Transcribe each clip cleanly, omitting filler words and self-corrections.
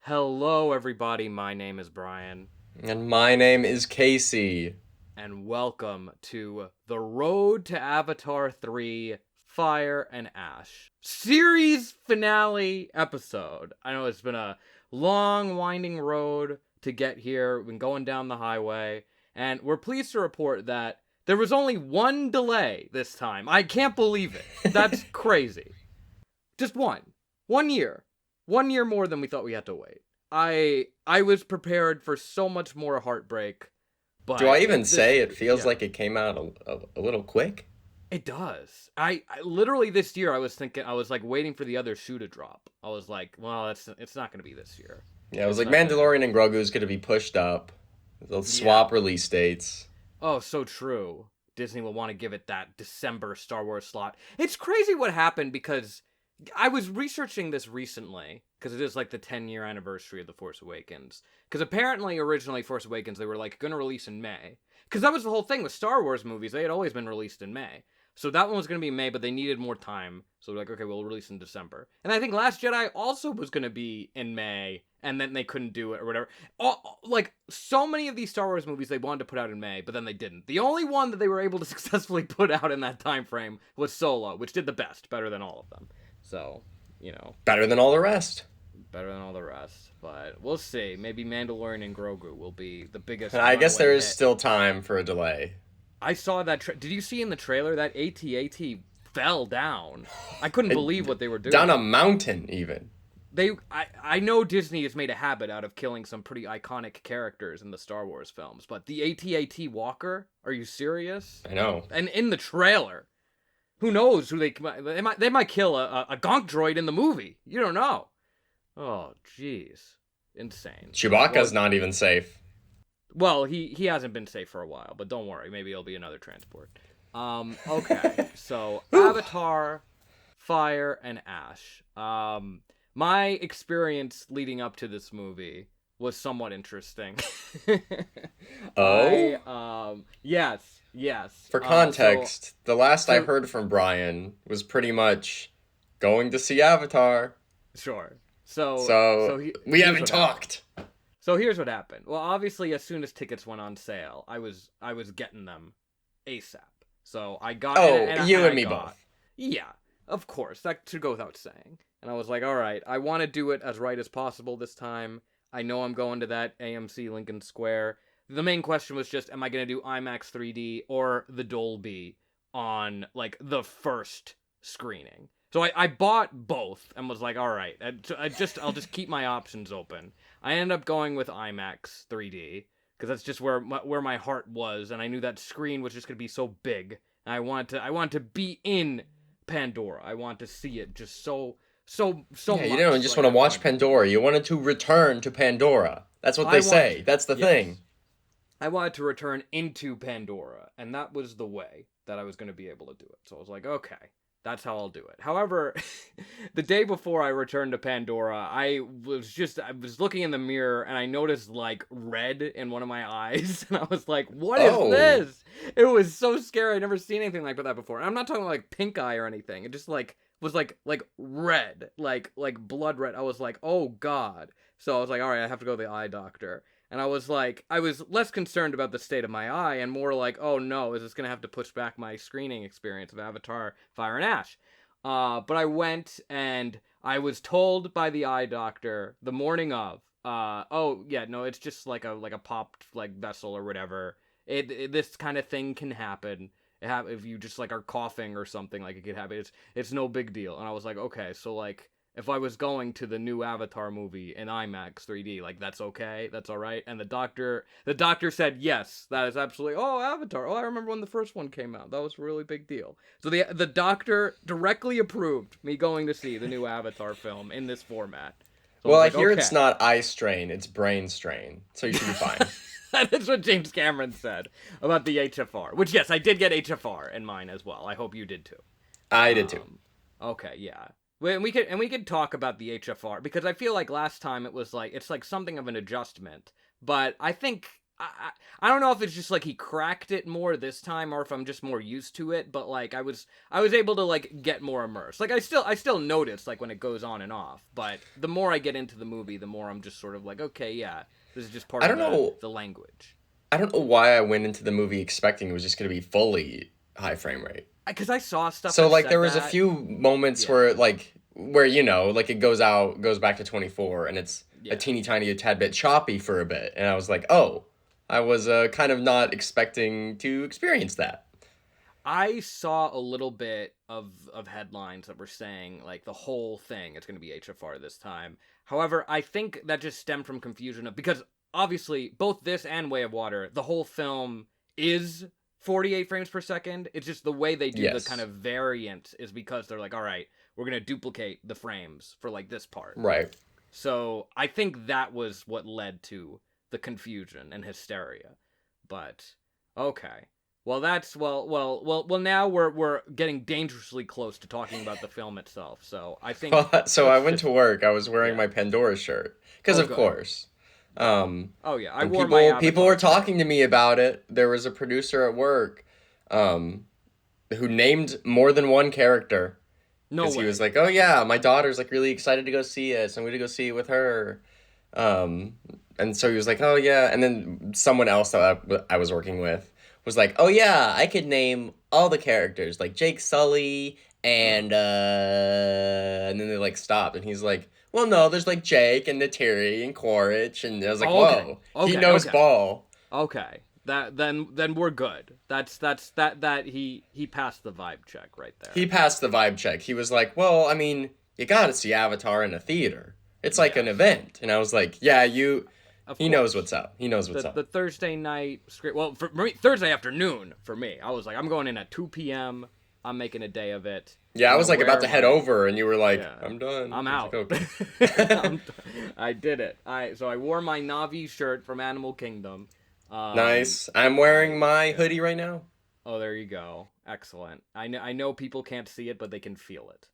Hello, everybody. My name is Brian, And my name is Casey. and welcome to the Road to Avatar 3 Fire and Ash series finale episode. I know it's been a long, winding road to get here. We've been going down the highway, and we're pleased to report that there was only one delay this time. I can't believe it. That's crazy. Just one. 1 year. 1 year more than we thought we had to wait. I was prepared for so much more heartbreak, Do I but even say it feels yeah, like it came out a little quick? it does. I literally this year I was thinking I was like waiting for the other shoe to drop. I was like, well, it's not going to be this year. Yeah, it was It's like not going to be. Mandalorian and Grogu's going to be pushed up. They'll Yeah. swap release dates. Oh, so true. Disney will want to give it that December Star Wars slot. It's crazy what happened because I was researching this recently because it is like the 10-year anniversary of The Force Awakens. Because apparently, originally, Force Awakens, they were like going to release in May. Because that was the whole thing with Star Wars movies. They had always been released in May. So that one was going to be in May, but they needed more time. So they're like, okay, we'll release in December. And I think Last Jedi also was going to be in May, and then they couldn't do it or whatever. Like, so many of these Star Wars movies they wanted to put out in May, but then they didn't. The only one that they were able to successfully put out in that time frame was Solo, which did the best, better than all of them. So, you know, Better than all the rest. better than all the rest. But we'll see. Maybe Mandalorian and Grogu will be the biggest I guess runaway there is hit. still time for a delay. I saw that. Did you see in the trailer that AT-AT fell down? I couldn't believe what they were doing. Down a mountain, even. I know Disney has made a habit out of killing some pretty iconic characters in the Star Wars films, but the AT-AT Walker? Are you serious? I know. And in the trailer, who knows who they might kill a gonk droid in the movie. You don't know. Oh, jeez, insane. Chewbacca's Well, not even safe. well, he hasn't been safe for a while, but don't worry, maybe it'll be another transport. Okay, so Avatar, Fire and Ash. My experience leading up to this movie was somewhat interesting. Oh? Yes. For So context, the last I for heard from Brian was pretty much going to see Avatar. sure. So So we here's haven't what happened. talked. So here's what happened. Well, obviously, as soon as tickets went on sale, I was getting them ASAP. So I got Oh, you and and I me got both. yeah, of course that should go without saying. And I was like, all right, I want to do it as right as possible this time. I know I'm going to that AMC Lincoln Square. The main question was just, am I gonna do IMAX 3D or the Dolby on like the first screening? So I bought both and was like, all right, I'll just keep my options open. I ended up going with IMAX 3D because that's just where my heart was, and I knew that screen was just gonna be so big. And I want to be in Pandora. I want to see it just so Yeah, you much. don't just Like want to I watch wanted to do it. Pandora. You wanted to return to Pandora. That's what I they wanted say. to. That's the thing. Yes. I wanted to return into Pandora, and that was the way that I was going to be able to do it. So I was like, okay, that's how I'll do it. However, the day before I returned to Pandora, I was looking in the mirror and I noticed like red in one of my eyes, and I was like, what is Oh. this? It was so scary. I'd never seen anything like that before. And I'm not talking like pink eye or anything. It just like was like red, like blood red. I was like, oh god. So I was like, all right, I have to go to the eye doctor. And I was like, I was less concerned about the state of my eye and more like, oh no, is this going to have to push back my screening experience of Avatar Fire and Ash? But I went and I was told by the eye doctor the morning of, oh yeah, no, it's just like a popped like vessel or whatever. This kind of thing can happen. If you just like are coughing or something, like it could happen. It's no big deal. And I was like, okay, so like if I was going to the new Avatar movie in IMAX 3D, like that's okay, that's all right. And the doctor said yes, that is absolutely. Oh, Avatar. Oh, I remember when the first one came out. That was a really big deal. So the doctor directly approved me going to see the new Avatar film in this format. So I Well, was I like, hear it's okay. not eye strain, it's brain strain. So you should be fine. That is what James Cameron said about the HFR. Which yes, I did get HFR in mine as well. I hope you did too. I did too. Um, okay, yeah. And we could talk about the HFR because I feel like last time it was like it's like something of an adjustment, but I don't know if it's just like he cracked it more this time or if I'm just more used to it, but like I was able to like get more immersed. Like I still notice like when it goes on and off, but the more I get into the movie, the more I'm just sort of like, okay, yeah, this is just part I of don't know. the language. I don't know why I went into the movie expecting it was just going to be fully high frame rate. Because I saw stuff So that like said there was a that. few moments Yeah. where like it goes back to 24 and it's a Yeah. teeny tiny a tad bit choppy for a bit, and I was like, "Oh, I was kind of not expecting to experience that." I saw a little bit of headlines that were saying like the whole thing it's going to be HFR this time. However, I think that just stemmed from confusion because obviously both this and Way of Water, the whole film is 48 frames per second. It's just the way they do the kind Yes. of variant is because they're like, all right, we're going to duplicate the frames for like this part. Right. So I think that was what led to the confusion and hysteria. But okay. Well, that's well. Now we're getting dangerously close to talking about the film itself. So I think Well, so I let's went just to work. I was wearing yeah. my Pandora shirt because Oh, of good. course. Um, Oh yeah, I and wore my people Avatar were shirt. talking to me about it. There was a producer at work um, who named more than one character No because he was way. like, "Oh yeah, my daughter's like really excited to go see it, so I'm going to go see it with her." Um, and so he was like, "Oh yeah," and then someone else that I was working with was like, "Oh yeah, I could name all the characters like Jake Sully and then they like stopped, and he's like, "Well, no, there's like Jake and Nateri and Quaritch," and I was like, Oh, okay. "Whoa, he Okay. knows Okay. ball." Okay. That then we're good. That he passed the vibe check right He there. passed the vibe check. He was like, "Well, I mean, you got to see Avatar in a theater. It's like an Yes. event." And I was like, "Yeah, you." Of He knows course. what's up. He knows what's The up. Thursday night script. Well, for me, Thursday afternoon for me. I was like, I'm going in at 2 p.m. I'm making a day of it. Yeah, I I'm was gonna like about wear to head my over, and you were like, yeah. "I'm done." I'm I was out. like, "Okay." I did it. I wore my Navi shirt from Animal Kingdom. Nice. I'm wearing my Yeah. hoodie right now. Oh, there you go. Excellent. I know people can't see it, but they can feel it.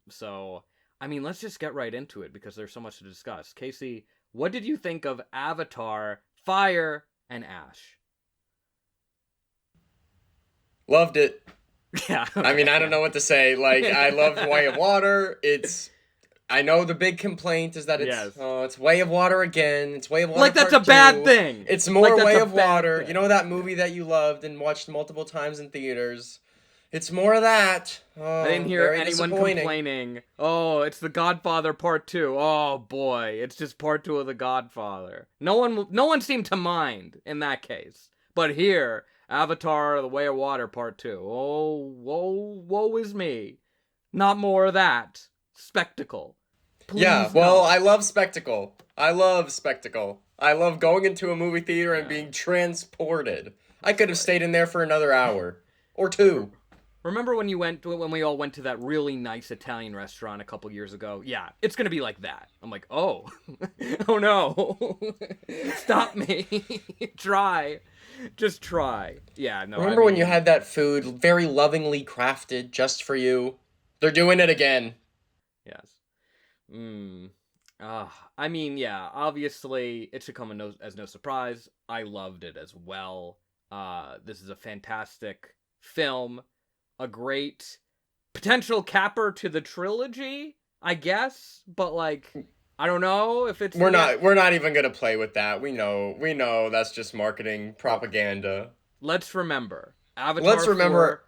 So I mean, let's just get right into it because there's so much to discuss. Casey, what did you think of Avatar: Fire and Ash? Loved it. Yeah. I mean, Okay. I don't Yeah. know what to say. Like, I loved Way of Water. I know the big complaint is that Yes. it's Way of Water again. It's Way of Water Like that's a Part bad 2. thing. It's Like more that's Way a of bad Water. You thing. know that Yeah. movie that you loved and watched multiple times in theaters? It's more of that. I didn't Oh, hear very anyone disappointing. complaining. Oh, it's The Godfather Part 2. Oh boy, it's just Part 2 of The Godfather. No one seemed to mind in that case. But here, Avatar: The Way of Water Part 2. Oh, woe is me. Not more of that. Spectacle. Yeah, Please well, no. I love spectacle. I love spectacle. I love going into a movie theater and Yeah, being transported. I that's could have right. stayed in there for another hour or two. Remember when we all went to that really nice Italian restaurant a couple years ago? Yeah, it's gonna be like that. I'm like, oh, oh no, stop me, try, just try. Yeah, no, I Remember when you mean, had that food very lovingly crafted just for you? They're doing it again. yes. I mean, yeah. Obviously, it should come as no surprise. I loved it as well. This is a fantastic film, a great potential capper to the trilogy, I guess. But like, I don't know if it's We're not even gonna play with that. We know that's just marketing Okay. propaganda. Let's remember, Let's Avatar remember 4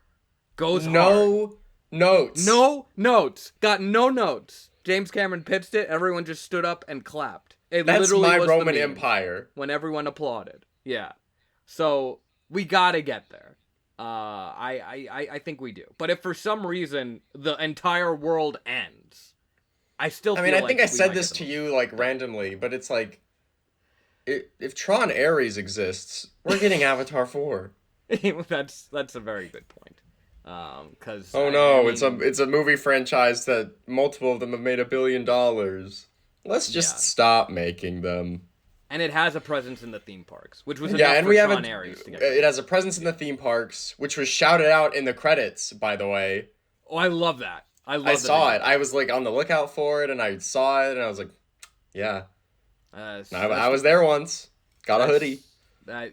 goes hard. no notes. No notes. Got no notes. James Cameron pitched it. Everyone just stood up and clapped. It That's literally my was the Roman meme Empire. when everyone applauded. Yeah. So we gotta get there. I think we do. But if for some reason the entire world ends, I still I mean, feel I like think I we said might this get the to movie. you like Go. randomly, but it's like if Tron Ares exists, we're getting Avatar 4. That's a very good point. Because Oh I no, mean, it's a movie franchise that multiple of them have made $1 billion. Let's just yeah, stop making them. and it has a presence in the theme parks, which was Yeah, enough and for we have Tron Ares to get it going. has a presence in the theme parks, which was shouted out in the credits, by the way. Oh, I love that. I I love that they saw did it. I that. was like on the lookout for it, and I saw it, and I was like, yeah, I That's was there once. Got a that's hoodie.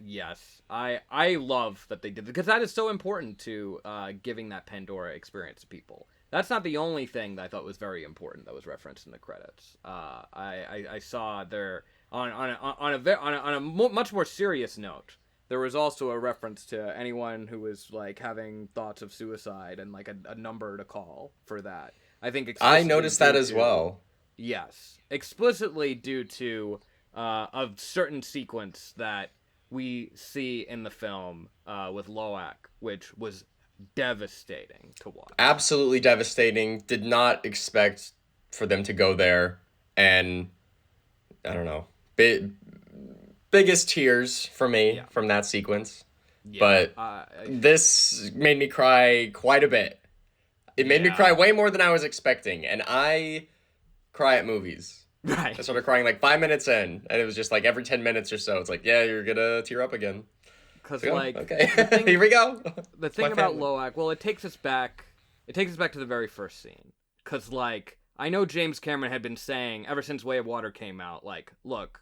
Yes, I love that they did, because that is so important to giving that Pandora experience to people. That's not the only thing that I thought was very important that was referenced in the credits. I saw there on a much more serious note. There was also a reference to anyone who was like having thoughts of suicide, and like a number to call for that. I think I explicitly noticed that due as to, well. yes, explicitly due to a certain sequence that we see in the film with Loak, which was devastating to watch. Absolutely devastating. Did not expect for them to go there, and I don't know. Biggest tears for me Yeah, from that sequence. yeah, But this made me cry quite a bit. It made me cry yeah, way more than I was expecting, and I cry at movies. I right. started crying like 5 minutes in, and it was just like every 10 minutes or so. It's like, yeah, you're gonna tear up again. It's Because like, oh, like okay, the thing here we go. the It's my thing about family. Loak, well, it takes us back. It takes us back to the very first scene. Cause like I know James Cameron had been saying ever since Way of Water came out, like, look,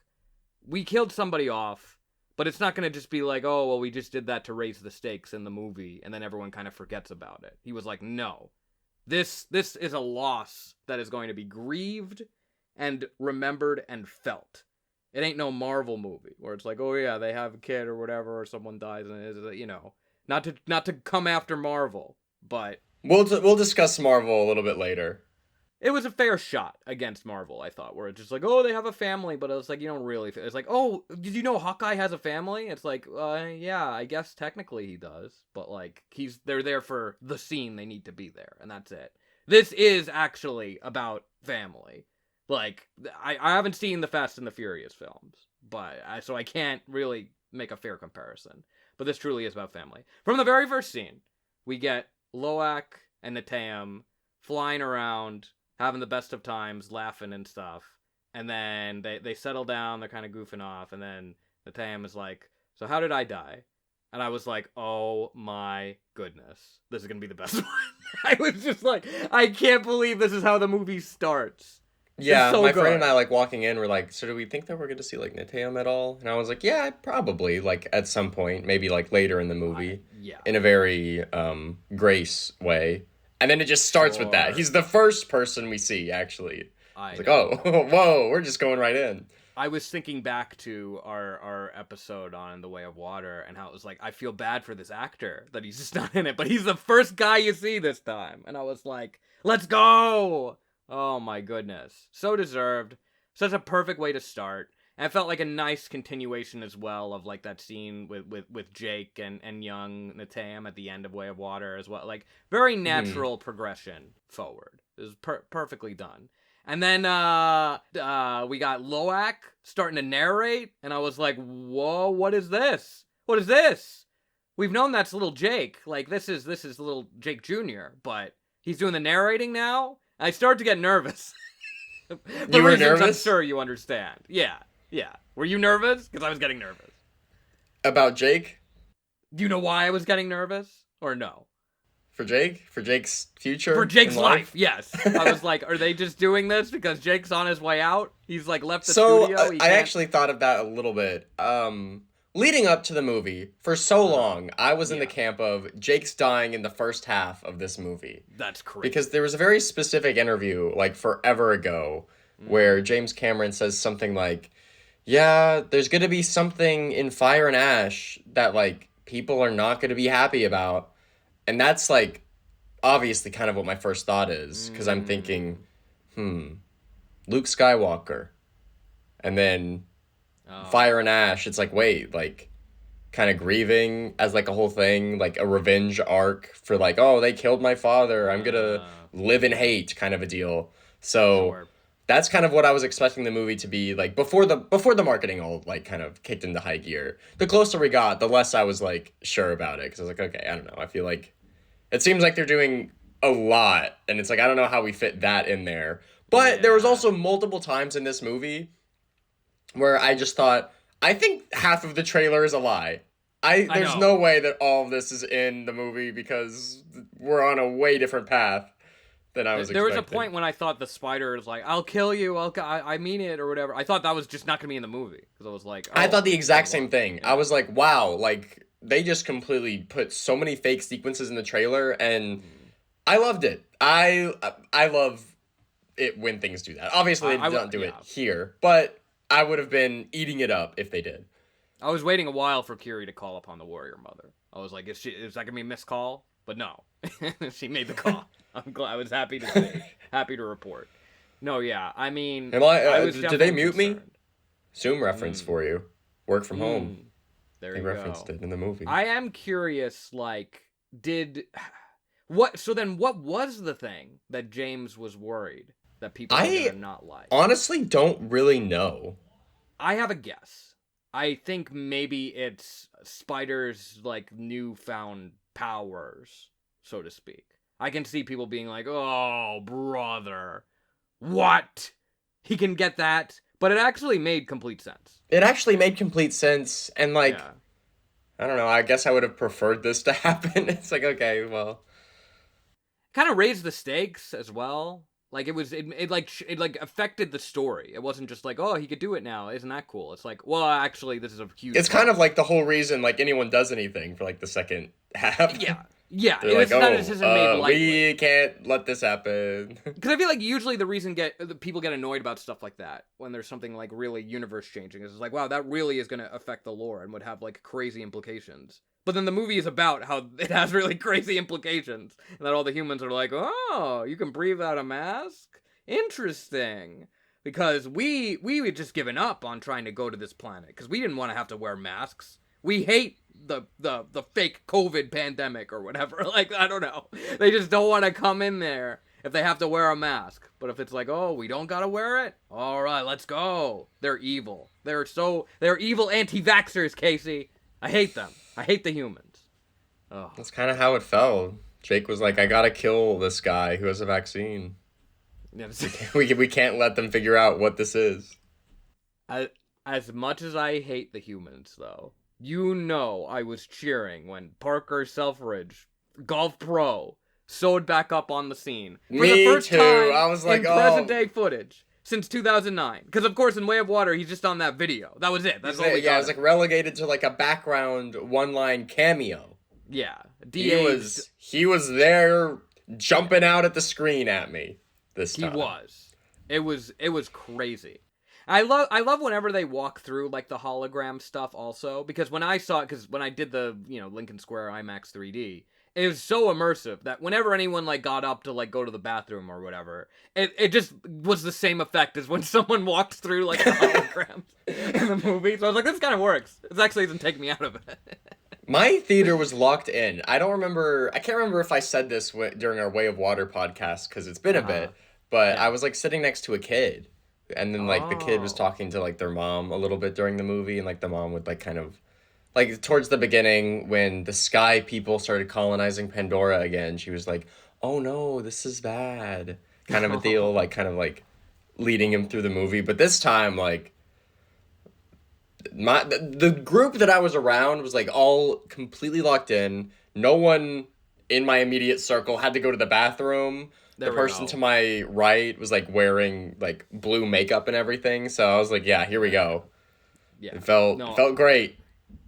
we killed somebody off, but it's not gonna just be like, oh, well, we just did that to raise the stakes in the movie, and then everyone kind of forgets about it. He was like, no, this is a loss that is going to be grieved and remembered and felt. It ain't no Marvel movie where it's like, oh yeah, they have a kid or whatever, or someone dies, and not to come after Marvel, but We'll discuss Marvel a little bit later. it was a fair shot against Marvel. I thought, where it's just like, oh, they have a family, but it's like you don't really. It's like, oh, did you know Hawkeye has a family? It's like, yeah, I guess technically he does, but like they're there for the scene. They need to be there, and that's it. This is actually about family. Like I haven't seen the Fast and the Furious films, so I can't really make a fair comparison. But this truly is about family. From the very first scene, we get Loak and Natam flying around, having the best of times, laughing and stuff. And then they settle down, they're kind of goofing off, and then Natam is like, so how did I die? And I was like, oh my goodness, this is going to be the best one. I was just like, I can't believe this is how the movie starts. It's Yeah, so my friend and good. I like walking in. We're like, so do we think that we're going to see like Nateum at all? And I was like, yeah, probably like at some point, maybe like later in the movie, Yeah, in a very Grace way. And then it just starts with that. sure. He's the first person we see actually. I It's like, oh, know. whoa, we're just going right in. I was thinking back to our episode on The Way of Water, and how it was like, I feel bad for this actor that he's just not in it, but he's the first guy you see this time. And I was like, let's go! Oh my goodness. So deserved. Such a perfect way to start. And it felt like a nice continuation as well of like that scene with Jake and young Natam at the end of Way of Water as well. Like very Hmm. natural progression forward. It was perfectly done. And then we got Loak starting to narrate, and I was like, "Whoa, what is this? What is this? We've known that's little Jake. Like this is little Jake Jr., but he's doing the narrating now." I started to get nervous for You were reasons I'm nervous sure you understand. Yeah, yeah. Were you nervous? Because I was getting nervous. about Jake? Do you know why I was getting nervous, or no? For Jake? For Jake's For future in Jake's life, life? yes. I was like, are they just doing this because Jake's on his way out? He's like left the So studio. He I can't. actually thought of that a little bit. Leading up to the movie, for so Uh, long, I was in the yeah, camp of Jake's dying in the first half of this movie. that's Because there crazy. was a very specific interview, like forever ago, where Mm. James Cameron says something like, yeah, there's gonna be something in Fire and Ash that, like, people are not gonna be happy about. And that's, like, obviously kind of what my first thought is, because I'm thinking, Mm. hmm, Luke Skywalker. And then Oh. Fire and Ash, it's like, wait, like, kind of grieving as like a whole thing, like a revenge arc for like, oh, they killed my father, I'm gonna live in hate kind of a deal. So Sure. that's kind of what I was expecting the movie to be like before the marketing all like kind of kicked into high gear. The closer we got, the less I was like sure about it because I was like, okay, I don't know. I feel like it seems like they're doing a lot, and it's like I don't know how we fit that in there. But there was Yeah. also multiple times in this movie where I just thought, I think half of the trailer is a lie. I There's no know. way that all of this is in the movie because we're on a way different path than I was There was a expecting. point when I thought the spider is like, "I'll kill you. I mean it," or whatever. I thought that was just not gonna be in the movie because I was like, I "Oh, thought the it's so exact same long." thing. I Yeah. was like, wow, like they just completely put so many fake sequences in the trailer, and Mm. I loved it. I love it when things do that. Obviously, they don't do it Yeah. here, but I would have been eating it up if they did. I was waiting a while for Kiri to call upon the warrior mother. I was like, is that gonna be a missed call? But no, she made the call. I'm glad. I was happy to say, happy to report. No, yeah. I mean, Am I? I was Did they definitely mute me? concerned. Zoom reference Mm, for you. Work from home. mm, there They you referenced go. it in the movie. I am curious. Like, did what? So then, what was the thing that James was worried that people were I gonna not like? honestly don't really know. I have a guess. I think maybe it's Spider's like newfound powers, so to speak. I can see people being like, "Oh, brother, what? He can get that?" But it actually made complete sense. It actually made complete sense, and like Yeah. I don't know. I guess I would have preferred this to happen. It's like okay, well, Kind of raised the stakes as well. Like it like affected the story. It wasn't just like, "Oh, he could do it now. Isn't that cool?" It's like, "Well, actually, this is a huge it's kind of problem." like the whole reason like anyone does anything for like the second half. Yeah. Yeah, They're like, it's not a decision made lightly. we can't let this happen. Because I feel like usually the reason the people get annoyed about stuff like that when there's something like really universe changing is like, wow, that really is going to affect the lore and would have like crazy implications. But then the movie is about how it has really crazy implications, and that all the humans are like, oh, you can breathe out a mask? Interesting. Because we had just given up on trying to go to this planet because we didn't want to have to wear masks. We hate the fake COVID pandemic or whatever. Like, I don't know. They just don't want to come in there if they have to wear a mask. But if it's like, oh, we don't gotta wear it, all right, let's go. They're evil. They're evil anti-vaxxers, Casey. I hate them. I hate the humans. Oh, That's kind of how it felt. Jake was like, I gotta kill this guy who has a vaccine. yeah. We can't let them figure out what this is. As much as I hate the humans, though, you know I was cheering when Parker Selfridge, golf pro, showed back up on the scene for Me the first too. time I was like, in oh. present day footage since 2009. Because of course, in Way of Water, he's just on that video. That was it. That's all we Yeah, got. it was like relegated to like a background one-line cameo. Yeah, He was there jumping out at the screen at me this He time. was. It was crazy. I love whenever they walk through like the hologram stuff also, because when I saw it, because when I did the Lincoln Square IMAX 3D, it was so immersive that whenever anyone like got up to like go to the bathroom or whatever, it just was the same effect as when someone walks through like the holograms in the movie. So I was like, this kind of works. This actually doesn't take me out of it. My theater was locked in. I can't remember if I said this during our Way of Water podcast because it's been a bit, but Yeah. I was like sitting next to a kid, and then like the kid was Oh. talking to like their mom a little bit during the movie, and like the mom would like kind of like towards the beginning when the sky people started colonizing Pandora again, she was like, "Oh no, this is bad," kind of a deal, like kind of like leading him through the movie. But this time, like the group that I was around was like all completely locked in. No one in my immediate circle had to go to the bathroom. There The we person go. to my right was like wearing like blue makeup and everything. So I was like, yeah, here we go. Yeah. It felt great.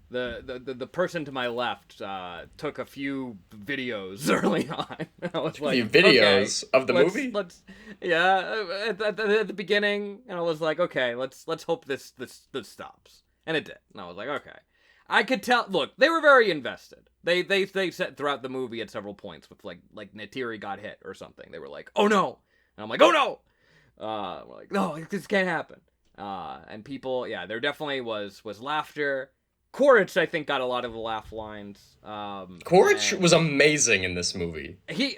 The person to my left took a few videos early on. I was like, The videos of the movie? At the beginning, and I was like, okay, let's hope this stops, and it did. And I was like, okay, I could tell. Look, they were very invested. They said throughout the movie at several points with like Neytiri got hit or something. They were like, oh no, and I'm like, oh no. We're like, no, this can't happen. And people, yeah, there definitely was laughter. Quaritch, I think, got a lot of the laugh lines. Quaritch and was amazing in this movie. he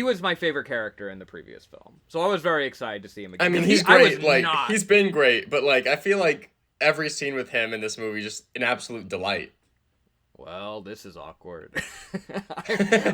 was my favorite character in the previous film, so I was very excited to see him again. I mean, 'Cause he's I great. was Like not- he's been great, but like I feel like every scene with him in this movie just an absolute delight. Well, this is awkward.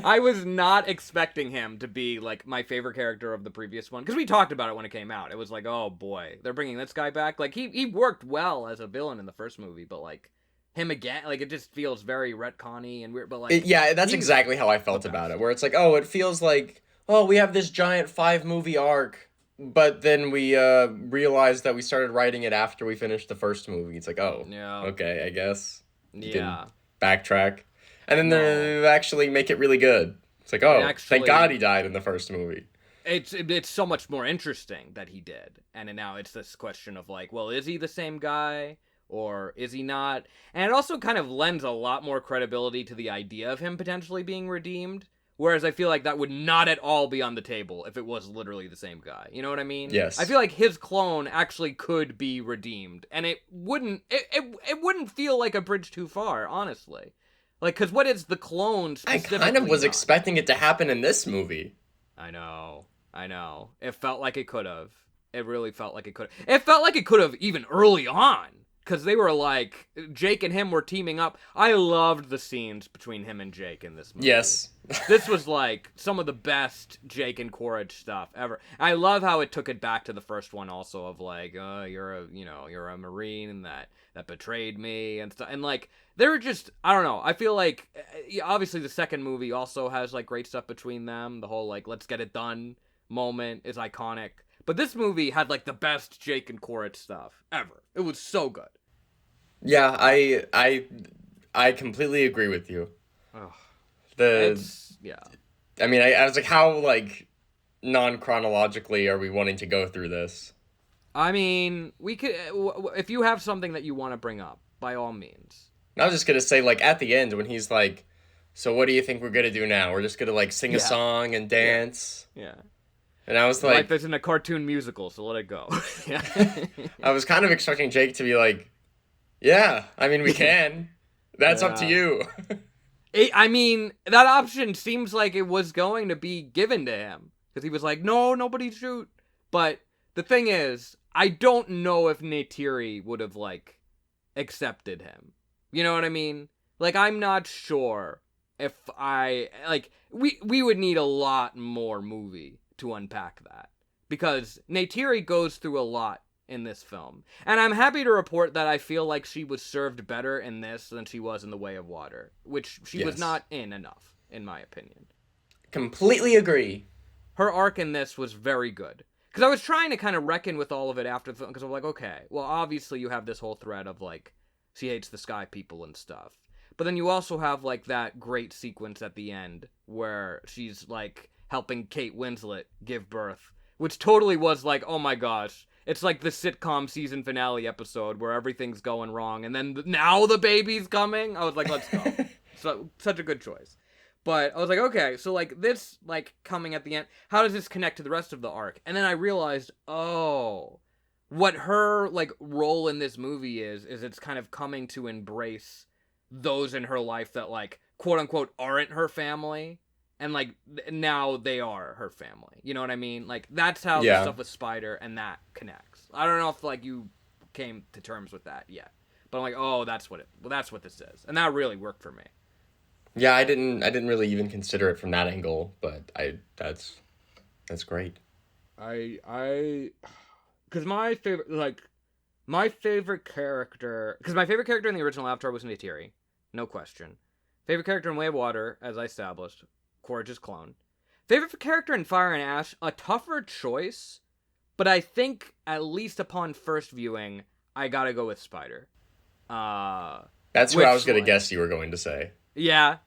I was not expecting him to be like my favorite character of the previous one, because we talked about it when it came out. It was like, oh boy, they're bringing this guy back. Like he worked well as a villain in the first movie, but like him again, like it just feels very retconny and weird. But like, Yeah, that's he was exactly how I felt the about best. it. Where it's like, oh, it feels like oh, we have this giant 5 movie arc, but then we realized that we started writing it after we finished the first movie. It's like, oh, Yeah. okay, I guess you can Yeah. backtrack, and then No. they actually make it really good. It's like, It oh, thank God actually he died in the first movie. it's so much more interesting that he did. And now it's this question of like, well, is he the same guy or is he not? And it also kind of lends a lot more credibility to the idea of him potentially being redeemed. Whereas I feel like that would not at all be on the table if it was literally the same guy. You know what I mean? I Yes. feel like his clone actually could be redeemed, and it wouldn't feel like a bridge too far, honestly. Like, cause what is the clone I specifically kind of was done? expecting it to happen in this movie. I know. It felt like it could have. It really felt like it could have. It felt like it could have even early on. Because they were like, Jake and him were teaming up. I loved the scenes between him and Jake in this movie. Yes. This was like some of the best Jake and Quaritch stuff ever. I love how it took it back to the first one also of like, you're a Marine that betrayed me and stuff. And like, they're just, I don't know. I feel like, obviously the second movie also has like great stuff between them. The whole like, let's get it done moment is iconic. But this movie had like the best Jake and Quaritch stuff ever. It was so good. Yeah, I completely agree with you. Ugh. The It's yeah. I mean, I was like, how like non-chronologically are we wanting to go through this? I mean, we could if you have something that you want to bring up, by all means. And I was just gonna say, like, at the end when he's like, so what do you think we're gonna do now? We're just gonna like sing a Yeah. song and dance. Yeah. And I was Life like, isn't a cartoon musical, so let it go. Yeah. I was kind of expecting Jake to be like, yeah, I mean, we can. That's up to Yeah. you. I mean, that option seems like it was going to be given to him because he was like, "No, nobody shoot." But the thing is, I don't know if Neytiri would have like accepted him. You know what I mean? Like, I'm not sure if I like we would need a lot more movie to unpack that because Neytiri goes through a lot in this film. And I'm happy to report that I feel like she was served better in this than she was in The Way of Water, which she was Yes. not in enough, in my opinion. Completely agree. Her arc in this was very good. Because I was trying to kind of reckon with all of it after the film, because I'm like, okay, well, obviously you have this whole thread of, like, she hates the sky people and stuff. But then you also have, like, that great sequence at the end where she's, like, helping Kate Winslet give birth, which totally was like, oh my gosh. It's like the sitcom season finale episode where everything's going wrong, and then now the baby's coming. I was like, let's go. So such a good choice. But I was like, okay, so like this, like coming at the end, how does this connect to the rest of the arc? And then I realized, oh, what her like role in this movie is it's kind of coming to embrace those in her life that like quote unquote aren't her family. And, like, now they are her family. You know what I mean? Like, that's how the Yeah. stuff with Spider and that connects. I don't know if, like, you came to terms with that yet. But I'm like, oh, that's what this is. And that really worked for me. Yeah, I didn't really even consider it from that angle, but that's great. Because my favorite character in the original Avatar was Neytiri. No question. Favorite character in Way of Water, as I established, Quaritch's clone. Favorite character in Fire and Ash, a tougher choice, but I think, at least upon first viewing, I gotta go with Spider. That's what I was gonna like- guess you were going to say. Yeah.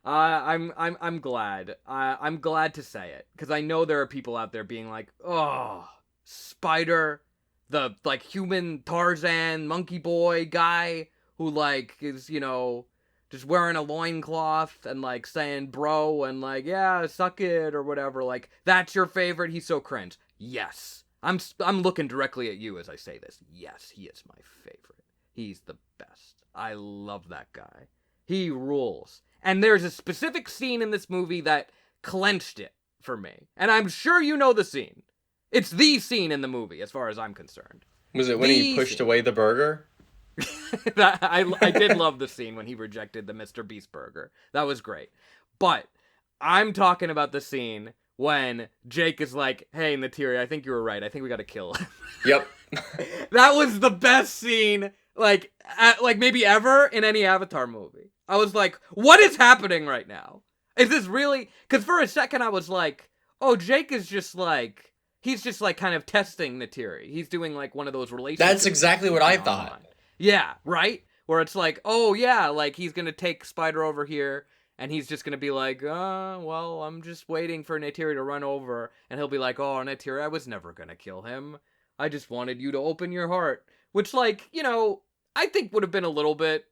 I'm glad. I'm glad to say it, because I know there are people out there being like, oh, Spider, the, like, human Tarzan monkey boy guy who, like, is, you know, just wearing a loincloth and, like, saying bro and, like, yeah, suck it or whatever. Like, that's your favorite? He's so cringe. Yes. I'm looking directly at you as I say this. Yes, he is my favorite. He's the best. I love that guy. He rules. And there's a specific scene in this movie that clenched it for me. And I'm sure you know the scene. It's the scene in the movie, as far as I'm concerned. Was it when he pushed away the burger? I did love the scene when he rejected the Mr. Beast burger. That was great. But I'm talking about the scene when Jake is like, hey, Neytiri, I think you were right. I think we gotta kill him. Yep. That was the best scene, like maybe ever in any Avatar movie. I was like, what is happening right now? Is this really? Because for a second I was like, oh, Jake is just like, he's just like kind of testing Neytiri. He's doing like one of those relationships. That's exactly what I thought. Yeah, right? Where it's like, oh yeah, like he's gonna take Spider over here, and he's just gonna be like, well, I'm just waiting for Neytiri to run over, and he'll be like, oh, Neytiri, I was never gonna kill him. I just wanted you to open your heart. Which, like, you know, I think would have been a little bit,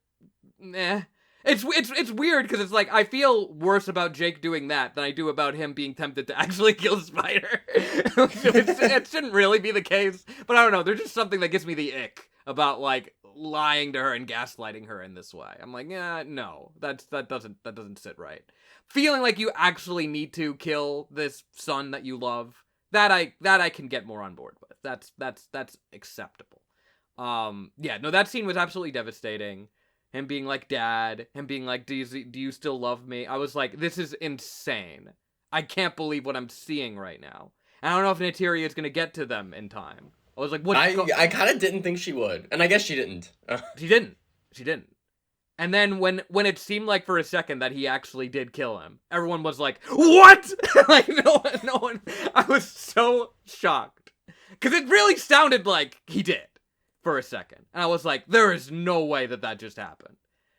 It's weird because it's like I feel worse about Jake doing that than I do about him being tempted to actually kill Spider. It shouldn't really be the case, but I don't know. There's just something that gives me the ick about like lying to her and gaslighting her in this way. I'm like, yeah, no, that doesn't sit right. Feeling like you actually need to kill this son that you love, that I can get more on board with. That's acceptable. Yeah, no, that scene was absolutely devastating. Him being like, Dad, him being like, do you still love me? I was like, this is insane. I can't believe what I'm seeing right now. And I don't know if Neytiri is gonna get to them in time. I was like, what? I kind of didn't think she would, and I guess she didn't. She didn't. And then when it seemed like for a second that he actually did kill him, everyone was like, what? Like no one. I was so shocked because it really sounded like he did. For a second. And I was like, there is no way that just happened.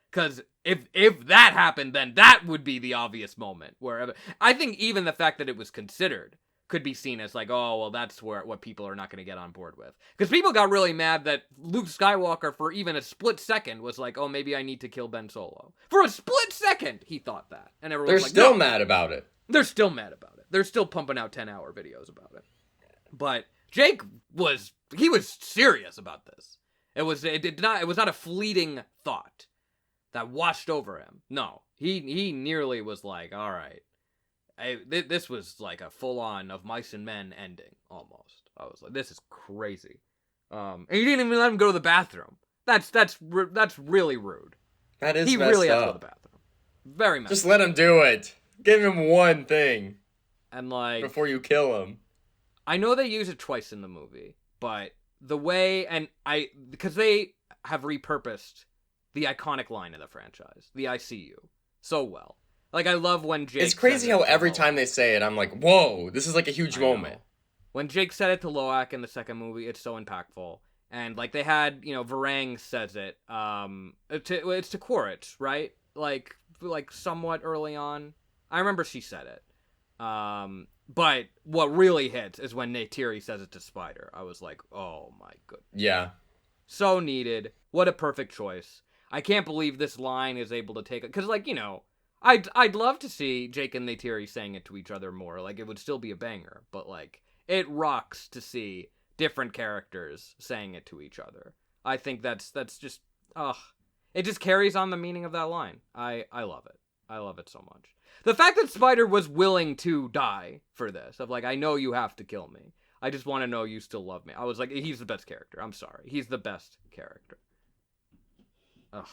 Because if that happened, then that would be the obvious moment. Where I think even the fact that it was considered could be seen as like, oh, well, that's what people are not going to get on board with. Because people got really mad that Luke Skywalker, for even a split second, was like, oh, maybe I need to kill Ben Solo. For a split second, he thought that. And everyone was like, they're still mad about it. They're still mad about it. They're still pumping out 10-hour videos about it. But Jake was serious about this. It was not a fleeting thought that washed over him. No, he nearly was like, all right, this was like a full on of Mice and Men ending almost. I was like, this is crazy. And he didn't even let him go to the bathroom. That's really rude. That is he messed really up. has to go to the bathroom. Very messed. Just let him do it. Give him one thing. And like before you kill him. I know they use it twice in the movie, but the way, because they have repurposed the iconic line in the franchise, the I see you, so well. Like, I love when Jake It's crazy how every time they say it, I'm like, whoa, this is like a huge moment. When Jake said it to Loak in the second movie, it's so impactful. And, like, they had, Varang says it, it's to Quaritch, right? Like somewhat early on. I remember she said it. But what really hits is when Neytiri says it to Spider. I was like, oh my goodness. Yeah. So needed. What a perfect choice. I can't believe this line is able to take it. Because, like, I'd love to see Jake and Neytiri saying it to each other more. Like, it would still be a banger. But, like, it rocks to see different characters saying it to each other. I think that's just, it just carries on the meaning of that line. I love it. I love it so much. The fact that Spider was willing to die for this, of like, I know you have to kill me. I just want to know you still love me. I was like, he's the best character. I'm sorry. He's the best character. Ugh.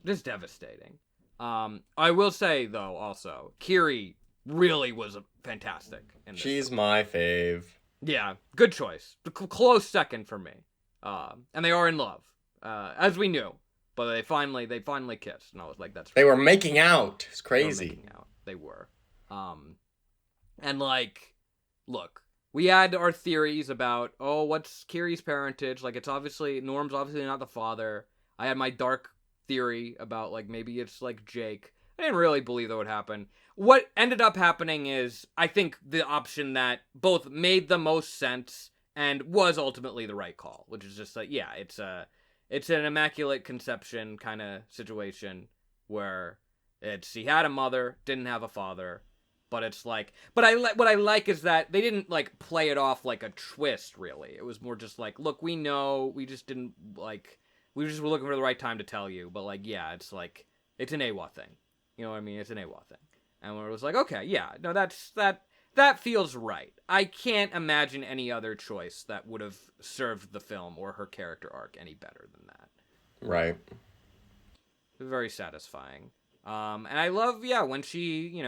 Just devastating. I will say, though, also, Kiri really was fantastic. She's my fave. Yeah, good choice. Close second for me. And they are in love, as we knew. But they finally kissed, and I was like, that's right. They were making out. It's crazy. They were. And like, look, we had our theories about, what's Kiri's parentage? Like, it's obviously, Norm's obviously not the father. I had my dark theory about, like, maybe it's, like, Jake. I didn't really believe that would happen. What ended up happening is, I think, the option that both made the most sense and was ultimately the right call, which is just like, yeah, it's an immaculate conception kind of situation where he had a mother, didn't have a father, but it's like, what I like is that they didn't like play it off like a twist, really. It was more just like, look, we know, we just didn't like, we just were looking for the right time to tell you, but like, yeah, it's like, it's an AWA thing. You know what I mean? It's an AWA thing. And when it was like, okay, yeah, no, that feels right. I can't imagine any other choice that would have served the film or her character arc any better than that. Right. Very satisfying. And I love, when she,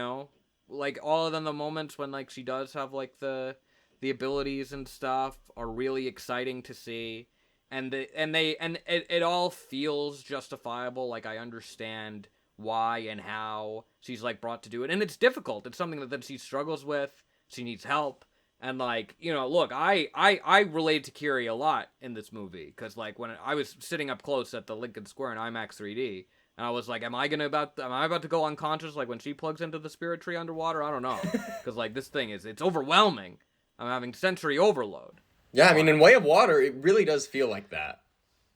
like all of them, the moments when like she does have like the abilities and stuff are really exciting to see. And it all feels justifiable. Like I understand why and how she's like brought to do it, and it's difficult. It's something that she struggles with. She needs help, and like look, I relate to Kiri a lot in this movie because like when I was sitting up close at the Lincoln Square in IMAX 3D, and I was like, am I about to go unconscious like when she plugs into the spirit tree underwater? I don't know, because like this thing it's overwhelming. I'm having sensory overload. Yeah, I mean, in Way of Water, it really does feel like that.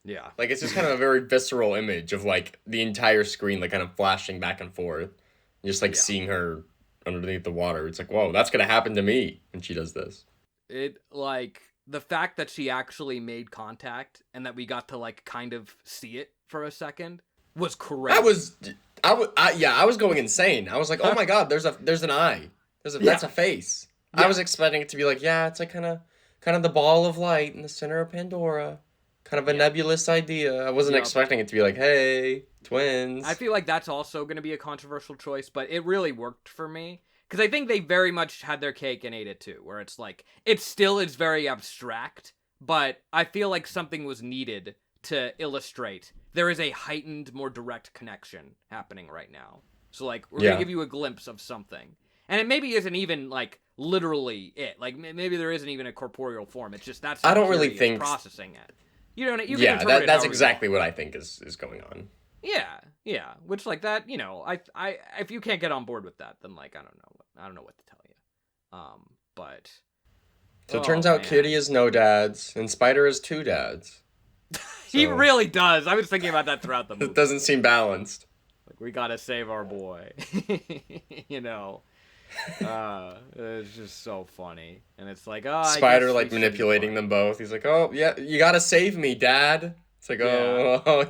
Yeah. Like, it's just kind of a very visceral image of, like, the entire screen, like, kind of flashing back and forth. Just, like, seeing her underneath the water. It's like, whoa, that's going to happen to me when she does this. It, like, the fact that she actually made contact and that we got to, like, kind of see it for a second was crazy. I was going insane. I was like, oh my god, there's an eye. That's a face. Yeah. I was expecting it to be like, yeah, it's like kind of the ball of light in the center of Pandora. Kind of a nebulous idea. I wasn't expecting it to be like, hey, twins. I feel like that's also going to be a controversial choice, but it really worked for me. Because I think they very much had their cake and ate it too, where it's like, it still is very abstract, but I feel like something was needed to illustrate there is a heightened, more direct connection happening right now. So like, we're going to give you a glimpse of something. And it maybe isn't even, like, literally it. Like, maybe there isn't even a corporeal form. It's just that's I don't really think processing it. You know, you can yeah, interpret that's exactly what I think is going on. Yeah. Which, like, that, I if you can't get on board with that, then, like, I don't know what to tell you. But... So it turns out Kitty has no dads, and Spider has 2 dads. He really does. I was thinking about that throughout the movie. It doesn't seem balanced. Like, we gotta save our boy. It's just so funny. And it's like, Spider, like, manipulating them both. He's like, oh, yeah, you gotta save me, Dad. It's like,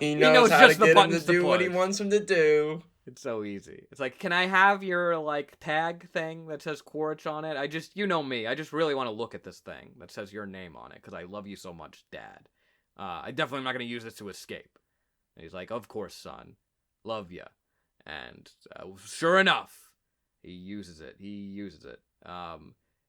he knows how to get him to do what he wants him to do. It's so easy. It's like, can I have your, like, tag thing that says Quaritch on it? You know me. I just really want to look at this thing that says your name on it, because I love you so much, Dad. I definitely am not going to use this to escape. And he's like, of course, son. Love ya. And sure enough, he uses it.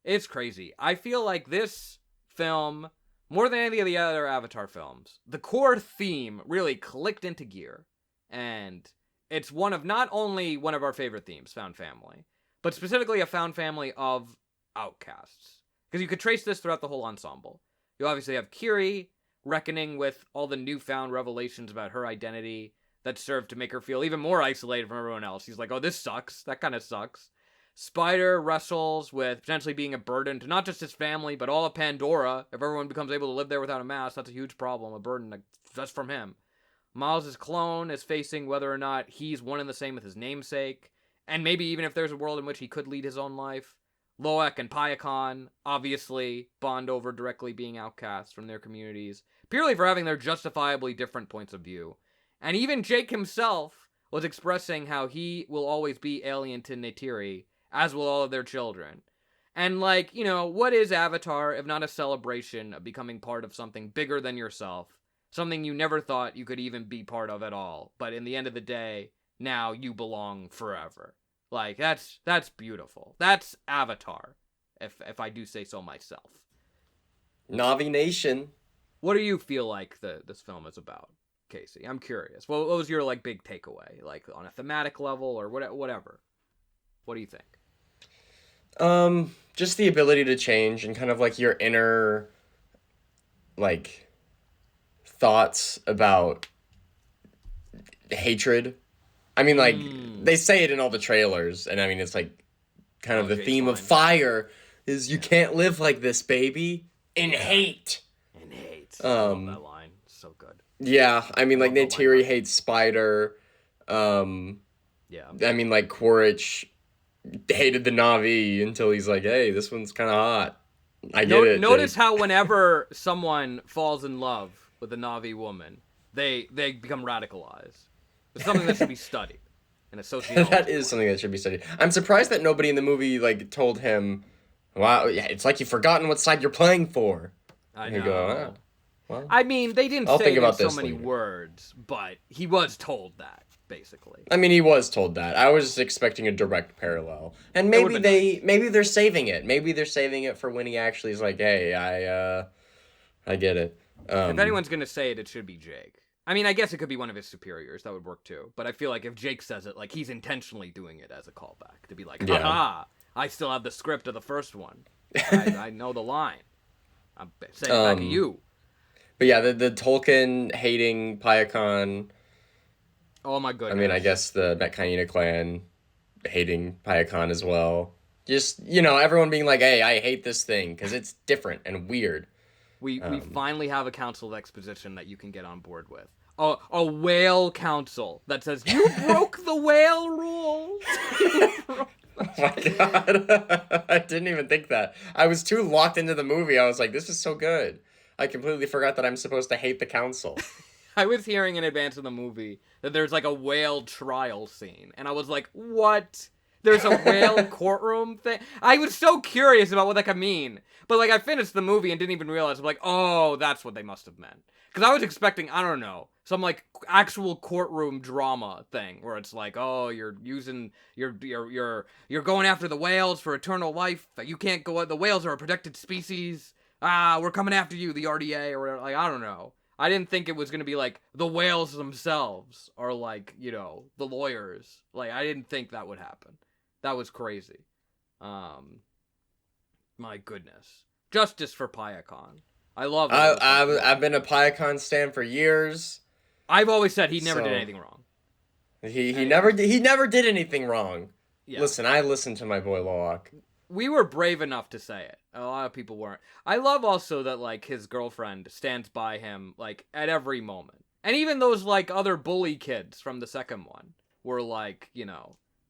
It's crazy. I feel like this film, more than any of the other Avatar films, the core theme really clicked into gear. And it's not only one of our favorite themes, found family, but specifically a found family of outcasts. Because you could trace this throughout the whole ensemble. You obviously have Kiri reckoning with all the newfound revelations about her identity that served to make her feel even more isolated from everyone else. She's like, oh, this sucks. That kind of sucks. Spider wrestles with potentially being a burden to not just his family, but all of Pandora. If everyone becomes able to live there without a mask, that's a huge problem, a burden just from him. Miles' clone is facing whether or not he's one and the same with his namesake, and maybe even if there's a world in which he could lead his own life. Loek and Payakan obviously bond over directly being outcasts from their communities, purely for having their justifiably different points of view. And even Jake himself was expressing how he will always be alien to Neytiri, as will all of their children. And like, what is Avatar if not a celebration of becoming part of something bigger than yourself? Something you never thought you could even be part of at all. But in the end of the day, now you belong forever. Like, that's beautiful. That's Avatar, if I do say so myself. Navi Nation. What do you feel like this film is about, Casey? I'm curious. What was your, like, big takeaway? Like, on a thematic level or whatever? What do you think? Just the ability to change and kind of, like, your inner, like, thoughts about hatred. I mean, like, they say it in all the trailers, and I mean, it's like, kind of the theme of Fire is you can't live like this, baby, in hate. In hate. I love that line. So good. Yeah, I mean, like, Neytiri hates Spider. Yeah. I mean, like, Quaritch hated the Na'vi until he's like, hey, this one's kind of hot. I get it. Notice how whenever someone falls in love with a Na'vi woman, they become radicalized. It's something that should be studied in a sociology. That is something that should be studied. I'm surprised that nobody in the movie, like, told him, wow, yeah, it's like you've forgotten what side you're playing for. I know. You go, well, I mean, they didn't say it in so many words, but he was told that, basically. I mean, he was told that. I was expecting a direct parallel. And maybe they're saving it. Maybe they're saving it for when he actually is like, hey, I get it. If anyone's going to say it, it should be Jake. I mean, I guess it could be one of his superiors. That would work too. But I feel like if Jake says it, like, he's intentionally doing it as a callback to be like, Yeah. haha, I still have the script of the first one. I know the line. I'm saying it back at you. But yeah, the Tolkien hating Pyakon. Oh my goodness. I mean, I guess the Metcalina clan hating Pyakon as well. Just, everyone being like, hey, I hate this thing because it's different and weird. We finally have a council of exposition that you can get on board with. A whale council that says, you broke the whale rules. Oh my god. I didn't even think that. I was too locked into the movie. I was like, this is so good. I completely forgot that I'm supposed to hate the council. I was hearing in advance of the movie that there's like a whale trial scene. And I was like, what? There's a whale courtroom thing? I was so curious about what that could mean. But like I finished the movie and didn't even realize. I'm like, oh, that's what they must have meant. Because I was expecting, I don't know, some like actual courtroom drama thing where it's like, oh, you're going after the whales for eternal life. You can't go. The whales are a protected species. We're coming after you, the RDA or whatever. Like, I don't know. I didn't think it was gonna be like the whales themselves are like, the lawyers. Like, I didn't think that would happen. That was crazy. My goodness. Justice for Pyakon. I love it. I've been a Pyakon stan for years. I've always said he never did anything wrong. He never did anything wrong. Yeah. Listen, I listened to my boy Loak. We were brave enough to say it. A lot of people weren't. I love also that like his girlfriend stands by him like at every moment. And even those like other bully kids from the second one were like,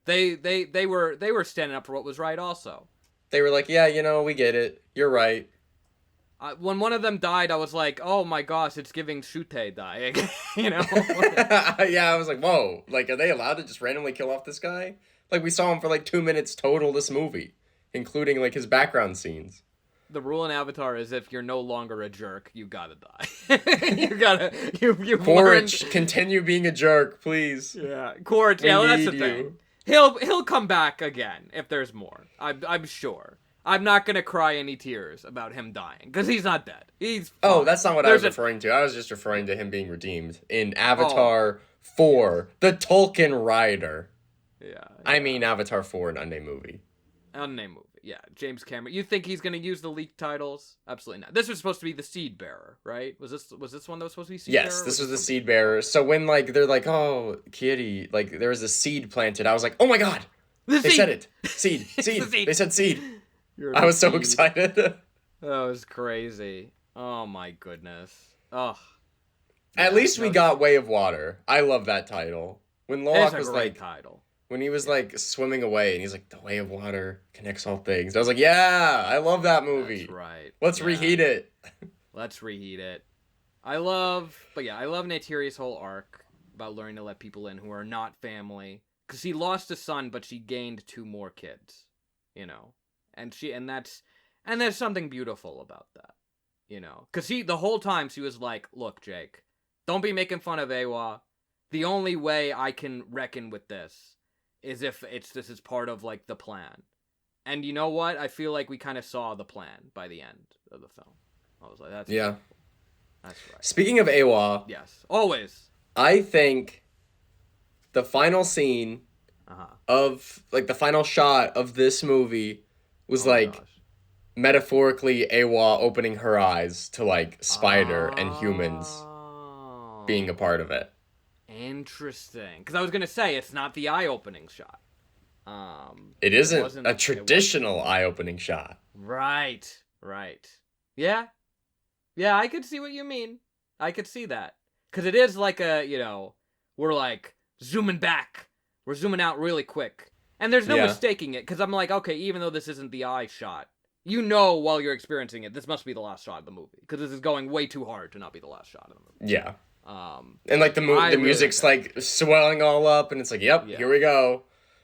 they were standing up for what was right also. They were like, yeah, we get it. You're right. When one of them died, I was like, oh my gosh, it's giving Shute dying, Yeah, I was like, whoa, like, are they allowed to just randomly kill off this guy? Like, we saw him for like 2 minutes total this movie, including like his background scenes. The rule in Avatar is if you're no longer a jerk, you gotta die. you Quaritch, continue being a jerk, please. Yeah, Quaritch, that's the thing. He'll come back again if there's more. I'm sure. I'm not gonna cry any tears about him dying because he's not dead. He's fine. Oh, that's not what I was referring to. I was just referring to him being redeemed in Avatar 4, the Tolkien Rider. Yeah. I mean Avatar 4, an unnamed movie. Unnamed movie. Yeah, James Cameron. You think he's gonna use the leaked titles? Absolutely not. This was supposed to be the Seed Bearer, right? Was this one that was supposed to be Seed Bearer? Yes, this was the Seed Bearer. So when like they're like, oh, kitty, like there was a seed planted, I was like, oh my god, they said it. Seed. They said seed. I was so excited. That was crazy. Oh my goodness. Ugh. At least we got Way of Water. I love that title. When Loak was like title. When he was like swimming away and he's like, the Way of Water connects all things. I was like, yeah, I love that movie. That's right. Let's reheat it. Let's reheat it. I love Neytiri's whole arc about learning to let people in who are not family. Because he lost a son, but she gained 2 more kids. And there's something beautiful about that, because the whole time she was like, look, Jake, don't be making fun of Awa. The only way I can reckon with this is if this is part of like the plan. And you know what? I feel like we kind of saw the plan by the end of the film. I was like, that's beautiful. That's right. Speaking of Awa, yes, always. I think the final scene of like the final shot of this movie was metaphorically Awa opening her eyes to like Spider and humans being a part of it. Interesting. Because I was going to say, it's not the eye-opening shot. It isn't a traditional eye-opening shot. Right. Yeah, I could see what you mean. I could see that. Because it is like we're like zooming back. We're zooming out really quick. And there's no mistaking it, because I'm like, okay, even though this isn't the eye shot, while you're experiencing it, this must be the last shot of the movie, because this is going way too hard to not be the last shot of the movie. Yeah. And like the music's like swelling all up, and it's like, yep, here we go.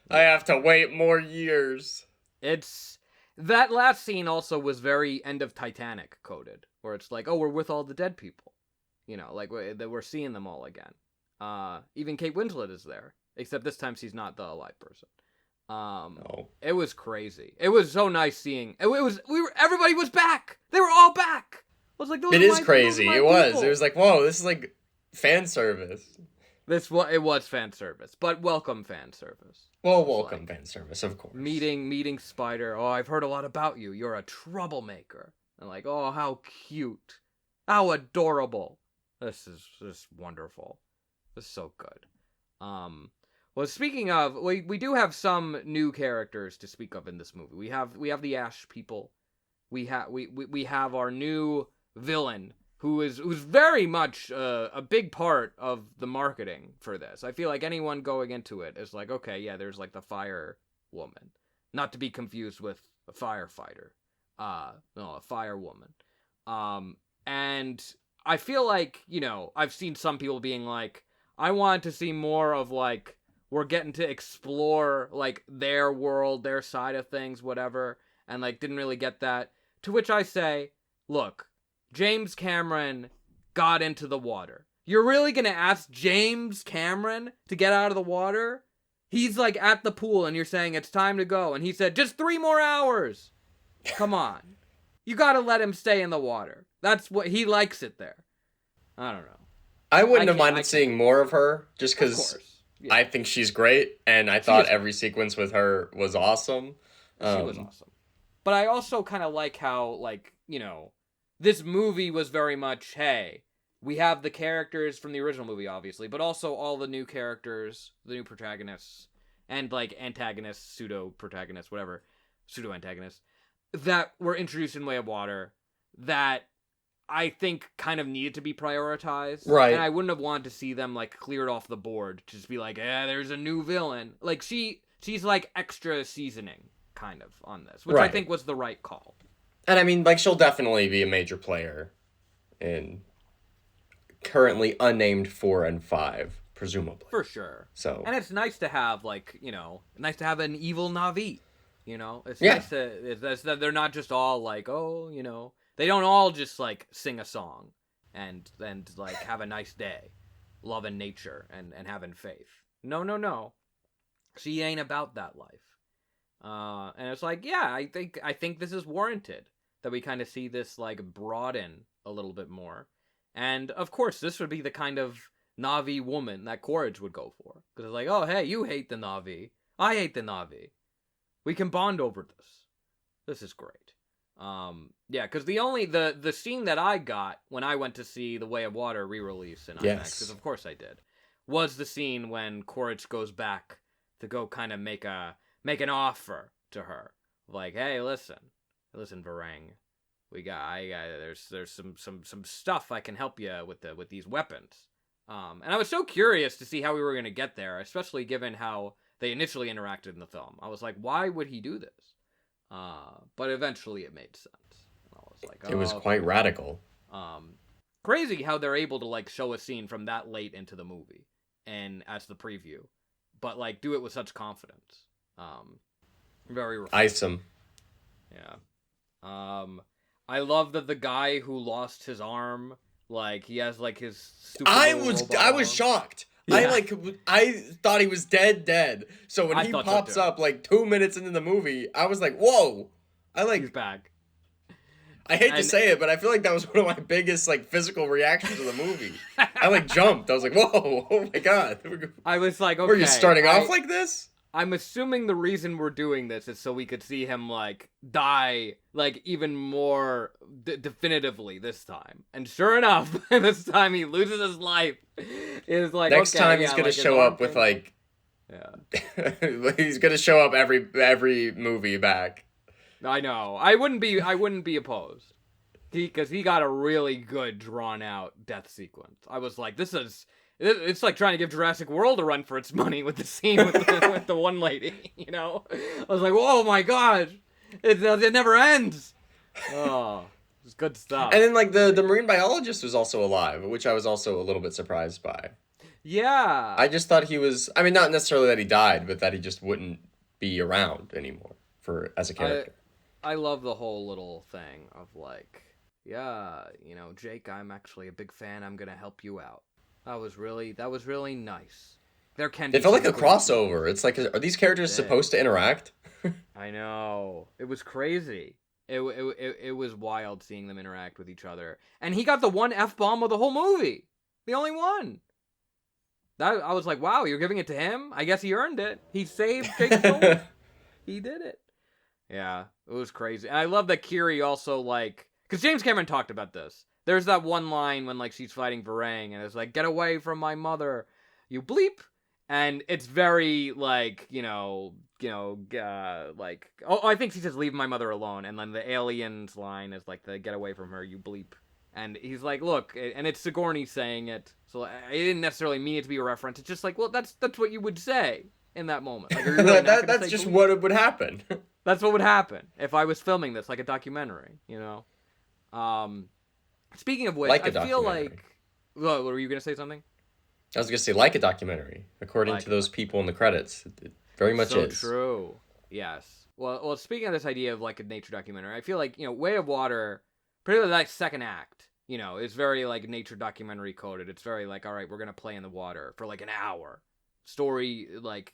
I have to wait more years. That last scene also was very end of Titanic coded, where it's like, oh, we're with all the dead people. Like we're seeing them all again. Even Kate Winslet is there, except this time she's not the alive person. It was crazy. It was so nice seeing. Everybody was back. They were all back. I was like, it is crazy. It was like, whoa, this is like fan service. It was fan service, but welcome fan service. Well, It's welcome like fan service, of course. meeting Spider. Oh, I've heard a lot about you. You're a troublemaker. And like, oh, how cute, how adorable. This is just wonderful. This is so good. Well, speaking of, we do have some new characters to speak of in this movie. We have the Ash people. We have our new villain who's very much a big part of the marketing for this. I feel like anyone going into it is like, okay, yeah, there's like the fire woman, not to be confused with a firefighter. No, a fire woman. And I feel like, I've seen some people being like, I want to see more of like, we're getting to explore like their world, their side of things, whatever, and like didn't really get that. To which I say, look, James Cameron got into the water. You're really gonna ask James Cameron to get out of the water? He's like at the pool and you're saying it's time to go, and he said just 3 more hours. Come on. You gotta let him stay in the water. That's what he likes it there. I don't know. I wouldn't have minded seeing more of her, just because yeah. I think she's great, and I thought every sequence with her was awesome. She was awesome. But I also kind of like how, like, this movie was very much, hey, we have the characters from the original movie, obviously, but also all the new characters, the new protagonists, and, like, antagonists, pseudo-protagonists, whatever, pseudo-antagonists, that were introduced in Way of Water that I think kind of needed to be prioritized. Right. And I wouldn't have wanted to see them, like, cleared off the board to just be like, there's a new villain. Like, she's, like, extra seasoning, kind of, on this, which I think was the right call. And I mean, like, she'll definitely be a major player in currently unnamed 4 and 5, presumably. For sure. So. And it's nice to have, like, nice to have an evil Na'vi. It's nice that they're not just all like, oh, they don't all just like sing a song and like have a nice day, loving nature and having faith. No. She ain't about that life. And it's like, yeah, I think this is warranted that we kind of see this like broaden a little bit more. And of course, this would be the kind of Na'vi woman that Quaritch would go for, because it's like, oh, hey, you hate the Na'vi, I hate the Na'vi. We can bond over this. This is great. Yeah, because the scene that I got when I went to see the Way of Water re-release in IMAX, because of course I did, was the scene when Quaritch goes back to go kind of make an offer to her, like, hey, listen, Varang, there's some stuff I can help you with these weapons. And I was so curious to see how we were gonna get there, especially given how they initially interacted in the film. I was like, why would he do this? But eventually it made sense. And I was like, it was quite radical. Crazy how they're able to like show a scene from that late into the movie and as the preview, but like do it with such confidence. Very refreshing. Ice him. Yeah. I love that the guy who lost his arm, like he has like his stupid I was shocked. Yeah. I thought he was dead. So when he pops up like 2 minutes into the movie, I was like, whoa. He's back. I hate to say it, but I feel like that was one of my biggest like physical reactions to the movie. I like jumped. I was like, whoa, oh my god. I was like, okay. Were you starting off like this? I'm assuming the reason we're doing this is so we could see him like die like even more definitively this time. And sure enough, this time he loses his life. Is like next time he's gonna show up with like, he's gonna show up every movie back. I know. I wouldn't be opposed. Because he got a really good drawn out death sequence. I was like, it's like trying to give Jurassic World a run for its money with the scene with the one lady, I was like, oh my god, it never ends. Oh, it's good stuff. And then like the marine biologist was also alive, which I was also a little bit surprised by. Yeah. I just thought he was, I mean, not necessarily that he died, but that he just wouldn't be around anymore as a character. I love the whole little thing of like, yeah, Jake, I'm actually a big fan. I'm gonna help you out. That was really nice. It felt like a crossover. It's like, are these characters supposed to interact? I know. It was crazy. It was wild seeing them interact with each other. And he got the one F-bomb of the whole movie. The only one. That I was like, wow, you're giving it to him? I guess he earned it. He saved Jake's soul. He did it. Yeah, it was crazy. And I love that Kiri also, like... Because James Cameron talked about this. There's that one line when, like, she's fighting Varang, and it's like, get away from my mother, you bleep. And it's very, like, like... Oh, I think she says, leave my mother alone. And then the aliens line is, like, the get away from her, you bleep. And he's like, look, and it's Sigourney saying it, so I didn't necessarily mean it to be a reference. It's just like, well, that's what you would say in that moment. Like, are you really that's just what would happen. That's what would happen if I was filming this, like a documentary, Speaking of which, I feel like... What were you going to say something? I was going to say, like a documentary, according to those people in the credits. It very much is. So true. Yes. Well, speaking of this idea of, like, a nature documentary, I feel like, Way of Water, particularly that second act, is very, like, nature documentary coded. It's very, like, all right, we're going to play in the water for, like, an hour. Story, like,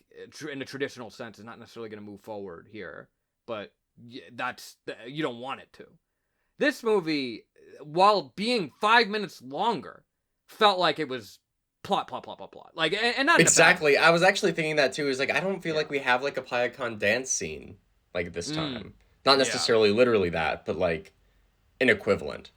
in a traditional sense, is not necessarily going to move forward here. But you don't want it to. This movie, while being 5 minutes longer, felt like it was plot. Like, and not exactly. I was actually thinking that too. Is like, I don't feel like we have like a Payakon dance scene like this time. Not necessarily literally that, but like an equivalent.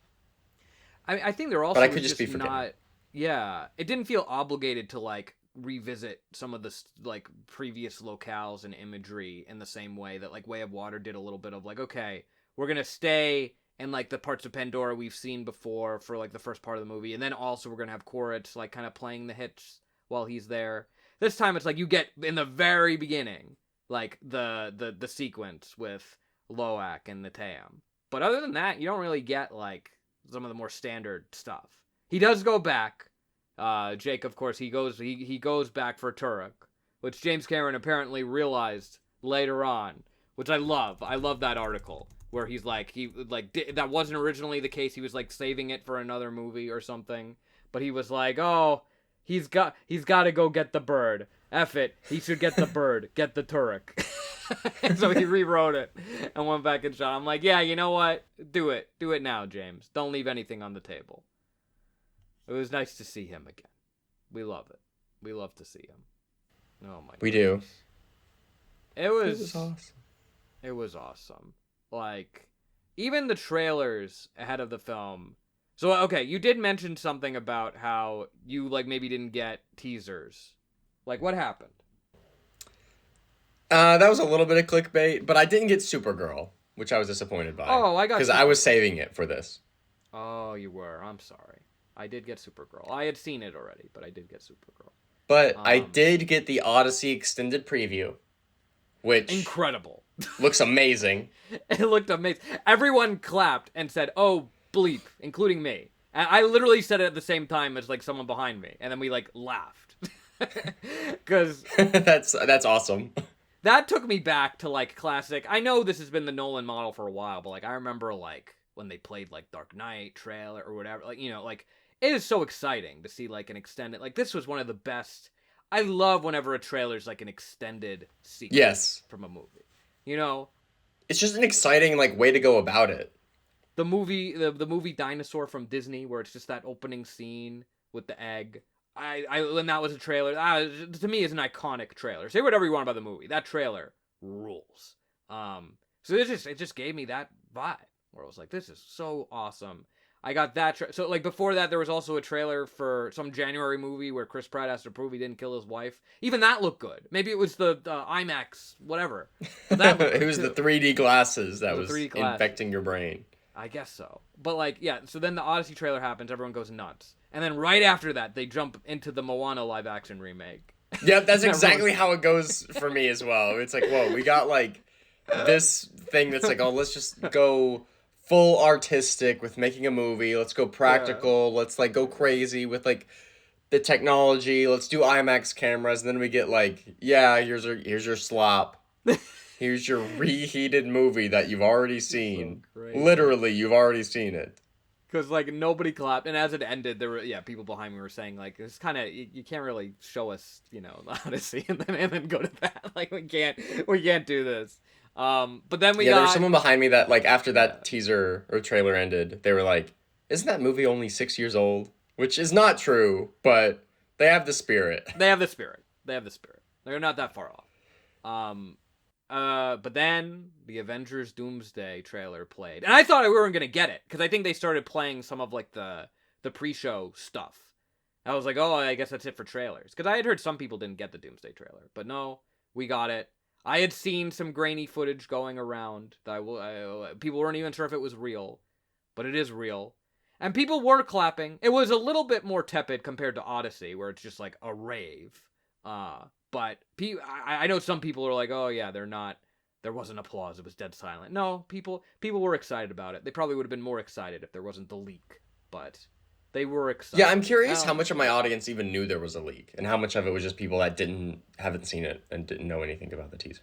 I think they're also. But I could just be forgetting. Not. Yeah, it didn't feel obligated to like revisit some of the like previous locales and imagery in the same way that like Way of Water did a little bit of like, okay, we're gonna stay in like the parts of Pandora we've seen before for like the first part of the movie, and then also we're gonna have Koritz like kind of playing the hits while he's there. This time it's like you get in the very beginning like the sequence with Loak and Natam, but other than that you don't really get like some of the more standard stuff. He does go back. Jake, of course, he goes back for Turek, which James Cameron apparently realized later on, which I love. I love that article where he's like, that wasn't originally the case. He was like saving it for another movie or something, but he was like, oh, he's got to go get the bird. F it, he should get the bird, get the Turek. And so he rewrote it and went back and shot. I'm like, yeah, you know what? Do it now, James. Don't leave anything on the table. It was nice to see him again. We love it. We love to see him. Oh my. We do. It was awesome. It was awesome. Like, even the trailers ahead of the film. So, okay, you did mention something about how you, like, maybe didn't get teasers. Like, what happened? That was a little bit of clickbait, but I didn't get Supergirl, which I was disappointed by. Oh, I got because I was saving it for this. Oh, you were. I'm sorry. I did get Supergirl. I had seen it already, but I did get Supergirl. But I did get the Odyssey extended preview, which incredible. Looks amazing. It looked amazing. Everyone clapped and said, "Oh, bleep," including me. And I literally said it at the same time as like someone behind me, and then we like laughed because that's awesome. That took me back to like classic. I know this has been the Nolan model for a while, but like I remember like when they played like Dark Knight trailer or whatever, like like. It is so exciting to see, like, an extended... Like, this was one of the best... I love whenever a trailer's, like, an extended sequence from a movie. It's just an exciting, like, way to go about it. The movie Dinosaur from Disney, where it's just that opening scene with the egg. When that was a trailer, to me, is an iconic trailer. Say whatever you want about the movie. That trailer rules. So it just gave me that vibe, where I was like, this is so awesome. I got that. So, like, before that, there was also a trailer for some January movie where Chris Pratt has to prove he didn't kill his wife. Even that looked good. Maybe it was the IMAX, whatever. It was the 3D glasses that was infecting your brain. I guess so. But, like, yeah, so then the Odyssey trailer happens. Everyone goes nuts. And then right after that, they jump into the Moana live-action remake. Yep, that's exactly how it goes for me as well. It's like, whoa, we got, like, this thing that's like, oh, let's just go... full artistic with making a movie. Let's go practical. Yeah. Let's like go crazy with like the technology. Let's do IMAX cameras, and then we get like, yeah, here's your slop. Here's your reheated movie that you've already seen. So literally, you've already seen it. Because like nobody clapped, and as it ended, there were people behind me were saying like, it's kind of you can't really show us the Odyssey and then go to that. Like we can't do this. But then there was someone behind me that like after that teaser or trailer ended, they were like, "Isn't that movie only 6 years old?" which is not true, but they have the spirit. They have the spirit. They have the spirit. They're not that far off. But then the Avengers Doomsday trailer played, and I thought we weren't gonna get it because I think they started playing some of like the pre-show stuff. I was like, oh, I guess that's it for trailers, because I had heard some people didn't get the Doomsday trailer, but no, we got it. I had seen some grainy footage going around that people weren't even sure if it was real, but it is real. And people were clapping. It was a little bit more tepid compared to Odyssey, where it's just like a rave. But I know some people are like, oh yeah, there wasn't applause. It was dead silent. No, people were excited about it. They probably would have been more excited if there wasn't the leak, but they were excited. Yeah, I'm curious how much of my audience even knew there was a leak, and how much of it was just people that haven't seen it and didn't know anything about the teaser.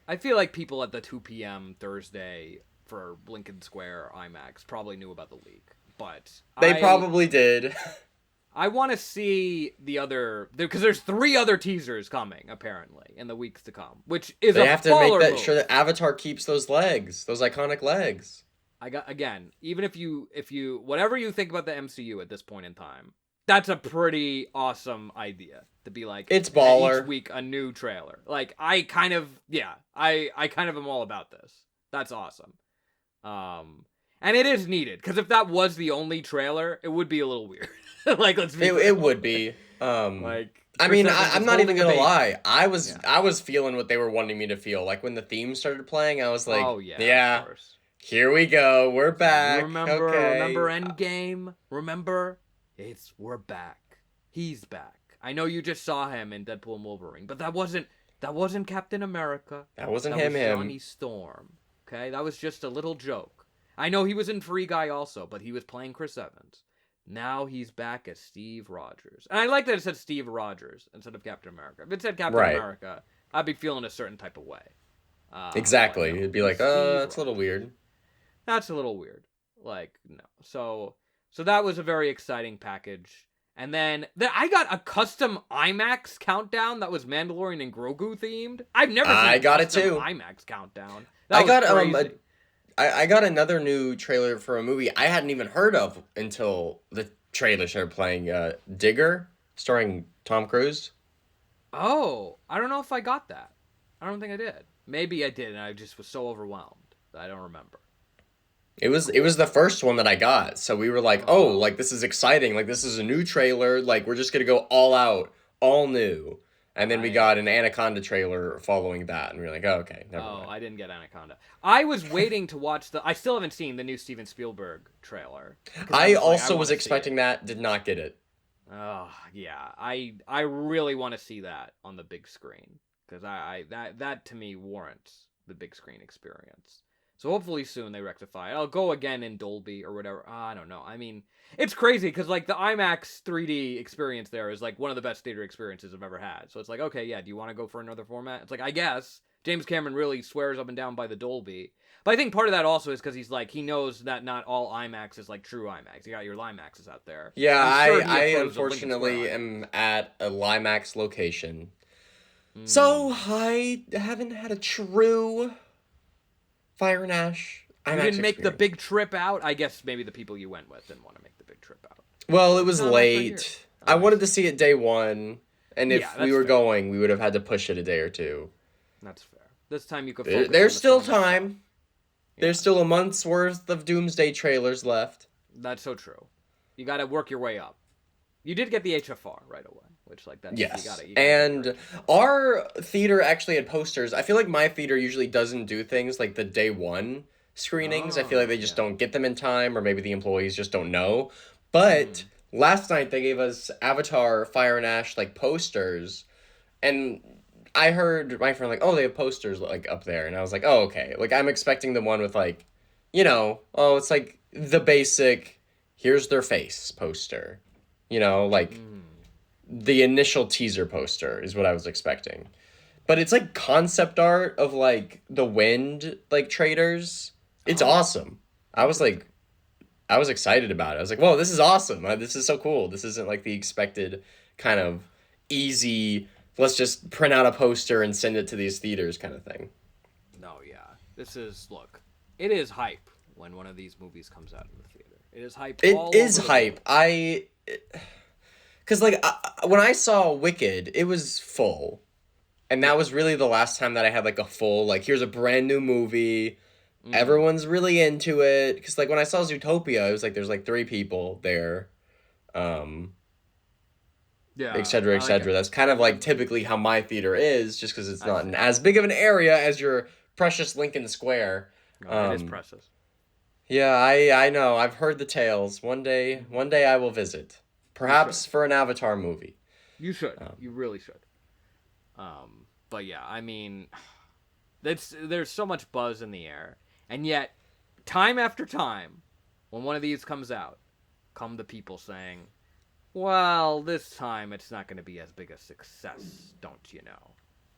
I feel like people at the 2 p.m. Thursday for Lincoln Square IMAX probably knew about the leak, but they probably did. I want to see the other, because there's 3 other teasers coming apparently in the weeks to come, which is they a have to make that move. sure that Avatar keeps those legs, those iconic legs. Even if you whatever you think about the MCU at this point in time, that's a pretty awesome idea to be like, it's baller. Each week a new trailer. Like I kind of am all about this. That's awesome. And it is needed, because if that was the only trailer, it would be a little weird. Like, let's be it would be. Like, I mean, I'm not even gonna lie. I was feeling what they were wanting me to feel. Like when the theme started playing, I was like, oh yeah, of course. Here we go. We're back. Remember Endgame? Remember? We're back. He's back. I know you just saw him in Deadpool and Wolverine, but that wasn't Captain America. That wasn't him. Johnny Storm. Okay, that was just a little joke. I know he was in Free Guy also, but he was playing Chris Evans. Now he's back as Steve Rogers. And I like that it said Steve Rogers instead of Captain America. If it said Captain America, I'd be feeling a certain type of way. Exactly. It'd be like, that's a little weird. That's a little weird. Like, no. So that was a very exciting package. And then I got a custom IMAX countdown that was Mandalorian and Grogu themed. I've never seen I got it too. IMAX countdown. I got another new trailer for a movie I hadn't even heard of until the trailer started playing. Digger, starring Tom Cruise. Oh, I don't know if I got that. I don't think I did. Maybe I did, and I just was so overwhelmed that I don't remember. It was the first one that I got, so we were like, oh, like this is exciting, like this is a new trailer, like we're just gonna go all out, all new. And then we got an Anaconda trailer following that, and we were like, oh, okay, never mind. I didn't get Anaconda. I was waiting to watch I still haven't seen the new Steven Spielberg trailer. I also was expecting that, did not get it. Oh, yeah. I really want to see that on the big screen, because that to me warrants the big screen experience. So hopefully soon they rectify it. I'll go again in Dolby or whatever. I don't know. I mean, it's crazy because like the IMAX 3D experience there is like one of the best theater experiences I've ever had. So it's like, okay, yeah, do you want to go for another format? It's like, I guess. James Cameron really swears up and down by the Dolby. But I think part of that also is because he's like, he knows that not all IMAX is like true IMAX. You got your Limaxes out there. Yeah, I unfortunately am at a Limax location. So I haven't had a true Fire and Ash IMAX You didn't make the big trip out? I guess maybe the people you went with didn't want to make the big trip out. Well, it was late. I wanted to see it day one, and if we were going, we would have had to push it a day or two. That's fair. This time you could focus There's still time. Yeah. There's still a month's worth of Doomsday trailers left. That's so true. You got to work your way up. You did get the HFR right away, which like that's yes. You and our theater actually had posters. I feel like my theater usually doesn't do things like the day one screenings. I feel like they just don't get them in time, or maybe the employees just don't know. But last night they gave us Avatar, Fire and Ash like posters, and I heard my friend like, oh, they have posters like up there, and I was like, oh, okay. Like I'm expecting the one with like, it's like the basic, here's their face poster. Like the initial teaser poster is what I was expecting. But it's like concept art of like the wind, like traders. It's awesome. I was excited about it. I was like, whoa, this is awesome. This is so cool. This isn't like the expected kind of easy, let's just print out a poster and send it to these theaters kind of thing. No, yeah. It is hype when one of these movies comes out in the theater. It is hype. It is hype. because like when I saw Wicked, it was full, and that was really the last time that I had like a full like here's a brand new movie. Mm. Everyone's really into it because like when I saw Zootopia, it was like there's like three people there, um, et Yeah, cetera, et I like cetera. it. That's kind of like typically how my theater is, just because it's I not in see. as big of an area as your precious Lincoln Square. No, it is Um, precious. yeah, I know. I've heard the tales. One day I will visit, You should. perhaps for an Avatar movie. You should. Um, You really should. But yeah, I mean, there's so much buzz in the air, and yet, time after time, when one of these comes out, come the people saying, "Well, this time it's not going to be as big a success, don't you know?"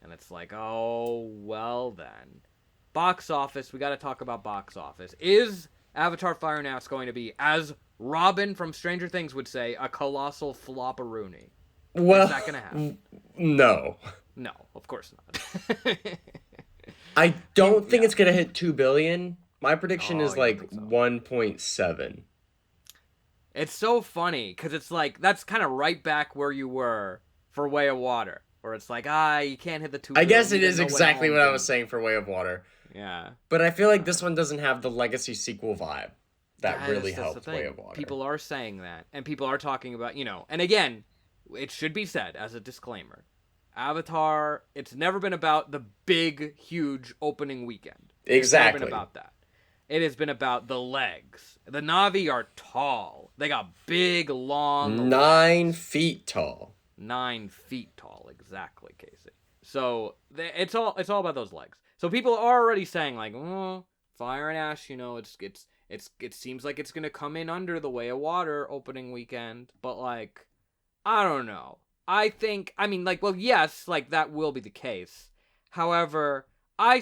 And it's like, oh well then. Box office. We got to talk about box office. Is Avatar: Fire and Ash going to be, as Robin from Stranger Things would say, a colossal flopperoonie? Is well, that going to happen? no. No, of course not. I don't think Yeah. it's gonna hit 2 billion. My prediction Oh, is you don't like think so? 1.7. It's so funny because it's like that's kind of right back where you were for Way of Water, where it's like you can't hit the two I billion. guess it Even is No Way exactly Home what I was didn't. saying for Way of Water. Yeah, But I feel like this one doesn't have the legacy sequel vibe that really that's the helped Way thing. of Water. People are saying that, and people are talking about and again, it should be said as a disclaimer. Avatar, it's never been about the big, huge opening weekend. It's never Exactly. been about that. It has been about the legs. The Navi are tall. They got big, long 9 feet tall. 9 feet tall, exactly, Casey. So it's all about those legs. So people are already saying like, oh, Fire and Ash, it seems like it's gonna come in under the Way of Water opening weekend, but like, I don't know. I mean, like, well, yes, like that will be the case. However, I'm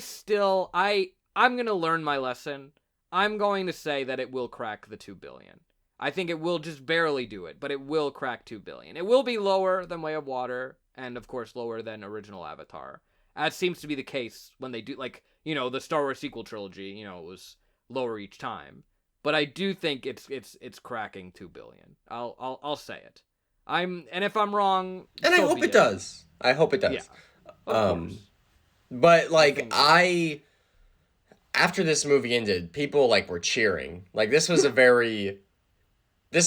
gonna learn my lesson. I'm going to say that it will crack the 2 billion. I think it will just barely do it, but it will crack 2 billion. It will be lower than Way of Water, and of course lower than original Avatar. As seems to be the case when they do, like, the Star Wars sequel trilogy. It was lower each time. But I do think it's cracking 2 billion. I'll say it. And if I'm wrong, And I so hope be it does. I hope it does. Yeah, of course. But like think- after this movie ended, people like were cheering. Like this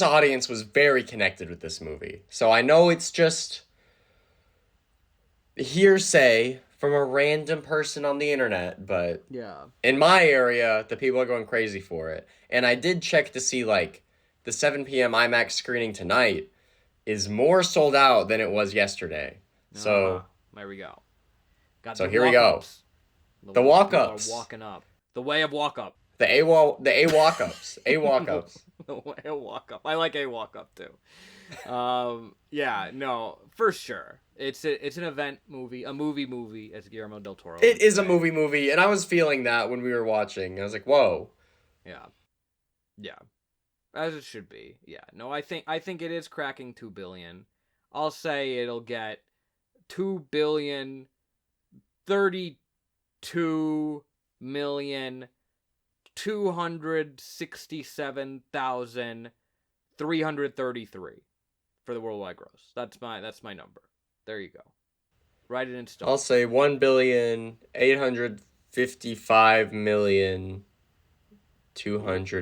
audience was very connected with this movie. So I know it's just hearsay from a random person on the internet, but Yeah. in my area, the people are going crazy for it. And I did check to see like the 7 p.m. IMAX screening tonight is more sold out than it was yesterday. So there we go. Got So the here we go. walk-ups. The walk-ups. People are walking up. The way of walk up. the A walk-ups. A walk-ups. The way of walk up. I like a walk up too. Yeah, no, for sure. It's an event movie, a movie, as Guillermo del Toro. It would is a say. movie, and I was feeling that when we were watching. I was like, whoa. Yeah, as it should be. Yeah, no, I think it is cracking 2 billion. I'll say it'll get 2 billion 32 million 267,333 for the worldwide gross. That's my number. There you go. Write it in stone. I'll say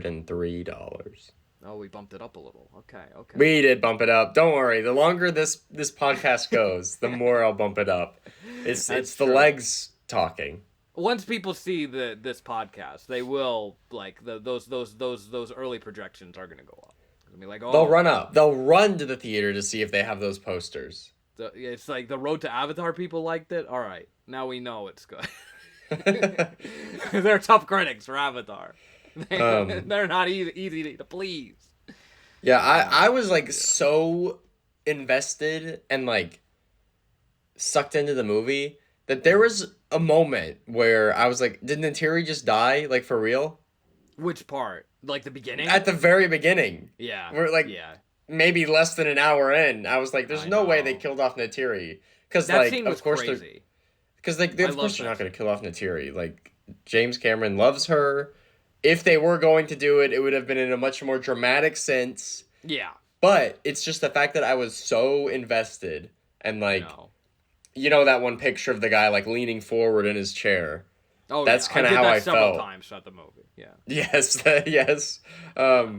1,855,203,000. Oh, we bumped it up a little. Okay. We did bump it up. Don't worry. The longer this podcast goes, the more I'll bump it up. It's the true. legs talking. Once people see this podcast, they will like those early projections are gonna go up. It'll be like, oh, They'll run up. They'll run to the theater to see if they have those posters. It's like the Road to Avatar people liked it. All right, now we know it's good. They're tough critics for Avatar. They're not easy to please. Yeah, I was like so invested and like sucked into the movie that there was a moment where I was like, did Neytiri just die? Like for real? Which part? Like the beginning? At the very beginning. Yeah. We're like, yeah. maybe less than an hour in. I was like, there's I no way know. they killed off Neytiri. Because That like, scene was of course crazy. because like, I of course love they're that not going to kill off Neytiri. Like, James Cameron loves her. If they were going to do it, it would have been in a much more dramatic sense. Yeah. But it's just the fact that I was so invested and I like, know. you know, that one picture of the guy like leaning forward in his chair. Oh That's yeah, I kind of did how that I several felt. times throughout the movie. Yeah. Yes, yes. Yeah.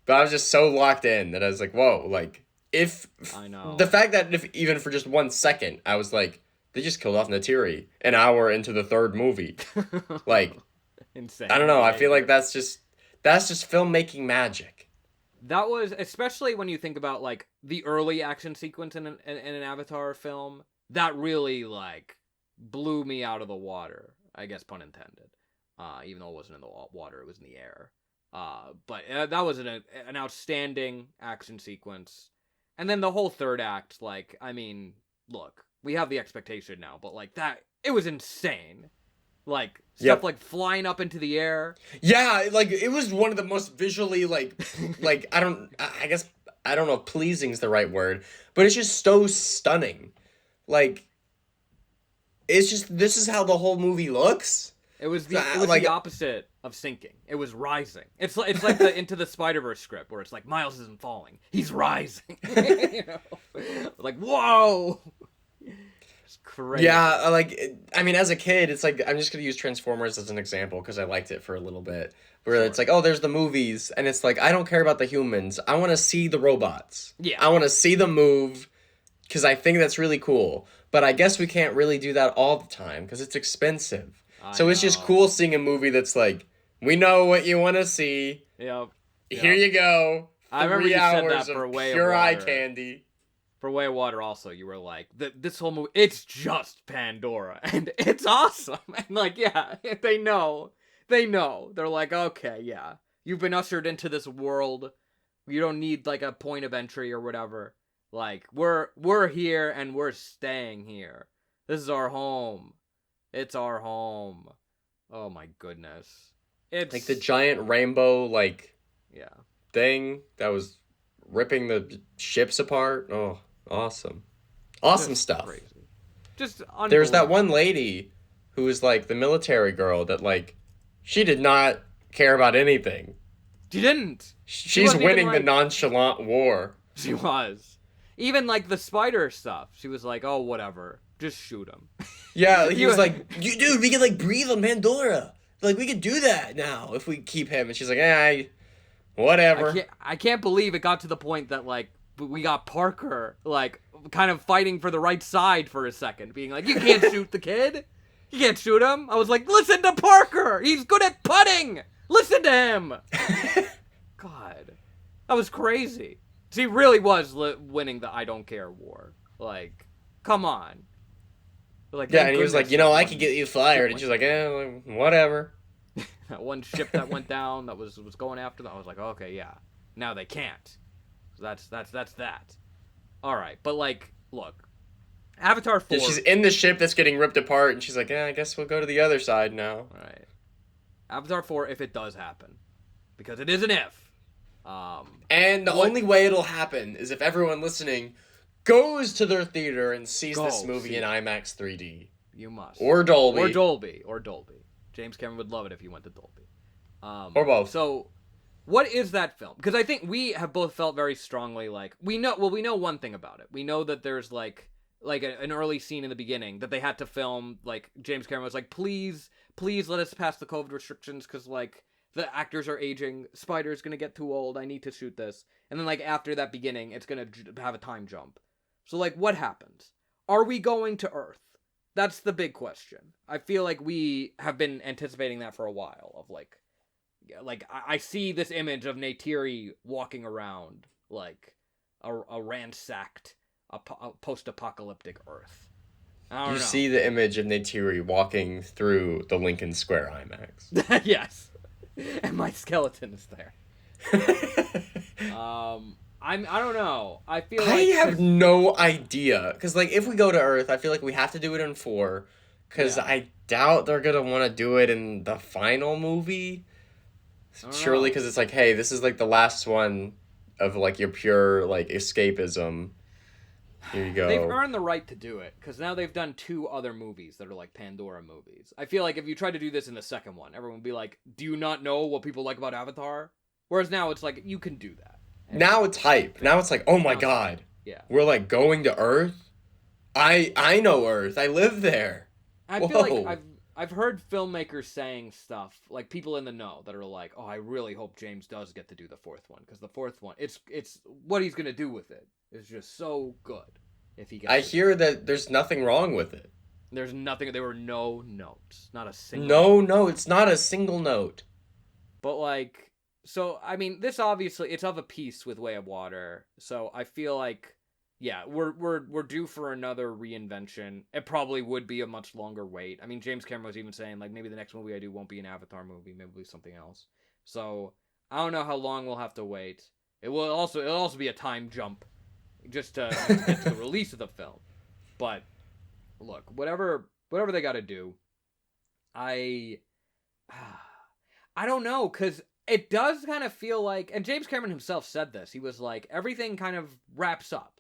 But I was just so locked in that I was like, whoa, like if I the know. fact that if even for just 1 second, I was like, they just killed off Natiri an hour into the third movie. Like, I don't Insane know. I feel like behavior. that's just filmmaking magic. That was, especially when you think about like the early action sequence in an Avatar film, that really like blew me out of the water. I guess pun intended. Even though it wasn't in the water, it was in the air. But that was an outstanding action sequence. And then the whole third act, like, I mean, look, we have the expectation now, but like that, it was insane. Like stuff Yep. like flying up into the air. Yeah, like it was one of the most visually like I guess I don't know if pleasing is the right word, but it's just so stunning. Like it's just this is how the whole movie looks. It was the opposite of sinking. It was rising. It's like the Into the Spider-Verse script where it's like Miles isn't falling, he's rising. You know? Like whoa, it's crazy. Yeah, I mean, as a kid, it's like I'm just gonna use Transformers as an example because I liked it for a little bit. Where Sure. it's like, oh, there's the movies, and it's like I don't care about the humans. I want to see the robots. Yeah. I want to see them move because I think that's really cool. But I guess we can't really do that all the time because it's expensive. I So it's just know. cool seeing a movie that's like, we know what you want to see. Yep. Here Yep. you go. I remember 3 you said hours that for of Way of pure eye Water. candy. For Way of Water, also, you were like, this whole movie, it's just Pandora, and it's awesome. And like, yeah, they know. They're like, okay, yeah, you've been ushered into this world. You don't need like a point of entry or whatever. Like, we're here and we're staying here. This is our home. It's our home. Oh my goodness. It's Like the giant rainbow, yeah. thing that was ripping the ships apart. Oh, awesome. Awesome Just stuff. crazy. Just There's that unbelievable. one lady who was like the military girl that like she did not care about anything. She didn't. She's wasn't even, winning the like- nonchalant war. She was. Even like the spider stuff, she was like, "Oh, whatever, just shoot him." Yeah, he You- was like, dude, we could like breathe on Pandora. Like we could do that now if we keep him. And she's like, whatever. I can't believe it got to the point that like we got Parker like kind of fighting for the right side for a second, being like, "You can't shoot the kid. You can't shoot him." I was like, "Listen to Parker. He's good at putting. Listen to him." God, that was crazy. So he really was winning the I don't care war. Like, come on. Like, Yeah, thank and he was like, goodness I that could one get you fired. And ship she's like, like, whatever. that one ship that went down that was going after them. I was like, okay, yeah. Now they can't. So that's that. All right, but like, look, Avatar 4. Yeah, she's in the ship that's getting ripped apart, and she's like, I guess we'll go to the other side now. Right. Avatar 4, if it does happen, because it is an if. And the only way it'll happen is if everyone listening goes to their theater and sees this Go movie see in it. IMAX 3D. You must. Or Dolby. Or Dolby. James Cameron would love it if you went to Dolby. Or both. So, what is that film? Because I think we have both felt very strongly like we know one thing about it. We know that there's like an early scene in the beginning that they had to film. Like James Cameron was like, please let us pass the COVID restrictions because like the actors are aging. Spider's gonna get too old. I need to shoot this. And then like after that beginning, it's gonna have a time jump. So like, what happens? Are we going to Earth? That's the big question. I feel like we have been anticipating that for a while. Of like I see this image of Neytiri walking around like a ransacked, a post-apocalyptic Earth. I don't You know. see the image of Neytiri walking through the Lincoln Square IMAX. Yes, and my skeleton is there. I don't know. I feel like I have no idea. Because, like, if we go to Earth, I feel like we have to do it in 4. Because Yeah. I doubt they're going to want to do it in the final movie. I don't Surely, know. because it's like, hey, this is, like, the last one of, like, your pure, like, escapism. Here you go. They've earned the right to do it because now they've done 2 other movies that are like Pandora movies. I feel like if you tried to do this in the second one, everyone would be like, "Do you not know what people like about Avatar?" Whereas now it's like you can do that. And Now it's hype. Now it's like, oh my now it's hype. god, Yeah. we're like going to Earth. I know Earth. I live there. I feel like Whoa. I've heard filmmakers saying stuff, like people in the know that are like, "Oh, I really hope James does get to do the fourth one, because the fourth one, it's what he's gonna do with it is just so good if he gets I to do hear it." that there's nothing wrong with it. There's nothing. There were no notes, not a single No, note. no, it's not a single note. But like, so I mean, this obviously it's of a piece with Way of Water. So I feel like, yeah, we're due for another reinvention. It probably would be a much longer wait. I mean, James Cameron was even saying like maybe the next movie I do won't be an Avatar movie, maybe it'll be something else. So I don't know how long we'll have to wait. It'll also be a time jump, just to get to the release of the film. But look, whatever they got to do, I I don't know, because it does kind of feel like, and James Cameron himself said this. He was like, everything kind of wraps up.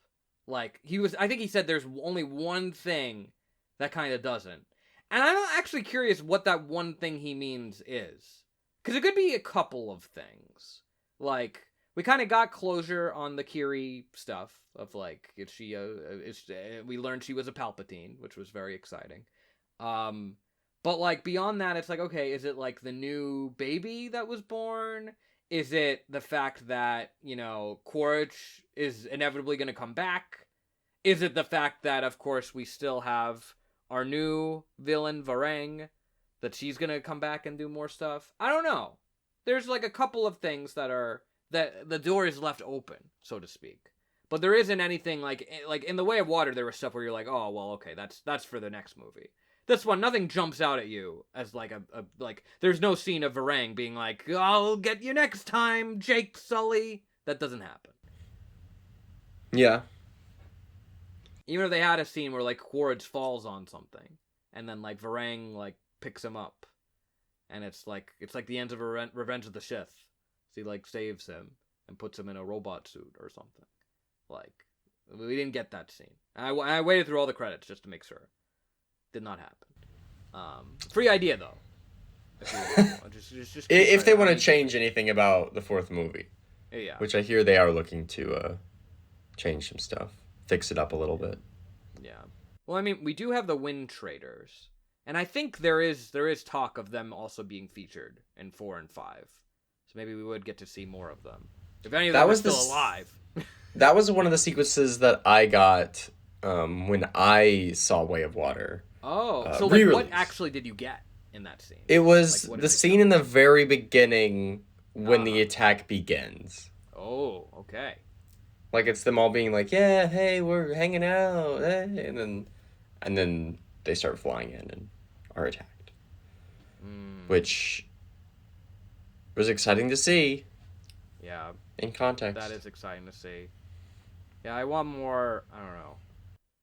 Like I think he said there's only one thing that kind of doesn't, and I'm actually curious what that one thing he means is, because it could be a couple of things. Like we kind of got closure on the Kiri stuff of like, we learned she was a Palpatine, which was very exciting. But like beyond that, it's like, okay, is it like the new baby that was born? Is it the fact that, Quaritch is inevitably going to come back? Is it the fact that, of course, we still have our new villain, Varang, that she's going to come back and do more stuff? I don't know. There's like a couple of things that the door is left open, so to speak. But there isn't anything like in The Way of Water, there was stuff where you're like, oh, well, okay, that's for the next movie. This one, nothing jumps out at you as like like there's no scene of Varang being like, I'll get you next time, Jake Sully. That doesn't happen. Yeah. Even if they had a scene where like Quaritch falls on something and then like Varang like picks him up, and it's like the end of Revenge of the Sith. So he like saves him and puts him in a robot suit or something. Like we didn't get that scene. I waited through all the credits just to make sure. Did not happen. Free idea though. If they want to change anything about the fourth movie, yeah, which I hear they are looking to change some stuff, fix it up a little bit. Yeah. Well, I mean, we do have the Wind Traders, and I think there is talk of them also being featured in 4 and 5. So maybe we would get to see more of them if any of them are still alive. That was one of the sequences that I got when I saw Way of Water. Oh, so like, what actually did you get in that scene? It was like, the scene in the very beginning when the attack begins. Oh, okay. Like it's them all being like, yeah, hey, we're hanging out, hey, and then they start flying in and are attacked, which was exciting to see. Yeah. In context. That is exciting to see. Yeah, I want more. I don't know.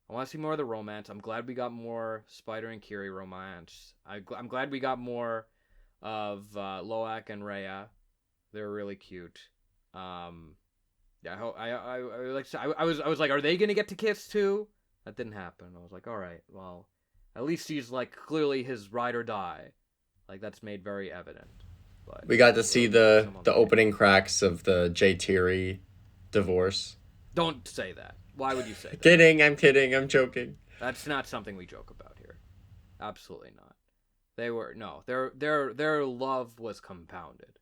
I want to see more of the romance. I'm glad we got more Spider and Kiri romance. I'm glad we got more of Loak and Rhea. They're really cute. Yeah, I was like, are they gonna get to kiss too? That didn't happen. I was like, all right, well, at least she's like clearly his ride or die. Like that's made very evident. But we got to see the opening cracks of the J. Thierry divorce. Don't say that. Why would you say that? I'm kidding, I'm joking. That's not something we joke about here. Absolutely not. Their love was compounded.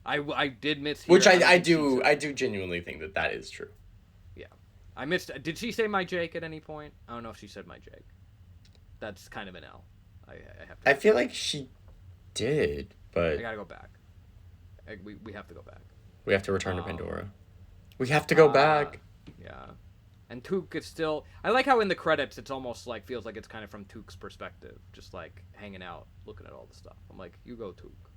I did miss which I do genuinely think that is true. Yeah. I missed. Did she say my Jake at any point? I don't know if she said my Jake. That's kind of an L. I have to. I feel like she did, but I gotta go back. We have to go back. We have to return to Pandora. We have to go back. Yeah. And Took is still. I like how in the credits it's almost like feels like it's kind of from Took's perspective, just like hanging out, looking at all the stuff. I'm like, you go, Took.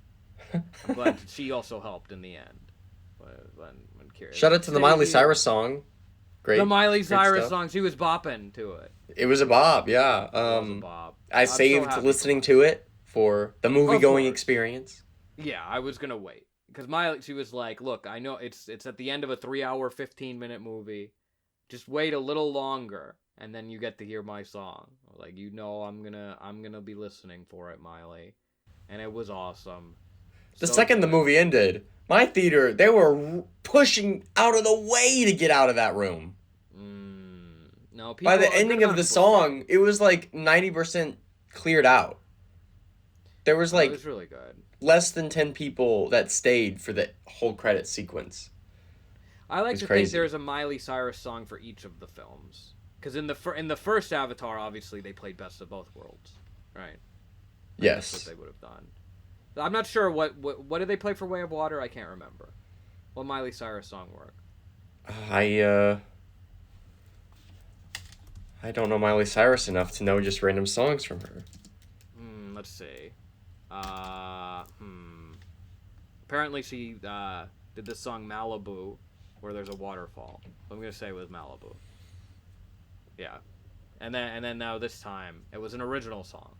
I'm glad she also helped in the end. When Kira, shout out to the Miley Cyrus song. Great. The Miley Cyrus song. She was bopping to it. It was a bop, yeah. It was a bop. I saved listening to it for the movie-going experience. Yeah, I was gonna wait because Miley. She was like, "Look, I know it's at the end of a 3-hour, 15-minute movie. Just wait a little longer, and then you get to hear my song. Like, I'm gonna be listening for it, Miley." And it was awesome. The So second the good. movie ended, my theater, they were pushing out of the way to get out of that room. No, By people, the a good ending amount of of the people stayed. song, it was like 90% cleared out. There was Oh, it like was really good. less than 10 people that stayed for the whole credit sequence. I It like was to think crazy. there's a Miley Cyrus song for each of the films. Because in the first Avatar, obviously they played Best of Both Worlds, right? Like that's what Yes. they would have done. I'm not sure what did they play for Way of Water. I can't remember. What Miley Cyrus song work? I uh I don't know Miley Cyrus enough to know just random songs from her. Let's see. Uh, hmm. Apparently she did this song Malibu, where there's a waterfall. I'm gonna say it was Malibu. Yeah, and then now this time it was an original song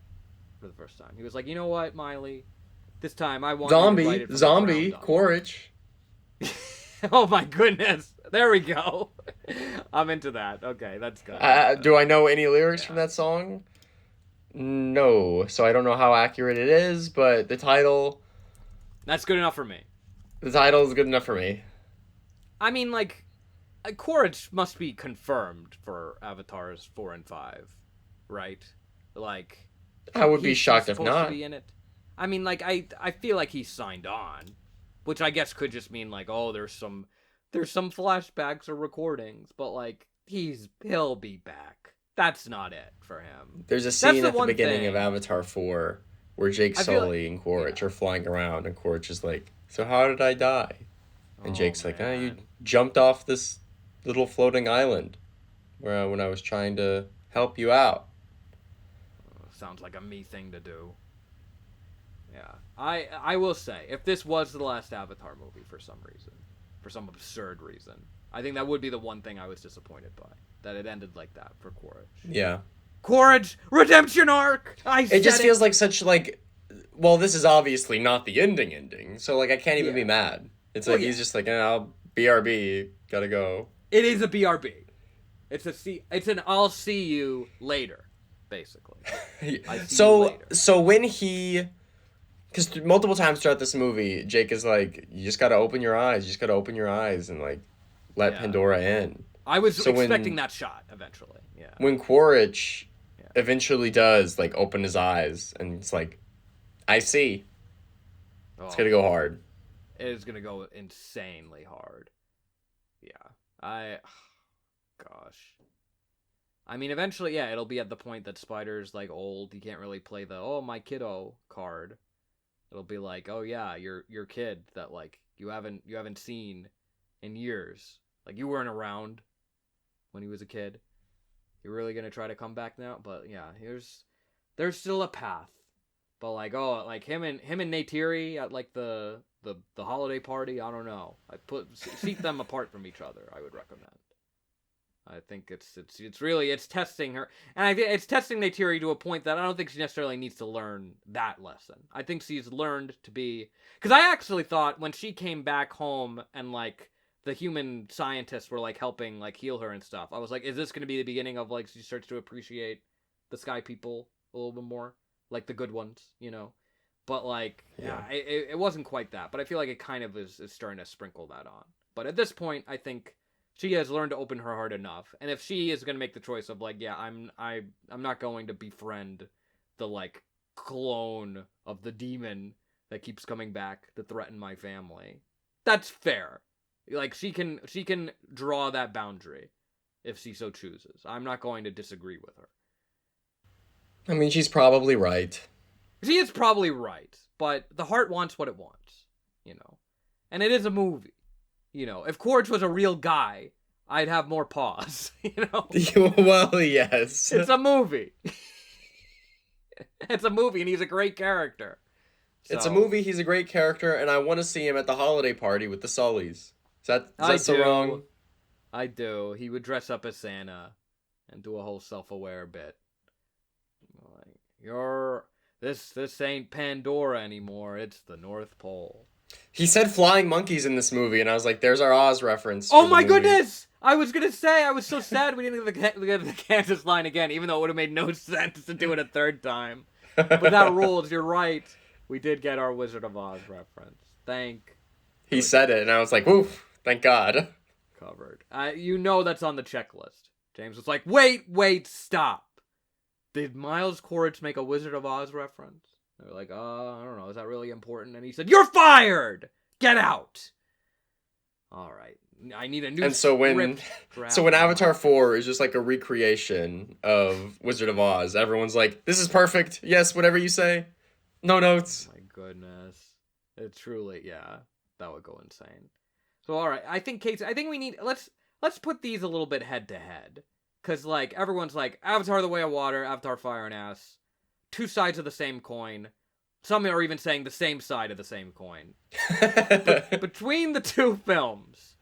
for the first time. He was like, you know what, Miley, this time I want you to write Zombie, it from the ground Zombie, up. Quaritch. Oh my goodness! There we go. I'm into that. Okay, that's good. That's good. Do I know any lyrics from Yeah, that song? No, so I don't know how accurate it is, but that's good enough for me. the title is good enough for me. I mean, like, Quaritch must be confirmed for Avatars 4 and 5, right? Like, I would be he's shocked if supposed to not. be in it. I mean, like, I feel like he's signed on, which I guess could just mean like, oh, there's some flashbacks or recordings, but like he'll be back. That's not it for him. There's a That's scene the at the one beginning of thing. Avatar 4 where Jake I feel like, Sully and Quaritch yeah. are flying around, and Quaritch is like, "So how did I die?" And Oh Jake's like, you man. jumped off this little floating island where when I was trying to help you out." Sounds like a me thing to do. Yeah. I will say, if this was the last Avatar movie for some reason, for some absurd reason, I think that would be the one thing I was disappointed by. That it ended like that for Quaritch. Yeah. Quaritch redemption arc. I It said just feels it. like such like, well, this is obviously not the ending, so like I can't even be Yeah. mad. It's Well, like yeah. he's just like, I'll BRB, gotta go. It is a BRB. It's a see. It's an I'll see you later, basically. I see you So later. so when he, because multiple times throughout this movie, Jake is like, you just gotta open your eyes, you just gotta open your eyes and like let Yeah. Pandora in. I was So expecting that shot eventually. Yeah. when Quaritch Yeah. eventually does like open his eyes and it's like, I see, it's Oh, gonna go hard. it is gonna go insanely hard. Yeah. Gosh. I mean, eventually, yeah, it'll be at the point that Spider's like old. He can't really play the "oh my kiddo" card. It'll be like, "oh yeah, your kid that like you haven't seen in years. Like you weren't around when he was a kid. You're really gonna try to come back now?" But yeah, there's still a path. But like, oh, like him and Neytiri at like the holiday party. I don't know. I put seat them apart from each other. I would recommend. I think it's really it's testing her, and I think it's testing Neytiri to a point that I don't think she necessarily needs to learn that lesson. I think she's learned to be, because I actually thought when she came back home and like the human scientists were like helping like heal her and stuff, I was like, is this going to be the beginning of like she starts to appreciate the sky people a little bit more, like the good ones, you know? But like, Yeah. yeah, it wasn't quite that, but I feel like it kind of is starting to sprinkle that on. But at this point, I think she has learned to open her heart enough, and if she is going to make the choice of like, yeah, I'm not going to befriend the like clone of the demon that keeps coming back to threaten my family, that's fair. Like she can draw that boundary if she so chooses. I'm not going to disagree with her. I mean, she's probably right. She is probably right, but the heart wants what it wants, you know. And it is a movie. You know, if Quaritch was a real guy, I'd have more pause, you know? Well, yes. It's a movie. It's a movie, and he's a great character. It's a So, movie, he's a great character, and I want to see him at the holiday party with the Sullys. Is I that so do. wrong? I do. He would dress up as Santa and do a whole self-aware bit. Like, this ain't Pandora anymore. It's the North Pole. He said flying monkeys in this movie, and I was like, there's our Oz reference Oh for the my movie. goodness! I was gonna say I was so sad we didn't get the Kansas line again, even though it would have made no sense to do it a third time. But that rules. You're right. We did get our Wizard of Oz reference. Thank He said it, and I was like, "Oof! Thank God." covered. You know that's on the checklist. James was like, wait, stop. Did Miles Quaritch make a Wizard of Oz reference? They were like, I don't know. Is that really important? And he said, "You're fired! Get out!" All right. I need a new And so when draft so when on Avatar my- 4 is just like a recreation of Wizard of Oz, everyone's like, "This is perfect. Yes, whatever you say. No notes." My goodness. It truly, yeah. That would go insane. So, all right. I think, Casey, we need, let's put these a little bit head to head. Because, like, everyone's like, Avatar the Way of Water, Avatar Fire and Ass. Two sides of the same coin. Some are even saying the same side of the same coin. But between the two films,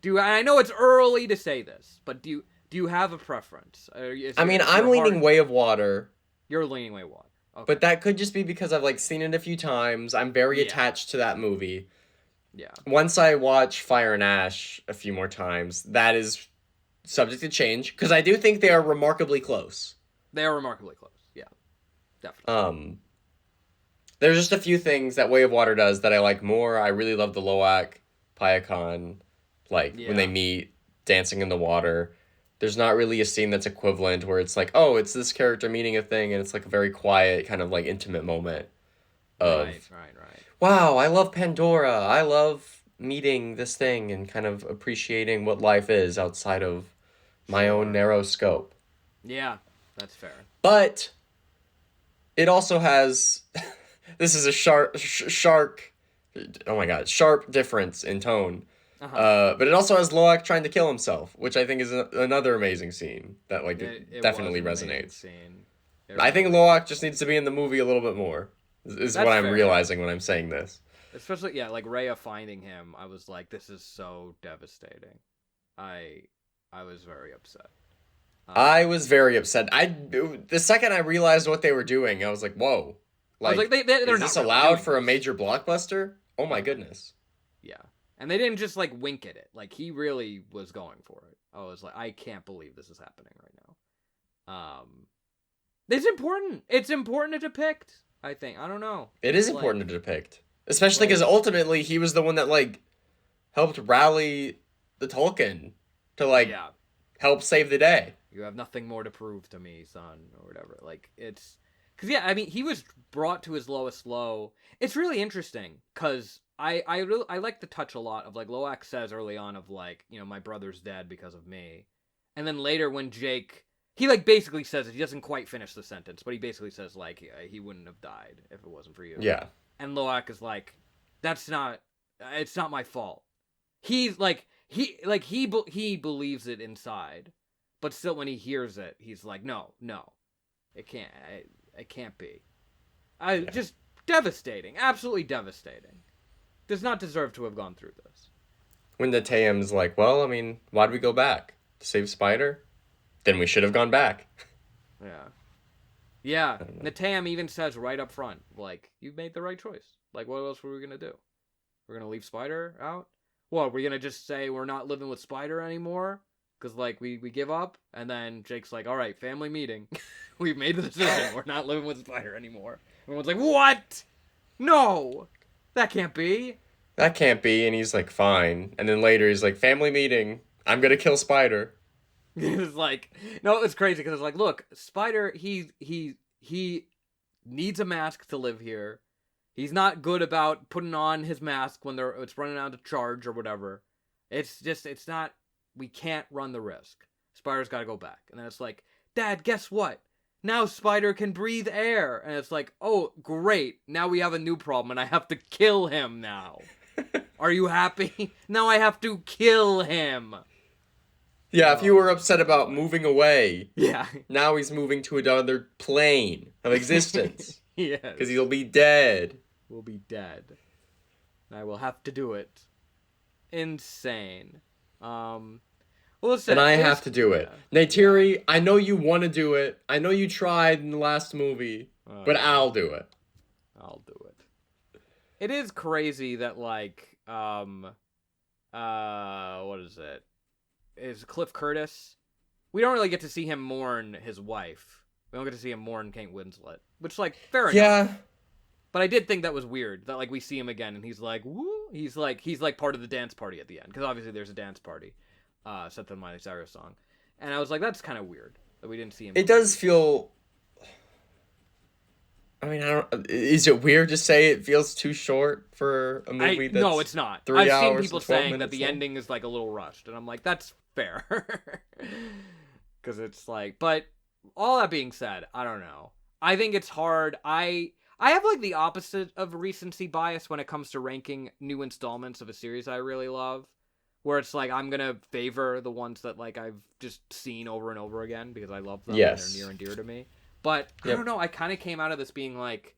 I know it's early to say this, but do you have a preference? I mean, I'm leaning Way of Water. You're leaning Way of Water. Okay. But that could just be because I've like seen it a few times. I'm very attached to that movie. Yeah. Once I watch Fire and Ash a few more times, that is subject to change because I do think they are remarkably close. They are remarkably close. Yeah. Definitely. There's just a few things that Way of Water does that I like more. I really love the Loak Payakan, like when they meet, dancing in the water. There's not really a scene that's equivalent where it's like, oh, it's this character meeting a thing, and it's like a very quiet, kind of like intimate moment of, right. wow, I love Pandora. I love meeting this thing and kind of appreciating what life is outside of my own narrow scope. Yeah, that's fair. But it also has, this is a sharp difference in tone. But it also has Loak trying to kill himself, which I think is another amazing scene that like it definitely resonates. I think Loak just needs to be in the movie a little bit more. Is what I'm realizing when I'm saying this. Especially like Rhea finding him, I was like, this is so devastating. I was very upset. I was very upset. The second I realized what they were doing, I was like, whoa. Like, I was like, they're is not this really allowed doing for a this. major blockbuster? Oh my goodness. Yeah. And they didn't just like wink at it. Like he really was going for it. I was like, I can't believe this is happening right now. It's important. It's important to depict, I think. I don't know. It is important to depict. Especially because ultimately he was the one that like helped rally the Tolkien to like help save the day. You have nothing more to prove to me, son, or whatever. Like, it's... Because, yeah, I mean, he was brought to his lowest low. It's really interesting, because I like the touch a lot of, like, Loak says early on of, like, you know, my brother's dead because of me. And then later when Jake... He, like, basically says it. He doesn't quite finish the sentence, but he basically says, like, he wouldn't have died if it wasn't for you. Yeah. And Loak is like, it's not my fault. He's, like, he believes it inside. But still, when he hears it, he's like, no, it can't be. Just devastating, absolutely devastating. Does not deserve to have gone through this. When the Tayam's like, well, I mean, why'd we go back? To save Spider? Then we should have gone back. Yeah. Natayam even says right up front, like, you made the right choice. Like, what else were we going to do? We're going to leave Spider out? What, we're going to just say we're not living with Spider anymore? Because, like, we give up, and then Jake's like, all right, family meeting. We've made the decision. We're not living with Spider anymore. Everyone's like, what? No! That can't be. That can't be, and he's like, fine. And then later he's like, family meeting. I'm gonna kill Spider. It's like, no, it's crazy, because it's like, look, Spider, he needs a mask to live here. He's not good about putting on his mask when it's running out of charge or whatever. It's not... We can't run the risk. Spider's got to go back. And then it's like, Dad, guess what? Now Spider can breathe air. And it's like, oh, great. Now we have a new problem and I have to kill him now. Are you happy? Now I have to kill him. Yeah, if you were upset about moving away. Yeah. Now he's moving to another plane of existence. Yes. Because he'll be dead. We'll be dead. And I will have to do it. Insane. Well, listen, and I have to do it. Neytiri, I know you want to do it. I know you tried in the last movie, but I'll do it. I'll do it. It is crazy that, like, what is it? Is Cliff Curtis? We don't really get to see him mourn his wife. We don't get to see him mourn Kate Winslet, which, like, fair enough. Yeah. But I did think that was weird that like we see him again and he's like, woo, he's like part of the dance party at the end because obviously there's a dance party, set to the Miley Cyrus song, and I was like, that's kind of weird that we didn't see him. It does feel. I mean, I don't. Is it weird to say it feels too short for a movie? That's No, it's not. 3 I've hours seen people and 12 saying that minutes the long? ending is like a little rushed, and I'm like, that's fair, because it's like. But all that being said, I don't know. I think it's hard. I have like the opposite of recency bias when it comes to ranking new installments of a series I really love, where it's like I'm gonna favor the ones that like I've just seen over and over again because I love them and Yes. they're near and dear to me. But I Yep. don't know. I kind of came out of this being like,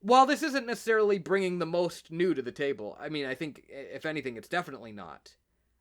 while this isn't necessarily bringing the most new to the table, I mean, I think if anything, it's definitely not.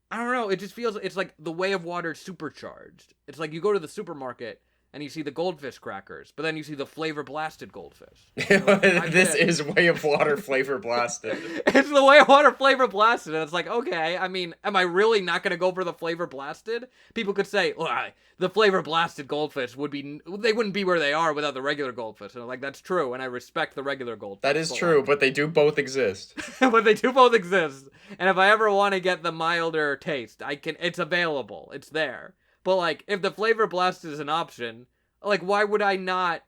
I don't know. It just feels it's like the Way of Water supercharged. It's like you go to the supermarket and you see the goldfish crackers, but then you see the flavor blasted goldfish. This is Way of Water flavor blasted. It's the Way of Water flavor blasted, and it's like, okay, I mean, am I really not going to go for the flavor blasted? People could say, well, the flavor blasted goldfish they wouldn't be where they are without the regular goldfish. And I'm like, that's true, and I respect the regular goldfish. That is true, but they do both exist. But they do both exist. And if I ever want to get the milder taste, it's available. It's there. But like, if the flavor blasted is an option, like, why would I not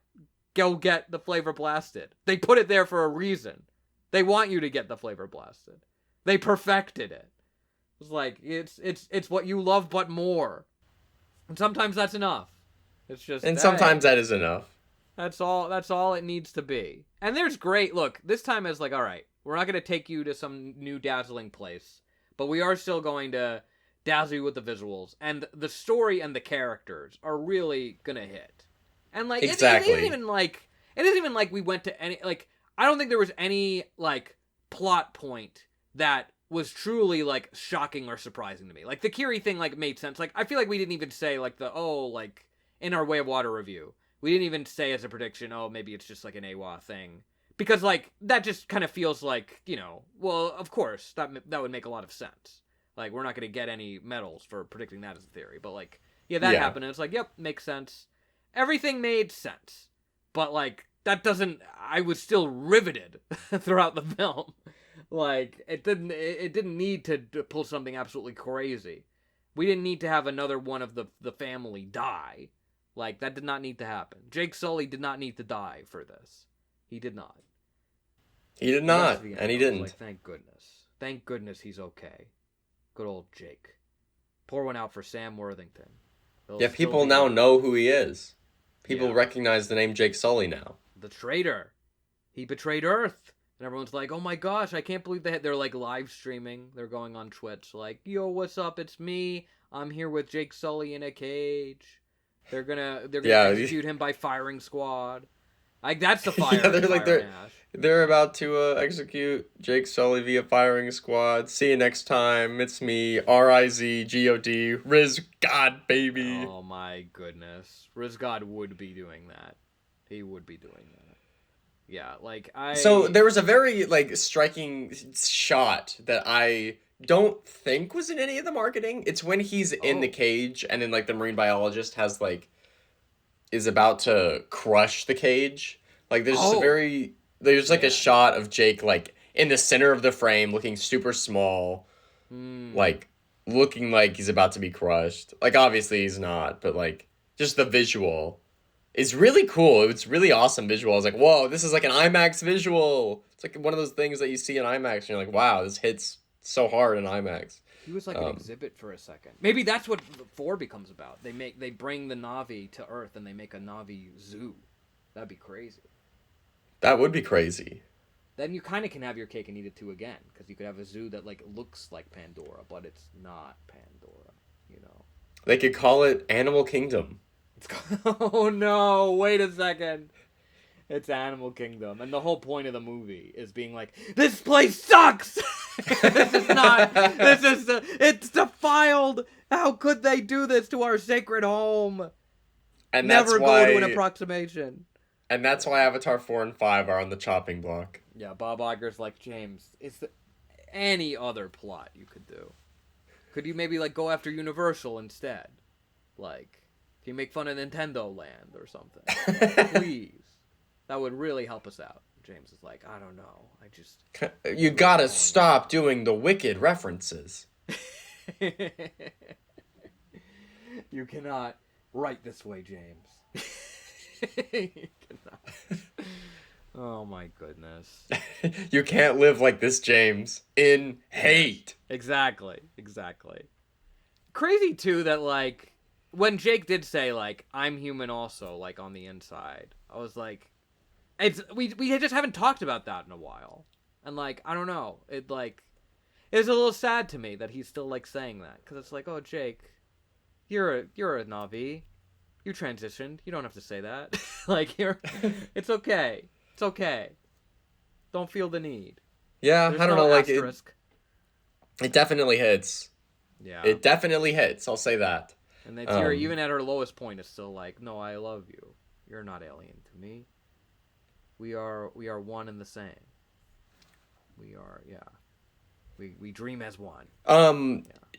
go get the flavor blasted? They put it there for a reason. They want you to get the flavor blasted. They perfected it. It's like, it's what you love but more. And sometimes that's enough. It's just, And sometimes that is enough. That's all it needs to be. And there's great, look, this time is like, all right, we're not going to take you to some new dazzling place, but we are still going to dazzle you with the visuals, and the story and the characters are really going to hit. And like, Exactly. it isn't even like we went to any, like, I don't think there was any like plot point that was truly like shocking or surprising to me. Like the Kiri thing like made sense. Like I feel like we didn't even say like like in our Way of Water review, we didn't even say as a prediction, oh, maybe it's just like an AWA thing. Because like that just kind of feels like, well, of course, that would make a lot of sense. Like we're not going to get any medals for predicting that as a theory, but like that happened and it's like, yep, makes sense. Everything made sense. But like that doesn't, I was still riveted throughout the film. Like it didn't need to pull something absolutely crazy. We didn't need to have another one of the family die. Like that did not need to happen. Jake Sully did not need to die for this. He did not. He did not, And and he didn't. Like, thank goodness. Thank goodness he's okay. Good old Jake. Pour one out for Sam Worthington. Yeah, people now know who he is. People Yeah. recognize the name Jake Sully now. The traitor. He betrayed Earth. And everyone's like, oh my gosh, I can't believe they're like live streaming. They're going on Twitch like, yo, what's up? It's me. I'm here with Jake Sully in a cage. They're gonna execute him by firing squad. Like that's the fire. Yeah, they're about to execute Jake Sully via firing squad. See you next time. It's me, R-I-Z-G-O-D, Riz God baby. Oh my goodness, Rizgod would be doing that. He would be doing that. Yeah, like So there was a very like striking shot that I don't think was in any of the marketing. It's when he's in the cage and then like the marine biologist is about to crush the cage. Like there's just a shot of Jake like in the center of the frame looking super small. Like looking like he's about to be crushed. Like obviously he's not, but like just the visual is really cool. It's really awesome visual. I was like, whoa, this is like an IMAX visual. It's like one of those things that you see in IMAX and you're like, wow, this hits so hard in IMAX. He was like an exhibit for a second. Maybe that's what 4 becomes about. They bring the Na'vi to Earth and they make a Na'vi zoo. That'd be crazy. That would be crazy. Then you kind of can have your cake and eat it too again, because you could have a zoo that like looks like Pandora, but it's not Pandora. They could call it Animal Kingdom. Oh no! Wait a second. It's Animal Kingdom, and the whole point of the movie is being like, this place sucks! This is not, it's defiled! How could they do this to our sacred home? And Never go to an approximation. And that's why Avatar 4 and 5 are on the chopping block. Yeah, Bob Iger's like, James, is there any other plot you could do? Could you maybe like go after Universal instead? Like, can you make fun of Nintendo Land or something? Please. That would really help us out. James is like, I don't know. I just You gotta stop doing the Wicked references. You cannot write this way, James. You cannot. Oh my goodness. You can't live like this, James. In hate. Exactly. Crazy too that like when Jake did say like I'm human also like on the inside, I was like, we just haven't talked about that in a while, and like I don't know, it was a little sad to me that he's still like saying that because it's like, oh Jake, you're a Na'vi, you transitioned, you don't have to say that. Like it's okay, don't feel the need. Yeah, There's I don't no know, like asterisk. it definitely hits. Yeah, It definitely hits. I'll say that. and that Tira, even at her lowest point, is still like, no, I love you. You're not alien to me. We are one and the same. We are, we dream as one.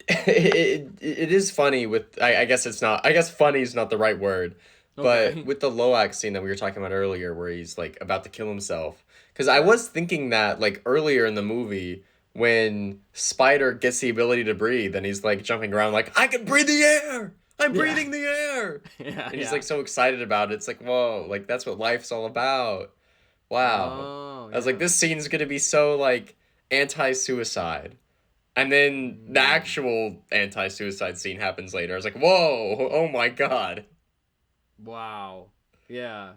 It is funny with I guess it's not, I guess funny is not the right word, Okay. but with the Loak scene that we were talking about earlier where he's like about to kill himself, because I was thinking that like earlier in the movie when Spider gets the ability to breathe and he's like jumping around like I can breathe the air, I'm breathing the air, and he's like so excited about it. It's like, whoa, like that's what life's all about. Wow. Oh, I was like, this scene's gonna be so like anti-suicide. And then the actual anti-suicide scene happens later. I was like, whoa, oh my god. Wow. Yeah.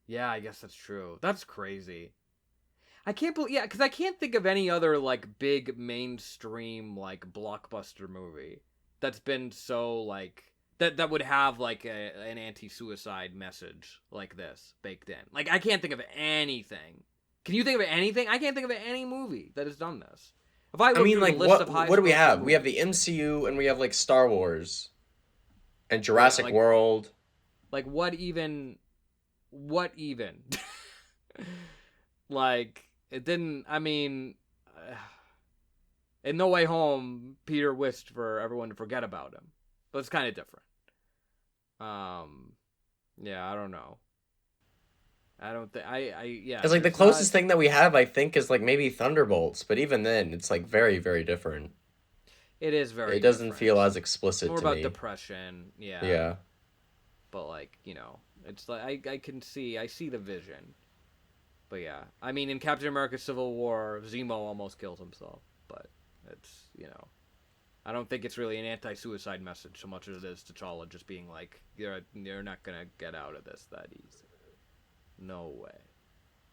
Yeah, I guess that's true. That's crazy. I can't believe, because I can't think of any other like big mainstream like blockbuster movie that's been so like that would have like an anti-suicide message like this baked in. Like I can't think of anything. Can you think of anything? I can't think of any movie that has done this. If I look mean, through like, the list of what do we have? movies, We have the MCU and we have like Star Wars and Jurassic like, World. Like what even? Like it didn't. I mean, in No Way Home, Peter wished for everyone to forget about him, but it's kind of different. Yeah, I don't know. I don't think yeah. It's like the closest thing that we have, I think, is like maybe Thunderbolts, but even then, it's like very, very different. It is very. It doesn't different. feel as explicit more to about me. Depression, yeah. Yeah. But like it's like I see the vision. But yeah, I mean, in Captain America: Civil War, Zemo almost kills himself, but it's I don't think it's really an anti-suicide message so much as it is T'Challa just being like, you're not gonna get out of this that easy. No way.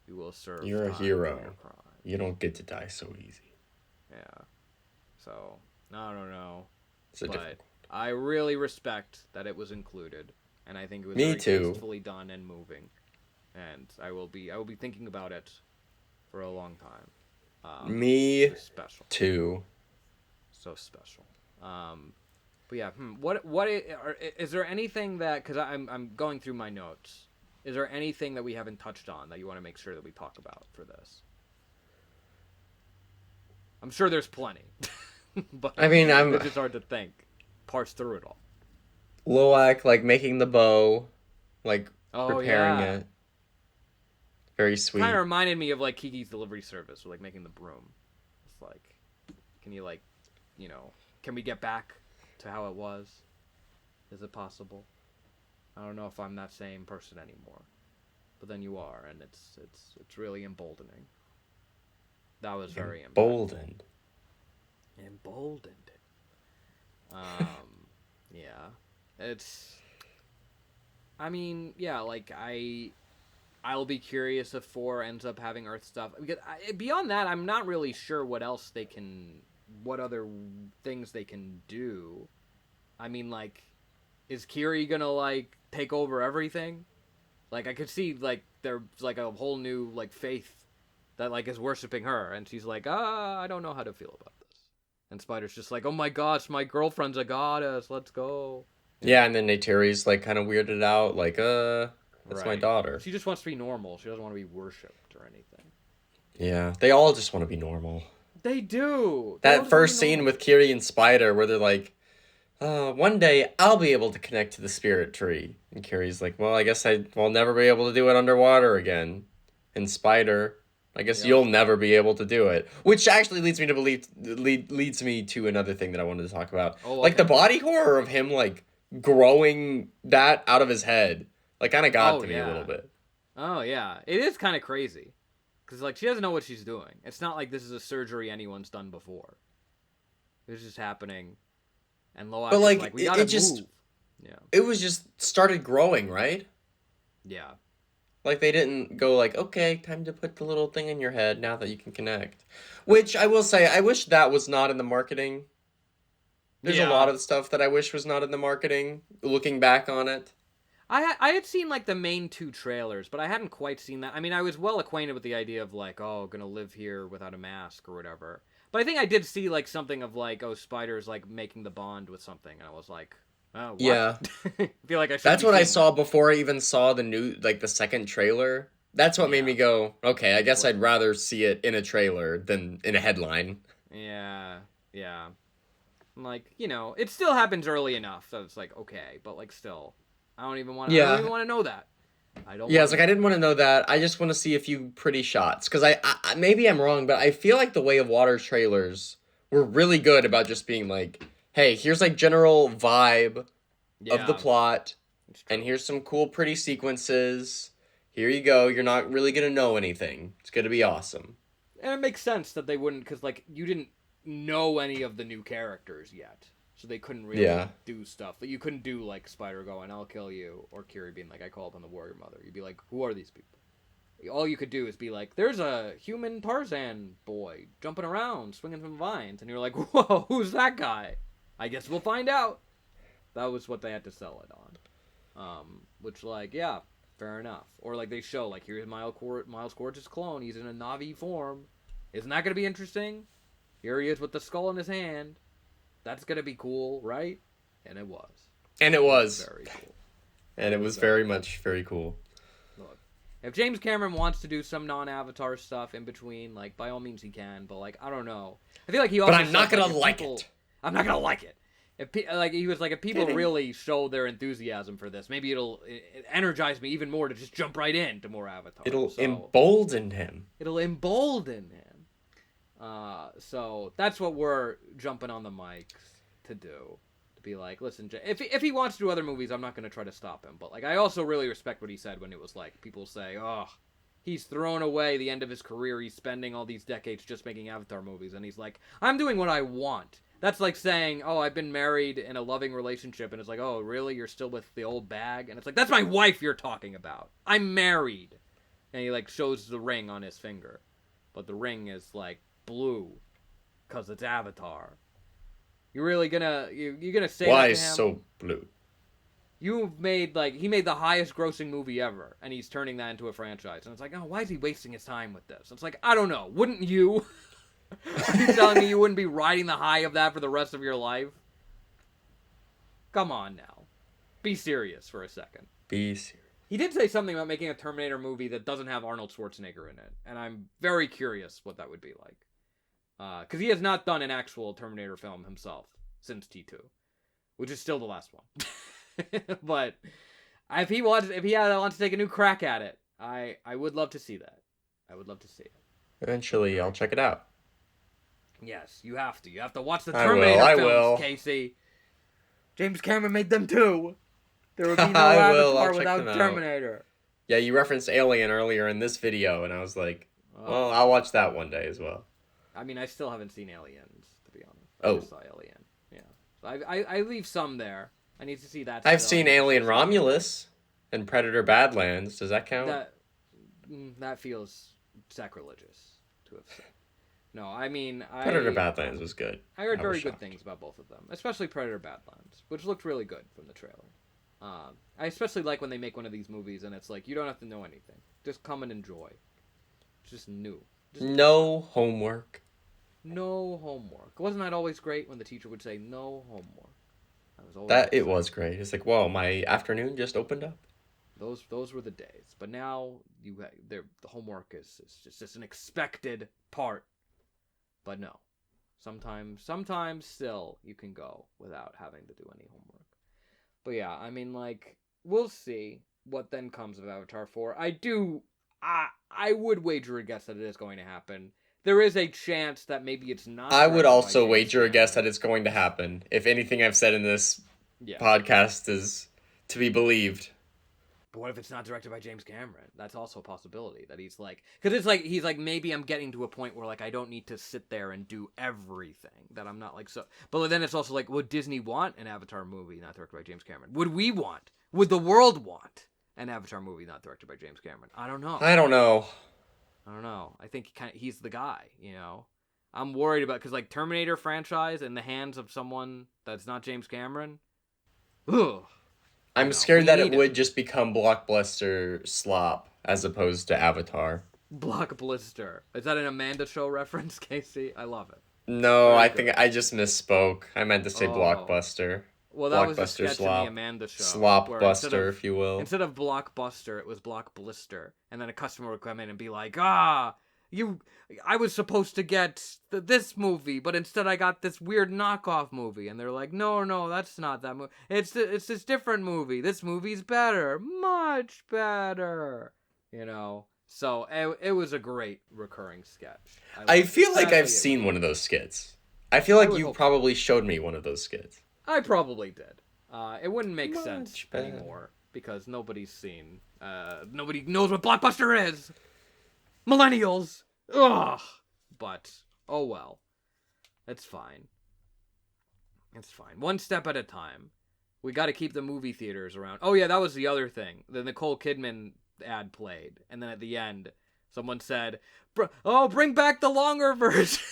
You will serve. You're a time hero. for your crime. You don't get to die so easy. Yeah. So I don't know, It's a but I really respect that it was included, and I think it was Me very too. tastefully done and moving, and I will be thinking about it for a long time. Me It's special. too. So special. But yeah, is there anything that, because I'm going through my notes, is there anything that we haven't touched on that you want to make sure that we talk about for this? I'm sure there's plenty. But I mean, it's just hard to think, parse through it all. Loak, like making the bow, like preparing yeah. it. Very sweet. Kind of reminded me of like Kiki's Delivery Service, or like making the broom. It's like, can you like, can we get back to how it was? Is it possible? I don't know if I'm that same person anymore, but then you are, and it's really emboldening. That was very emboldened. Emboldened. Yeah, it's. I mean, yeah, like I'll be curious if 4 ends up having Earth stuff. Because beyond that, I'm not really sure what other things they can do. I mean, like, is Kiri gonna like take over everything? Like, I could see like there's like a whole new like faith that like is worshiping her, and she's like, I don't know how to feel about this. And Spider's just like, oh my gosh, my girlfriend's a goddess, let's go. Yeah, and then Neytiri's like kind of weirded out, like, that's my daughter. She just wants to be normal. She doesn't want to be worshipped or anything. Yeah, they all just want to be normal. They do. That first scene with Kiri and Spider where they're like One day I'll be able to connect to the spirit tree. And Carrie's like, well, I guess will never be able to do it underwater again. And Spider, I guess Yep. you'll never be able to do it. Which actually leads me to leads me to another thing that I wanted to talk about. Oh, Like the okay. body horror of him like growing that out of his head. Like kind of got Oh to me a little yeah. bit. Oh yeah. It is kind of crazy, because like she doesn't know what she's doing. It's not like this is a surgery anyone's done before. It's just happening, and But Loak is like like, we gotta it just move. Yeah. it was just started growing, right? Yeah. Like they didn't go like, okay, time to put the little thing in your head now that you can connect. Which I will say, I wish that was not in the marketing. There's a lot Yeah. of stuff that I wish was not in the marketing, looking back on it. I had seen like the main two trailers, but I hadn't quite seen that. I mean, I was well acquainted with the idea of like, oh, gonna live here without a mask or whatever. But I think I did see like something of like, oh, Spider's like making the bond with something, and I was like, oh, what? Yeah. I feel like I shouldn't That's be what I seeing saw that. before I even saw the new, like the second trailer. That's what made Yeah. me go, okay, I guess What? I'd rather see it in a trailer than in a headline. Yeah. Yeah. Like, it still happens early enough that it's like okay, but like still, I don't even Yeah. want to know that. I don't Yeah, want it's to like I know didn't that. want to know that. I just want to see a few pretty shots. Because maybe I'm wrong, but I feel like the Way of Water trailers were really good about just being like, hey, here's like general vibe of the Yeah, plot, it's and true. here's some cool, pretty sequences. Here you go. You're not really gonna know anything. It's gonna be awesome. And it makes sense that they wouldn't, because like you didn't know any of the new characters yet, so they couldn't Yeah. really do stuff. But you couldn't do like Spider going, "I'll kill you," or Kiri being like, "I call upon the Warrior Mother." You'd be like, "Who are these people?" All you could do is be like, "There's a human Tarzan boy jumping around, swinging from vines," and you're like, "Whoa, who's that guy?" I guess we'll find out. That was what they had to sell it on. Which like, yeah, fair enough. Or like they show like, here's Miles Cort's clone. He's in a Navi form. Isn't that gonna be interesting? Here he is with the skull in his hand. That's gonna be cool, right? And it was. And it It was was. very cool. And It it was was very very cool. much very cool. Look, if James Cameron wants to do some non-Avatar stuff in between, like by all means he can. But like, I don't know. I feel like he But also I'm not said like, gonna if like people, it. I'm not gonna like it. Like he was like, if people Kidding. really show their enthusiasm for this, maybe it energize me even more to just jump right into more Avatar. It'll So embolden him. it'll embolden him. So that's what we're jumping on the mics to do. To be like, listen, if he wants to do other movies, I'm not going to try to stop him. But like, I also really respect what he said when it was like, people say, oh, he's thrown away the end of his career. He's spending all these decades just making Avatar movies, and he's like, I'm doing what I want. That's like saying, oh, I've been married in a loving relationship, and it's like, oh, really? You're still with the old bag? And it's like, that's my wife you're talking about. I'm married. And he like shows the ring on his finger, but the ring is like blue because it's Avatar. You really gonna you gonna say that Why to him? so blue? You've made like he made the highest grossing movie ever, and he's turning that into a franchise. And it's like, oh, why is he wasting his time with this? It's like, I don't know. Wouldn't you? Are you telling me you wouldn't be riding the high of that for the rest of your life? Come on now, be serious for a second. Be serious. He did say something about making a Terminator movie that doesn't have Arnold Schwarzenegger in it, and I'm very curious what that would be like. Because he has not done an actual Terminator film himself since T2, which is still the last one. But if he wants to take a new crack at it, I would love to see that. I would love to see it. Eventually, I'll check it out. Yes, you have to. You have to watch the I will, Terminator I films, will. Casey. James Cameron made them too. There would be no I will, Avatar I'll check without them out. Terminator. Yeah, you referenced Alien earlier in this video, and I was like, Oh, well, I'll watch that one day as well. I mean, I still haven't seen Aliens, to be honest. I Oh. just saw Alien. Yeah. So I leave some there. I need to see that I've still. seen Alien Romulus and Predator Badlands. Does that count? That feels sacrilegious to have said. No, I mean, Predator Badlands was good. I heard I was very good shocked. things about both of them, especially Predator Badlands, which looked really good from the trailer. I especially like when they make one of these movies and it's like, you don't have to know anything. Just come and enjoy. It's just new. Just No homework. no homework. Wasn't that always great when the teacher would say, no homework? That was always That it exciting. was great. It's like, whoa, my afternoon just opened up. Those were the days. But now the homework is just an expected part. But no. Sometimes still you can go without having to do any homework. But yeah, I mean, like, we'll see what then comes of Avatar 4. I would wager a guess that it is going to happen. There is a chance that maybe it's not. I would directed by also James wager a guess Cameron. that it's going to happen. If anything I've said in this Yeah. podcast is to be believed. But what if it's not directed by James Cameron? That's also a possibility. That he's like, because it's like he's like, maybe I'm getting to a point where like I don't need to sit there and do everything. That I'm not like so. But then it's also like, would Disney want an Avatar movie not directed by James Cameron? Would we want? Would the world want an Avatar movie not directed by James Cameron? I don't know. I don't know. I think he's the guy. You know, I'm worried about because like Terminator franchise in the hands of someone that's not James Cameron. Ugh. I'm scared that it would just become blockbuster slop as opposed to Avatar. Blockbuster. Is that an Amanda Show reference, Casey? I love it. No, Very I good. think I just misspoke. I meant to say Oh. blockbuster. Well, that was a Blockbuster sketch slop. in the Amanda Show. where Slopbuster, if you will. Instead of Blockbuster, it was Blockblister. And then a customer would come in and be like, I was supposed to get this movie, but instead I got this weird knockoff movie. And they're like, no, that's not that movie. It's this different movie. This movie's better. Much better. You know? So it was a great recurring sketch. I feel like Sadly, I've seen one of those skits. I feel like you hope probably showed me one of those skits. I probably did. It wouldn't make Much sense better. anymore because nobody's seen. Nobody knows what Blockbuster is. Millennials. Ugh. But oh well. It's fine. It's fine. One step at a time. We got to keep the movie theaters around. Oh yeah, that was the other thing. The Nicole Kidman ad played, and then at the end, someone said, bring back the longer version.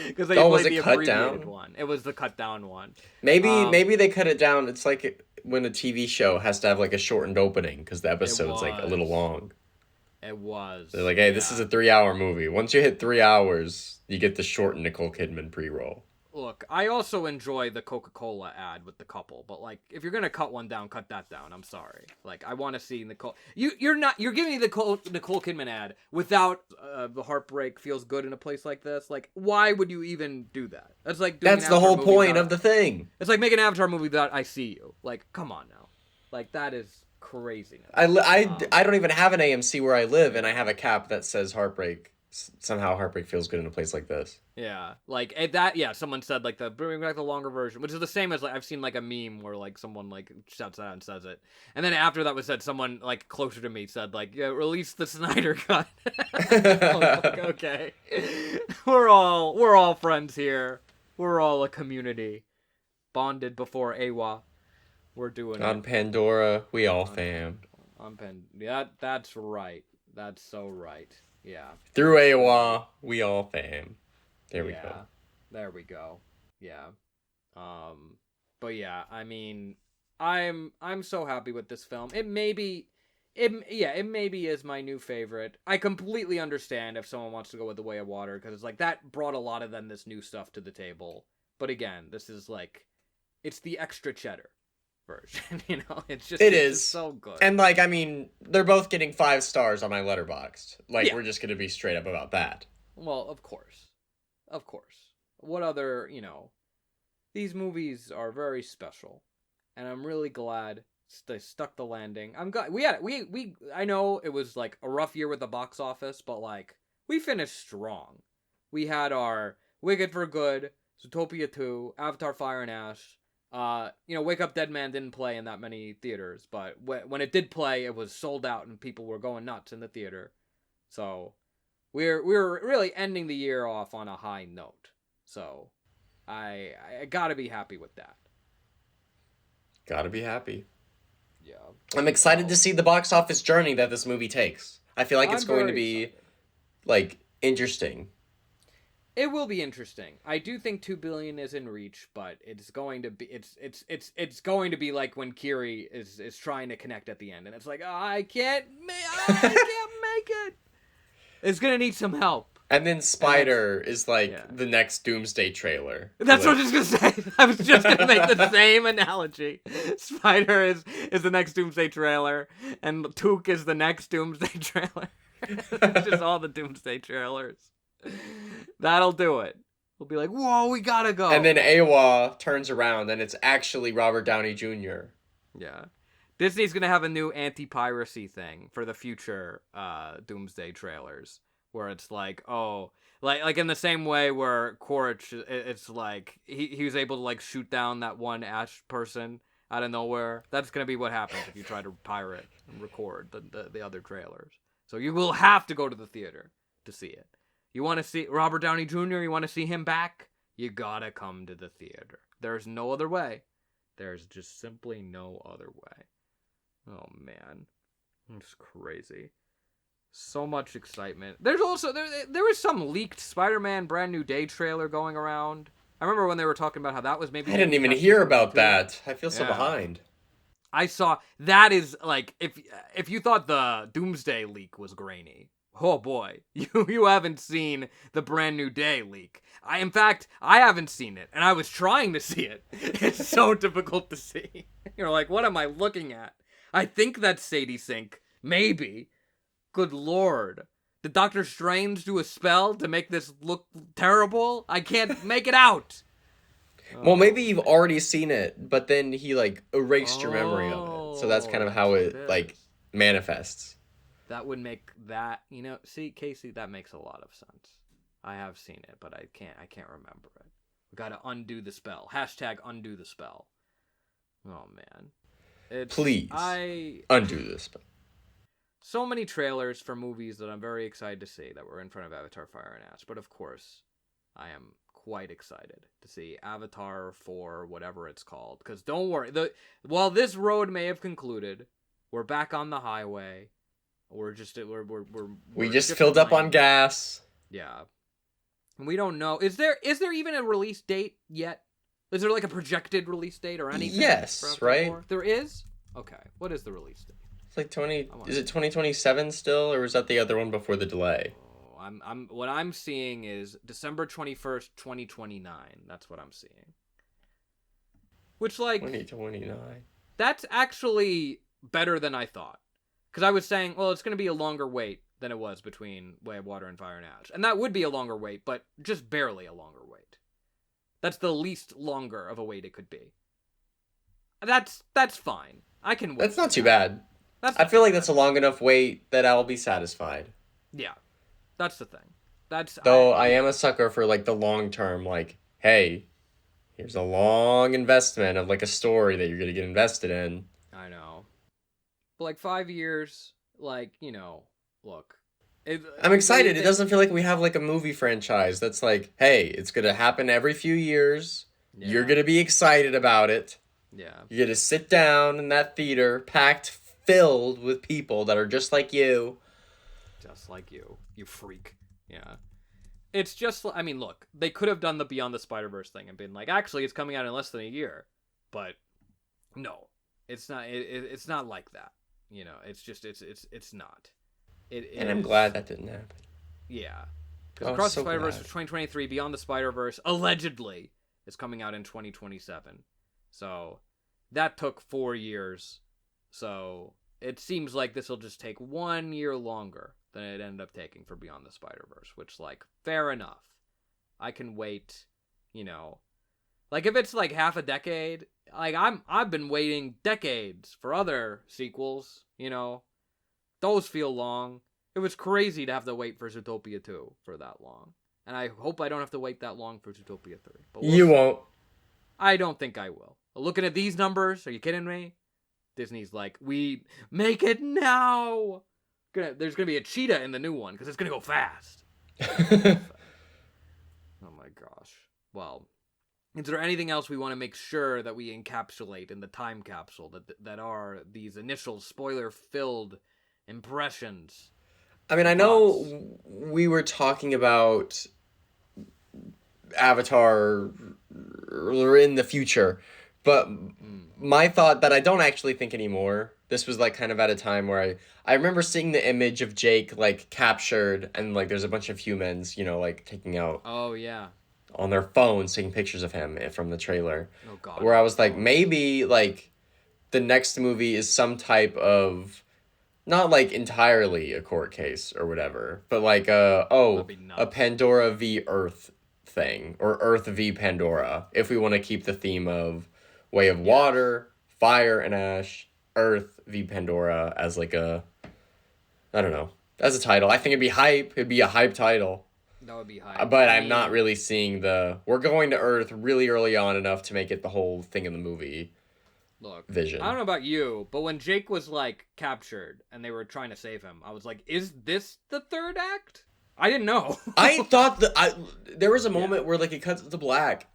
Because they was played it the cut abbreviated down? one. It was the cut down one. Maybe they cut it down. It's like when a TV show has to have like a shortened opening because the episode's like a little was. long. It was. They're like, hey, this is a 3-hour movie. Once you hit 3 hours, you get the shortened Nicole Kidman pre-roll. Look, I also enjoy the Coca-Cola ad with the couple, but like, if you're gonna cut one down, cut that down. I'm sorry. Like, I want to see Nicole. You're giving me the Nicole Kidman ad without the heartbreak feels good in a place like this. Like, why would you even do that? That's like doing That's an the Avatar whole movie point without- of the thing. It's like making an Avatar movie without I see you. Like, come on now. Like, that is craziness. I don't even have an AMC where I live, and I have a cap that says heartbreak. Somehow heartbreak feels good in a place like this. Yeah, like someone said like bring back the longer version, which is the same as like I've seen like a meme where like someone like shouts out and says it, and then after that was said, someone like closer to me said like, yeah, release the Snyder cut. I was like, okay, we're all friends here. We're all a community, bonded before Awa. We're doing On it Pandora, we all fam. on Pen. Yeah, that's right. That's so right. Yeah. Through AWA, we all fam. There we go. There we go. Yeah. But yeah, I mean, I'm so happy with this film. It maybe is my new favorite. I completely understand if someone wants to go with The Way of Water because it's like that brought a lot of then this new stuff to the table. But again, this is like it's the extra cheddar version, you know? It's just so good. And like, I mean, they're both getting 5 stars on my Letterboxd. Like, Yeah. we're just gonna be straight up about that. Well, of course. Of course. What other, these movies are very special. And I'm really glad they stuck the landing. I'm glad I know it was like a rough year with the box office, but like we finished strong. We had our Wicked for Good, Zootopia 2, Avatar Fire and Ash. Wake Up Dead Man didn't play in that many theaters, but when it did play, it was sold out and people were going nuts in the theater. So we're really ending the year off on a high note. So I gotta be happy with that. Gotta be happy. Yeah. I'm excited to see the box office journey that this movie takes. I feel like it's I'm going to very be, excited. like, interesting. It will be interesting. I do think 2 billion is in reach, but it's going to be it's going to be like when Kiri is trying to connect at the end, and it's like I can't make it. It's gonna need some help. And then Spider is like the next Doomsday trailer. That's like, what I was just gonna say. I was just gonna make the same analogy. Spider is the next Doomsday trailer, and Took is the next Doomsday trailer. It's just all the Doomsday trailers. That'll do it. We'll be like, whoa, we gotta go. And then Awa turns around and it's actually Robert Downey Jr. Yeah. Disney's gonna have a new anti-piracy thing for the future Doomsday trailers, where it's like, oh, like in the same way where Quaritch, it's like he was able to like shoot down that one Ash person out of nowhere. That's gonna be what happens if you try to pirate and record the other trailers. So you will have to go to the theater to see it. You want to see Robert Downey Jr., you want to see him back? You gotta come to the theater. There's no other way. There's just simply no other way. Oh, man. It's crazy. So much excitement. There's also, there was some leaked Spider-Man Brand New Day trailer going around. I remember when they were talking about how that was maybe... I didn't even hear about that. I feel so behind. I saw, that is, like, if you thought the Doomsday leak was grainy, oh boy, you haven't seen the Brand New Day leak. In fact, I haven't seen it, and I was trying to see it. It's so difficult to see. You're like, what am I looking at? I think that's Sadie Sink. Maybe. Good lord. Did Doctor Strange do a spell to make this look terrible? I can't make it out. Well, maybe you've already seen it, but then he, like, erased your memory of it. So that's kind of how it like, manifests. That would make that, see, Casey, that makes a lot of sense. I have seen it, but I can't remember it. We gotta undo the spell. Hashtag undo the spell. Oh, man. Please, undo the spell. So many trailers for movies that I'm very excited to see that were in front of Avatar Fire and Ash. But of course, I am quite excited to see Avatar 4, whatever it's called. Because don't worry, while this road may have concluded, we're back on the highway. We just filled up on gas. Yeah. And we don't know. Is there even a release date yet? Is there like a projected release date or anything? Yes, right? 4? There is? Okay. What is the release date? It's like is it 2027 still, or is that the other one before the delay? Oh, what I'm seeing is December 21st, 2029. That's what I'm seeing. Which, like, 2029. That's actually better than I thought. Because I was saying, well, it's going to be a longer wait than it was between Way of Water and Fire and Ash. And that would be a longer wait, but just barely a longer wait. That's the least longer of a wait it could be. That's fine. I can wait. That's not too bad. I feel like that's a long enough wait that I'll be satisfied. Yeah. That's the thing. Though I am a sucker for, like, the long term, like, hey, here's a long investment of, like, a story that you're going to get invested in. I know. But, like, 5 years, like, look. I'm excited. It doesn't feel like we have, like, a movie franchise that's like, hey, it's going to happen every few years. Yeah. You're going to be excited about it. Yeah. You're going to sit down in that theater, filled with people that are just like you. Just like you. You freak. Yeah. It's just, I mean, look, they could have done the Beyond the Spider-Verse thing and been like, actually, it's coming out in less than a year. But, no. It's not, it's not like that. It's just, it's not. And I'm glad that didn't happen. Yeah. Because Across the Spider-Verse was 2023, Beyond the Spider-Verse, allegedly, is coming out in 2027. So, that took 4 years. So, it seems like this will just take 1 year longer than it ended up taking for Beyond the Spider-Verse, which, like, fair enough. I can wait, Like, if it's, like, half a decade, like, I've been waiting decades for other sequels, Those feel long. It was crazy to have to wait for Zootopia 2 for that long. And I hope I don't have to wait that long for Zootopia 3. But you won't. I don't think I will. Looking at these numbers, are you kidding me? Disney's like, we make it now. There's gonna be a cheetah in the new one because it's gonna go fast. Oh my gosh. Well, is there anything else we want to make sure that we encapsulate in the time capsule that are these initial spoiler-filled impressions? I mean, I know we were talking about Avatar in the future, but my thought that I don't actually think anymore, this was, like, kind of at a time where I remember seeing the image of Jake, like, captured, and, like, there's a bunch of humans, like, taking out... Oh, yeah. On their phones, taking pictures of him from the trailer. Oh, God. Where I was like, maybe, like, the next movie is some type of... Not, like, entirely a court case or whatever, but, like, a Pandora v. Earth thing, or Earth v Pandora, if we want to keep the theme of Way of Water, Fire and Ash, Earth v Pandora as like a, I don't know, as a title. I think it'd be hype. It'd be a hype title. That would be hype. But I'm not really seeing we're going to Earth really early on enough to make it the whole thing in the movie. Look, vision. I don't know about you, but when Jake was like captured and they were trying to save him, I was like, is this the third act? I didn't know. I thought there was a moment where like it cuts to black.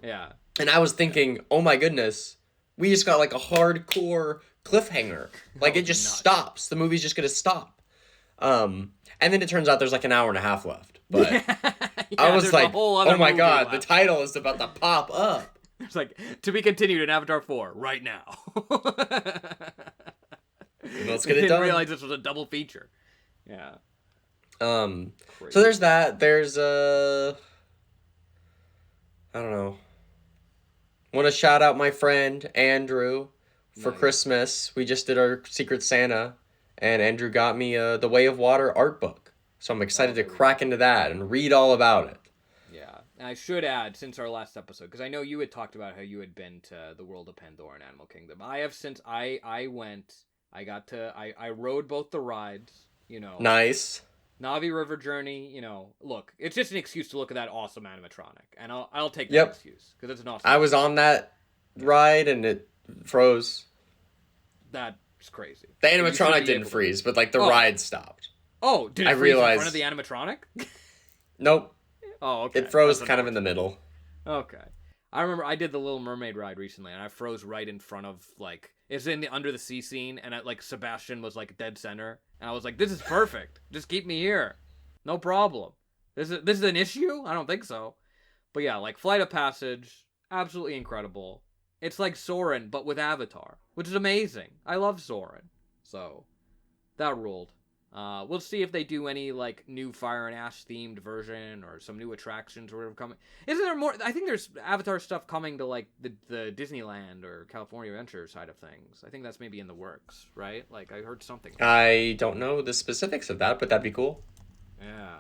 Yeah. And I was thinking, oh my goodness, we just got like a hardcore cliffhanger. Like it just stops. The movie's just gonna stop. And then it turns out there's like an hour and a half left. But I was like, oh my god, the title is about to pop up. It's like, to be continued in Avatar 4 right now. Let's get it done. I didn't realize this was a double feature. Yeah. So there's that. There's I don't know. Want to shout out my friend Andrew for Christmas. We just did our Secret Santa, and Andrew got me the Way of Water art book. So I'm excited to crack into that and read all about it. Yeah, and I should add, since our last episode, because I know you had talked about how you had been to the world of Pandora and Animal Kingdom. I have since I rode both the rides, you know. Nice. Navi River Journey, you know, look, it's just an excuse to look at that awesome animatronic, and I'll take that excuse, because it's an awesome I was on that ride, and it froze. That's crazy. The animatronic didn't freeze, but like the ride stopped. Oh, did it freeze in front of the animatronic? Nope. Oh, okay. It froze kind of in the middle. Okay. I remember I did the Little Mermaid ride recently, and I froze right in front of, like, it's in the under the sea scene, and like Sebastian was like dead center, and I was like, this is perfect. Just keep me here. No problem. This is an issue? I don't think so. But yeah, like Flight of Passage, absolutely incredible. It's like Soarin', but with Avatar, which is amazing. I love Soarin'. So, that ruled. We'll see if they do any like new Fire and Ash themed version or some new attractions or whatever coming. Isn't there more? I think there's Avatar stuff coming to like the Disneyland or California Adventure side of things. I think that's maybe in the works, right? Like I heard something. I don't know the specifics of that, but that'd be cool. Yeah.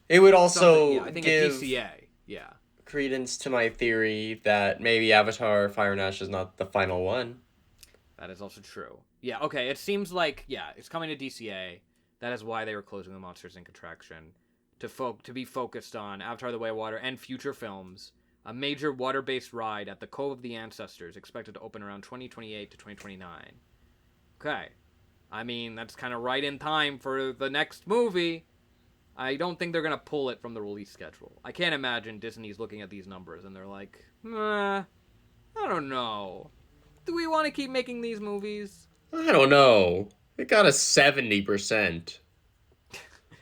It would also I think give a DCA. Yeah. Credence to my theory that maybe Avatar Fire and Ash is not the final one. That is also true. Yeah, okay, it seems like, it's coming to DCA. That is why they were closing the Monsters, Inc. attraction. To be focused on Avatar The Way of Water and future films. A major water-based ride at the Cove of the Ancestors, expected to open around 2028 to 2029. Okay. I mean, that's kind of right in time for the next movie. I don't think they're going to pull it from the release schedule. I can't imagine Disney's looking at these numbers and they're like, I don't know. Do we want to keep making these movies? I don't know. It got a 70%.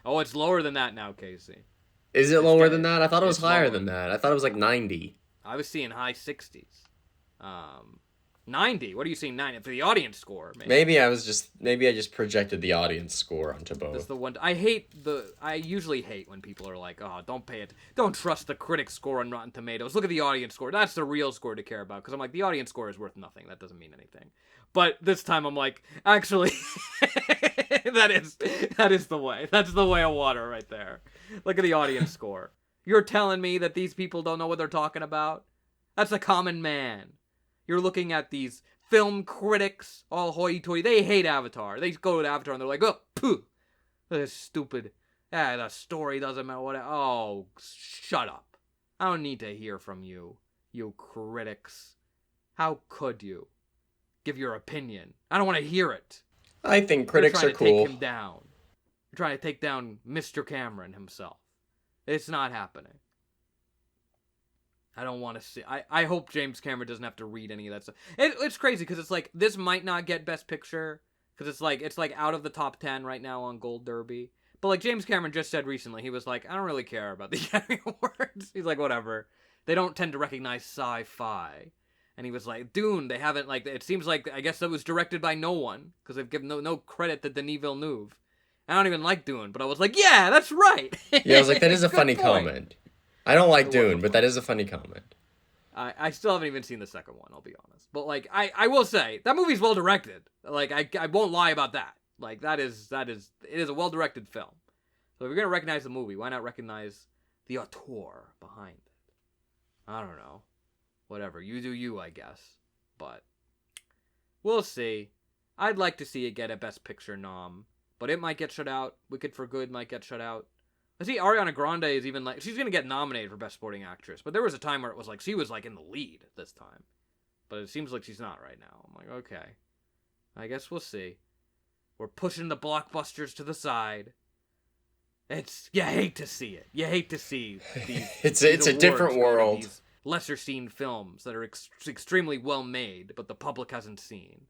Oh, it's lower than that now, Casey. Is it lower than that? I thought it was higher than that. I thought it was like 90. I was seeing high 60s. 90? What are you seeing 90? For the audience score, maybe. Maybe I just projected the audience score onto both. That's the one. I usually hate when people are like, oh, don't trust the critic score on Rotten Tomatoes. Look at the audience score. That's the real score to care about. Because I'm like, the audience score is worth nothing. That doesn't mean anything. But this time I'm like, actually, that is the way. That's the way of water right there. Look at the audience score. You're telling me that these people don't know what they're talking about? That's a common man. You're looking at these film critics, all hoity-toity. They hate Avatar. They go to Avatar and they're like, oh, pooh. This is stupid. The story doesn't matter. Oh, shut up. I don't need to hear from you, you critics. How could you give your opinion? I don't want to hear it. I think critics are cool. You're trying to take him down. You're trying to take down Mr. Cameron himself. It's not happening. I don't want to see. I hope James Cameron doesn't have to read any of that stuff. It's crazy because it's like this might not get Best Picture because it's like out of the top 10 right now on Gold Derby. But like James Cameron just said recently, he was like, I don't really care about the Academy Awards. He's like, whatever. They don't tend to recognize sci-fi. And he was like, Dune, they haven't like. It seems like I guess that was directed by no one because they've given no credit to Denis Villeneuve. I don't even like Dune, but I was like, yeah, that's right. Yeah, I was like, that is a funny comment. I don't like Dune, but that is a funny comment. I still haven't even seen the second one, I'll be honest. But, like, I will say, that movie's well directed. Like, I won't lie about that. Like, it is a well directed film. So if you're going to recognize the movie, why not recognize the auteur behind it. I don't know. Whatever. You do you, I guess. But we'll see. I'd like to see it get a Best Picture nom, but it might get shut out. Wicked for Good might get shut out. I see Ariana Grande is even like, she's gonna get nominated for Best Supporting Actress, but there was a time where it was like she was like in the lead this time, but it seems like she's not right now. I'm like, okay, I guess we'll see. We're pushing the blockbusters to the side. You hate to see it. You hate to see these. It's these a different awards go to world. these lesser seen films that are extremely well made, but the public hasn't seen.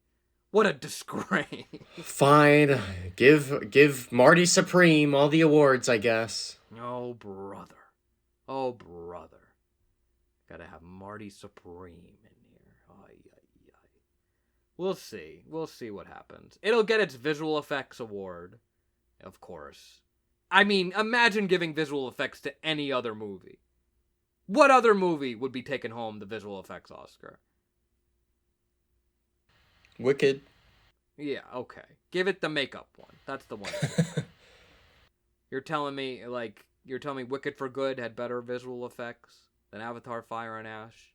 What a disgrace. Fine. Give Marty Supreme all the awards, I guess. Oh, brother. Oh, brother. Gotta have Marty Supreme in here. Ay, ay, ay. We'll see. We'll see what happens. It'll get its visual effects award, of course. I mean, imagine giving visual effects to any other movie. What other movie would be taking home the visual effects Oscar? Wicked. Yeah, okay. Give it the makeup one. That's the one. You're telling me Wicked for Good had better visual effects than Avatar Fire and Ash?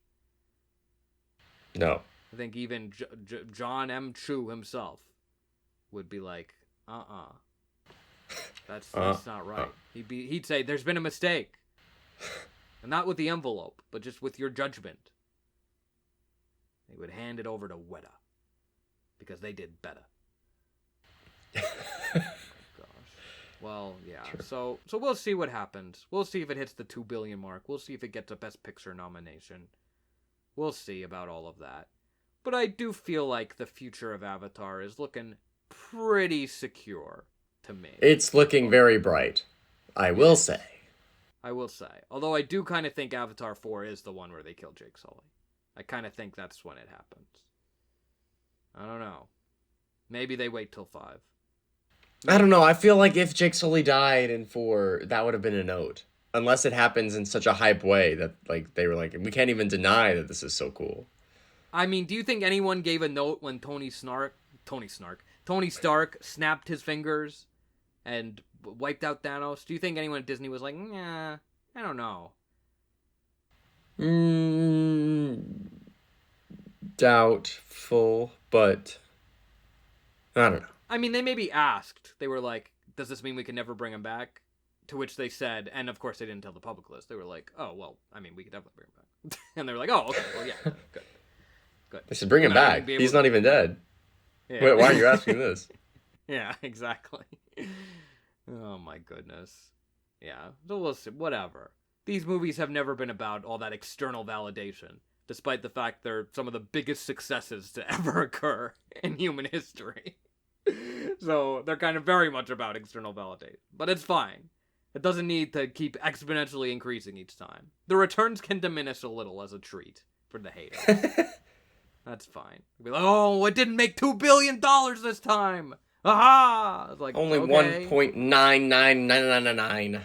No. I think even John M. Chu himself would be like, That's not right. He'd say, there's been a mistake. And not with the envelope, but just with your judgment. He would hand it over to Weta. Because they did better. Gosh. Well, yeah. Sure. So we'll see what happens. We'll see if it hits the 2 billion mark. We'll see if it gets a Best Picture nomination. We'll see about all of that. But I do feel like the future of Avatar is looking pretty secure to me. It's looking very bright, I will say. I will say. Although I do kind of think Avatar 4 is the one where they kill Jake Sully. I kind of think that's when it happens. I don't know. Maybe they wait till 5. I don't know. I feel like if Jake Sully died in 4, that would have been a note. Unless it happens in such a hype way that like they were like, we can't even deny that this is so cool. I mean, do you think anyone gave a note when Tony Stark snapped his fingers and wiped out Thanos? Do you think anyone at Disney was like, nah, I don't know? Doubtful, but I don't know. I mean, they maybe asked. They were like, does this mean we can never bring him back? To which they said, and of course they didn't tell the public list. They were like, oh, well, I mean, we could definitely bring him back. And they were like, oh, okay, well, yeah, good. They should bring him back. He's not even dead. Yeah. Wait, why are you asking this? Yeah, exactly. Oh, my goodness. Yeah, so we'll see. Whatever. These movies have never been about all that external validation, despite the fact they're some of the biggest successes to ever occur in human history. So they're kind of very much about external validation. But it's fine. It doesn't need to keep exponentially increasing each time. The returns can diminish a little as a treat for the haters. That's fine. Be like, oh, it didn't make $2 billion this time. Aha! It's like, only okay. 1.99999.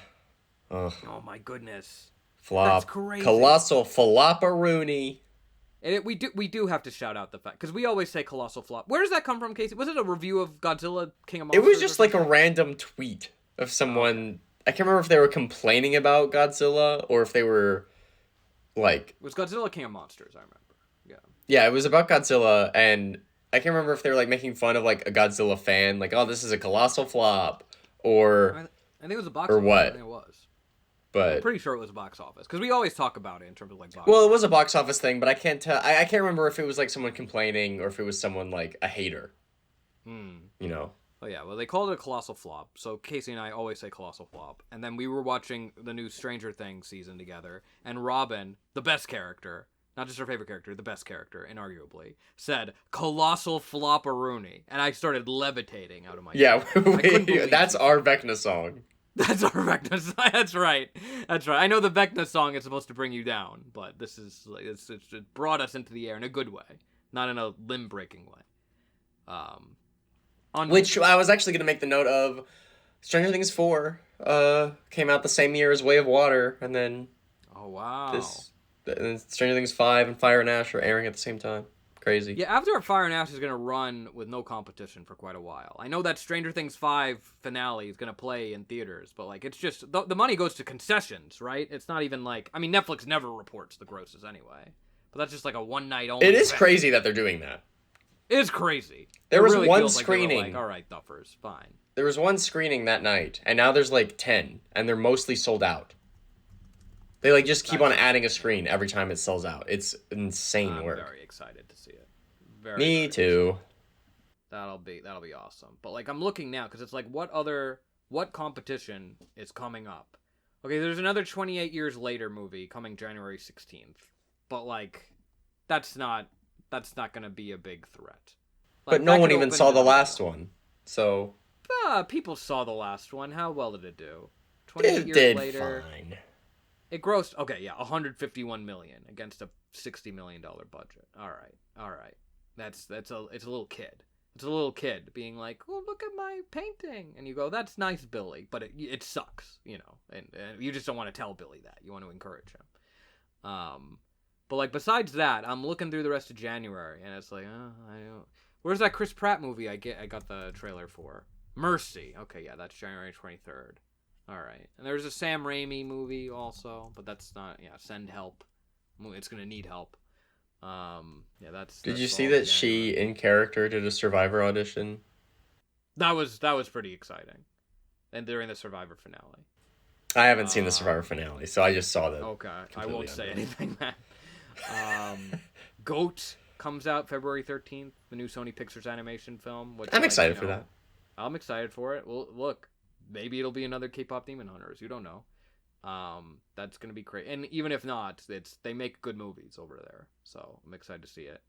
Oh my goodness. Flop. That's crazy. Colossal flop-a-rooney. And we do have to shout out the fact, because we always say colossal flop. Where does that come from, Casey? Was it a review of Godzilla King of Monsters? It was just like a random tweet of someone. I can't remember if they were complaining about Godzilla or if they were like. It was Godzilla King of Monsters, I remember. Yeah. Yeah, it was about Godzilla, and I can't remember if they were like making fun of like a Godzilla fan, like, oh, this is a colossal flop, or. I think it was a box or office. what? I think it was. But I'm pretty sure it was a box office, because we always talk about it in terms of like box well, office. it was a box office thing, but I can't tell. I can't remember if it was like someone complaining or if it was someone like a hater. You know. Oh yeah, well they called it a colossal flop. So Casey and I always say colossal flop. And then we were watching the new Stranger Things season together, and Robin, the best character, not just her favorite character, the best character, inarguably, said colossal flop-a-rooney, and I started levitating out of my Yeah, that's it. our Vecna song. That's our Vecna song. That's right. I know the Vecna song is supposed to bring you down, but this is like it brought us into the air in a good way, not in a limb-breaking way. Which I was actually going to make the note of. Stranger Things 4 came out the same year as Way of Water, and then oh wow, and Stranger Things 5 and Fire and Ash are airing at the same time. Crazy. Yeah, Avatar Fire and Ash is going to run with no competition for quite a while. I know that Stranger Things 5 finale is going to play in theaters, but like it's just the money goes to concessions, right? It's not even like, I mean, Netflix never reports the grosses anyway. But that's just like a one night only. It is event. crazy that they're doing that. It's crazy. There it was really one feels screening. Like they were like, all right, duffers, fine. There was one screening that night, and now there's like 10, and they're mostly sold out. They like just keep on adding a screen every time it sells out. It's insane work. I'm very excited to see it. Me too. That'll be awesome. But like I'm looking now because it's like what competition is coming up? Okay, there's another 28 Years Later movie coming January 16th. But like that's not going to be a big threat. Like, but no one even saw the last one. So people saw the last one. How well did it do? 28 it years did later. Fine. It grossed 151 million against a $60 million budget. All right. It's a little kid. It's a little kid being like, "Oh, look at my painting," and you go, "That's nice, Billy," but it sucks, you know, and you just don't want to tell Billy that. You want to encourage him. But like besides that, I'm looking through the rest of January, and it's like, I don't. Where's that Chris Pratt movie I got the trailer for? Mercy. Okay, yeah, that's January 23rd. All right, and there's a Sam Raimi movie also, but that's not. Yeah, Send Help. It's gonna need help. That's. Did you see that she in character did a Survivor audition? That was pretty exciting, and during the Survivor finale. I haven't seen the Survivor finale, so I just saw that. Okay, I won't say anything, man. Goat comes out February 13th, the new Sony Pictures animation film. Which, I'm excited for that. I'm excited for it. Well, look, maybe it'll be another K-pop Demon Hunters. You don't know. That's gonna be great. And even if not, they make good movies over there, so I'm excited to see it.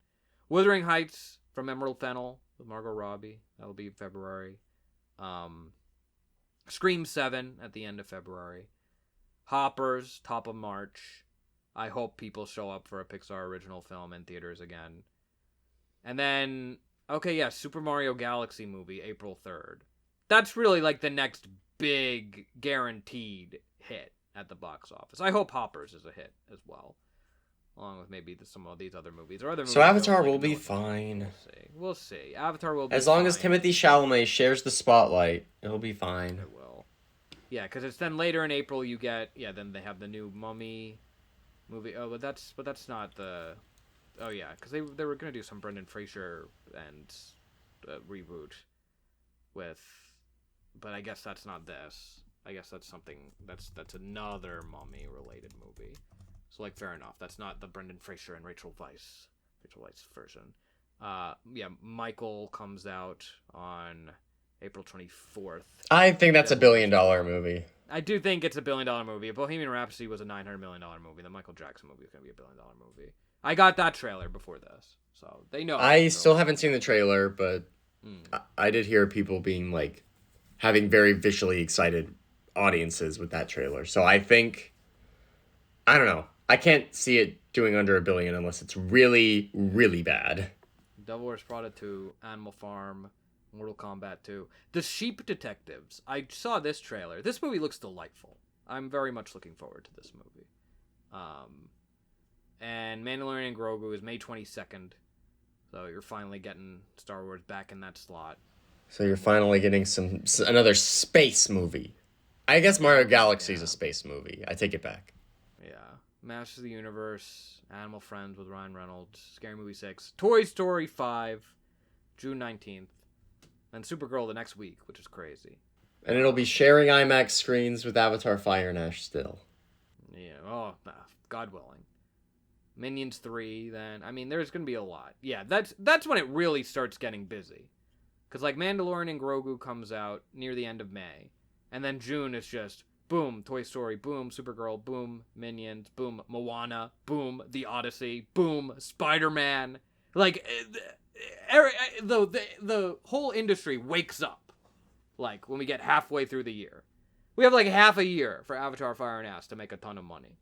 Wuthering Heights from Emerald Fennell with Margot Robbie. That'll be February. Scream 7 at the end of February. Hoppers, top of March. I hope people show up for a Pixar original film in theaters again. And then, Super Mario Galaxy movie, April 3rd. That's really like the next big guaranteed hit at the box office. I hope Hoppers is a hit as well, along with maybe some of these other movies or other movies. So Avatar will be fine. We'll see. Avatar will be as long as Timothée Chalamet shares the spotlight, it'll be fine. It will. Yeah, because it's then later in April you get then they have the new Mummy movie. Oh, but that's not the. Oh yeah, because they were gonna do some Brendan Fraser and reboot with, but I guess that's not this. I guess that's something that's another Mummy related movie. So like fair enough. That's not the Brendan Fraser and Rachel Weisz version. Michael comes out on April 24th. I think that's $1 billion movie. I do think it's $1 billion movie. Bohemian Rhapsody was a $900 million movie. The Michael Jackson movie is going to be $1 billion movie. I got that trailer before this, so they know. I still haven't seen the trailer, but I did hear people being like having very visually excited audiences with that trailer. So I think, I don't know. I can't see it doing under $1 billion unless it's really, really bad. Devil Wears Prada 2, Animal Farm, Mortal Kombat 2. The Sheep Detectives. I saw this trailer. This movie looks delightful. I'm very much looking forward to this movie. And Mandalorian and Grogu is May 22nd. So you're finally getting Star Wars back in that slot. So you're finally getting another space movie. I guess Mario Galaxy is a space movie. I take it back. Yeah. Masters of the Universe, Animal Friends with Ryan Reynolds, Scary Movie 6, Toy Story 5, June 19th, and Supergirl the next week, which is crazy. And it'll be sharing IMAX screens with Avatar Fire and Ash still. Yeah, God willing. Minions 3, then. I mean, there's going to be a lot. Yeah, that's when it really starts getting busy. Because, like, Mandalorian and Grogu comes out near the end of May. And then June is just, boom, Toy Story, boom, Supergirl, boom, Minions, boom, Moana, boom, The Odyssey, boom, Spider-Man. Like, the whole industry wakes up, like, when we get halfway through the year. We have, like, half a year for Avatar Fire and Ash to make a ton of money.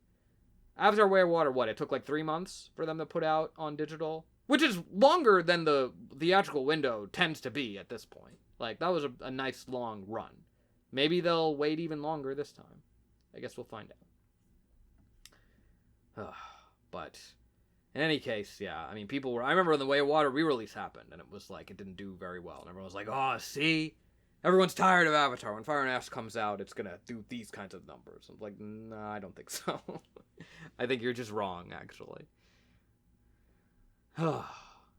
Avatar Way of Water, it took, like, 3 months for them to put out on digital? Which is longer than the theatrical window tends to be at this point. Like, that was a nice long run. Maybe they'll wait even longer this time. I guess we'll find out. But In any case, yeah. I mean, people were. I remember when the Way of Water re-release happened, and it was like it didn't do very well, and everyone was like, "Oh, see, everyone's tired of Avatar. When Fire and Ash comes out, it's gonna do these kinds of numbers." I'm like, "Nah, I don't think so. I think you're just wrong, actually."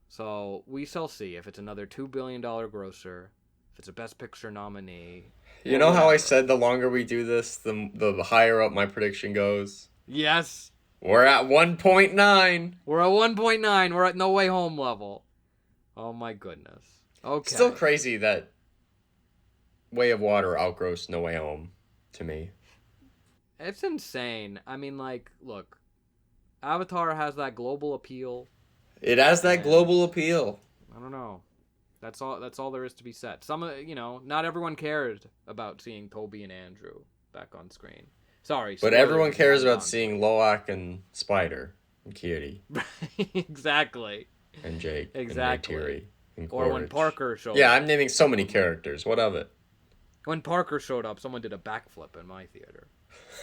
So we shall see if it's another $2 billion grosser, if it's a Best Picture nominee. You Or know how I whatever. said the longer we do this, the higher up my prediction goes? Yes, We're at 1.9. we're at 1.9. We're at No Way Home level. Oh my goodness. Okay. Still crazy that Way of Water outgrossed No Way Home to me. It's insane. I mean, like, look, Avatar has that global appeal. It has that And global appeal. I don't know. That's all there is to be said. Not everyone cared about seeing Toby and Andrew back on screen. Sorry, But spoilers everyone if you cares haven't about gone seeing Loak and Spider and Kitty to it. Exactly. and Jake Exactly. and Neytiri and Or when Quaritch. Parker showed Yeah, up. I'm naming so many characters. What of it? When Parker showed up, someone did a backflip in my theater.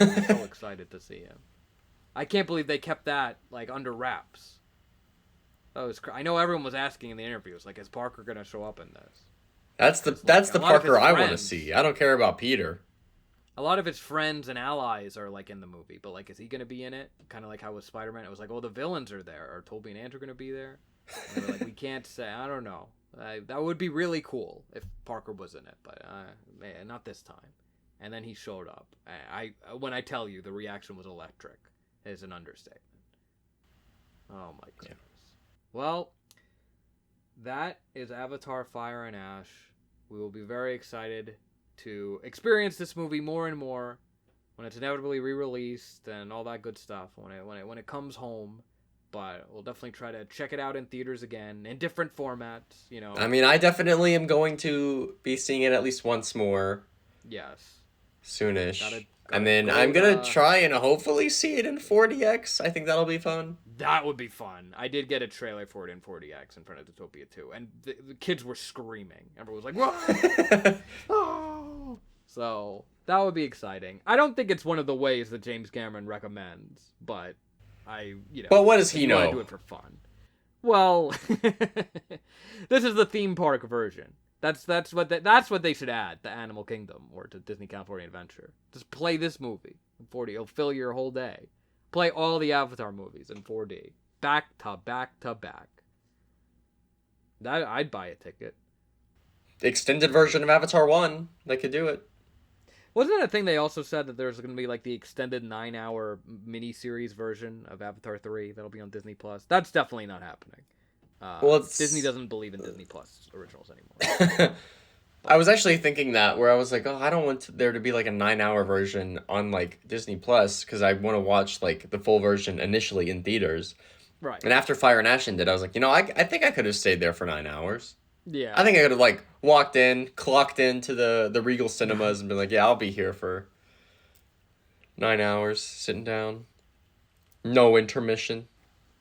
I'm so excited to see him. I can't believe they kept that like under wraps. I know everyone was asking in the interviews, like, is Parker gonna show up in this? That's the a lot of his Parker I want to friends- see. I don't care about Peter. A lot of his friends and allies are like in the movie, but like, is he gonna be in it? Kind of like how with Spider-Man, it was like, oh, the villains are there. Are Toby and Andrew gonna be there? And they were like, we can't say. I don't know. That would be really cool if Parker was in it, but man, not this time. And then he showed up. When I tell you, the reaction was electric. Is an understatement. Oh my goodness. Yeah. Well, that is Avatar: Fire and Ash. We will be very excited to experience this movie more and more when it's inevitably re-released and all that good stuff when it comes home. But we'll definitely try to check it out in theaters again in different formats. I mean, I definitely am going to be seeing it at least once more. Yes. Soonish. And then I'm gonna try and hopefully see it in 4DX. I think that'll be fun. That would be fun. I did get a trailer for it in 4DX in front of Zootopia 2, and the kids were screaming. Everyone was like, "Whoa!" Oh! So that would be exciting. I don't think it's one of the ways that James Cameron recommends, but But what does he know? I do it for fun. Well, this is the theme park version. That's what they should add to Animal Kingdom or to Disney California Adventure. Just play this movie in 4D. It'll fill your whole day. Play all the Avatar movies in 4D, back to back to back. I'd buy a ticket. Extended version of Avatar 1. They could do it. Wasn't it a thing they also said that there's going to be like the extended 9-hour miniseries version of Avatar 3 that'll be on Disney Plus? That's definitely not happening. Disney doesn't believe in Disney Plus originals anymore. I was actually thinking that, where I was like, oh, I don't want there to be like a 9-hour version on like Disney Plus because I want to watch like the full version initially in theaters. Right. And after Fire and Ash ended, I was like, I think I could have stayed there for 9 hours. Yeah. I think I could have like walked in, clocked into the Regal Cinemas and been like, yeah, I'll be here for 9 hours, sitting down. No intermission.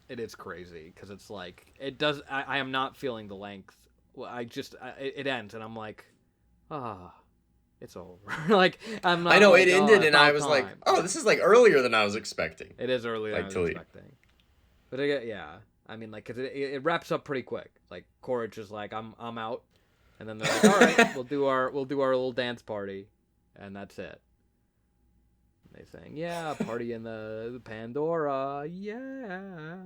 It is crazy because it's like it does. I am not feeling the length. Well, it ends and I'm like, it's over. Like I'm not. I know like, it ended and I about was like, time. oh, this is like earlier than I was expecting. It is earlier than I Like, was to leave. expecting. But yeah, I mean, like, 'cause it wraps up pretty quick. Like Quaritch is like, I'm out, and then they're like, all right, we'll do our little dance party, and that's it. They sang, yeah, party in the Pandora, yeah.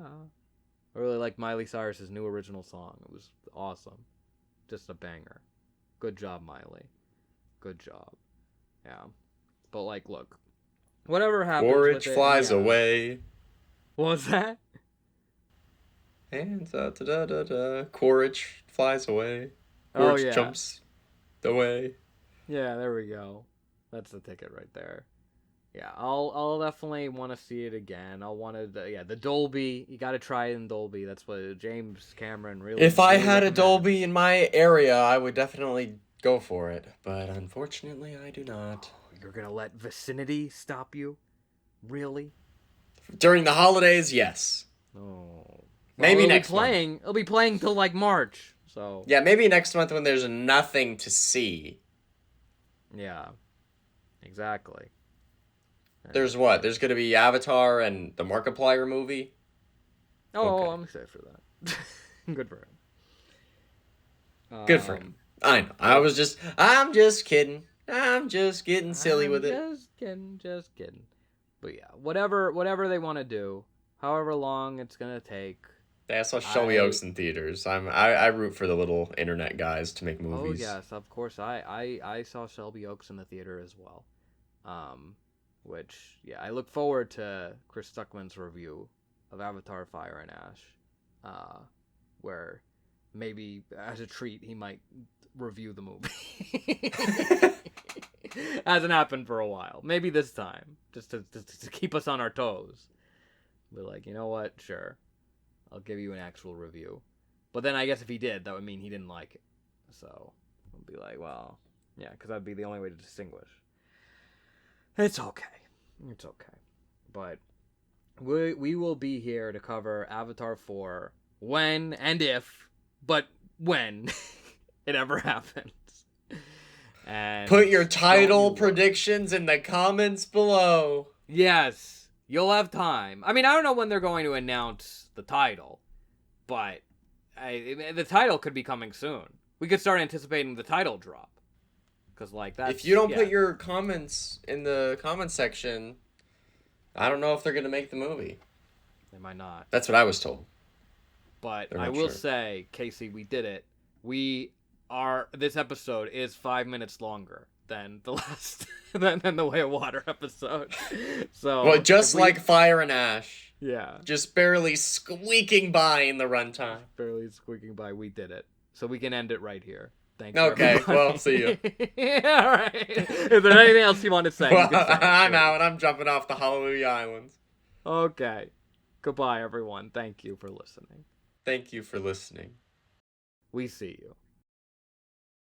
I really like Miley Cyrus's new original song. It was awesome. Just a banger. Good job, Miley. Good job. Yeah. But, like, look. Whatever happens Quaritch with it, flies yeah. away. What was that? And da-da-da-da. Quaritch flies away. Oh, Quaritch yeah. jumps away. Yeah, there we go. That's the ticket right there. Yeah, I'll definitely want to see it again. I'll want to, the Dolby. You got to try it in Dolby. That's what James Cameron really. If I really had a recommends. Dolby in my area, I would definitely go for it. But unfortunately, I do not. You're gonna let Vicinity stop you? Really? During the holidays, yes. Oh. Maybe it'll next be playing. It'll be playing till like March. So. Yeah, maybe next month when there's nothing to see. Yeah. Exactly. There's what? There's going to be Avatar and the Markiplier movie? Oh, Okay. I'm excited for that. Good for him. Good for him. I know. I'm just kidding. I'm just getting silly with it. Just kidding. But yeah, whatever they want to do, however long it's gonna take. I saw Shelby Oaks in theaters. I root for the little internet guys to make movies. Oh yes, of course. I saw Shelby Oaks in the theater as well. Which yeah, I look forward to Chris Stuckman's review of Avatar: Fire and Ash, where maybe as a treat he might review the movie. Hasn't happened for a while. Maybe this time, just to keep us on our toes. We're like, you know what? Sure, I'll give you an actual review. But then I guess if he did, that would mean he didn't like it. So I'll be like, well, yeah, because that'd be the only way to distinguish. It's okay. It's okay. But we will be here to cover Avatar 4 when and if, but when it ever happens. And put your title predictions in the comments below. Yes, you'll have time. I mean, I don't know when they're going to announce the title, but the title could be coming soon. We could start anticipating the title drop. Because, like, that's... If you don't put your comments in the comment section, I don't know if they're going to make the movie. They might not. That's what I was told. But I will say, Casey, we did it. This episode is 5 minutes longer than the last... than the Way of Water episode. So... Well, just like Fire and Ash. Yeah. Just barely squeaking by in the runtime. Barely squeaking by. We did it. So we can end it right here. Thanks. Okay, well, see you. All right. Is there anything else you want to say? Well, I'm out. I'm jumping off the Hallelujah Islands. Okay. Goodbye, everyone. Thank you for listening. Thank you for listening. We see you.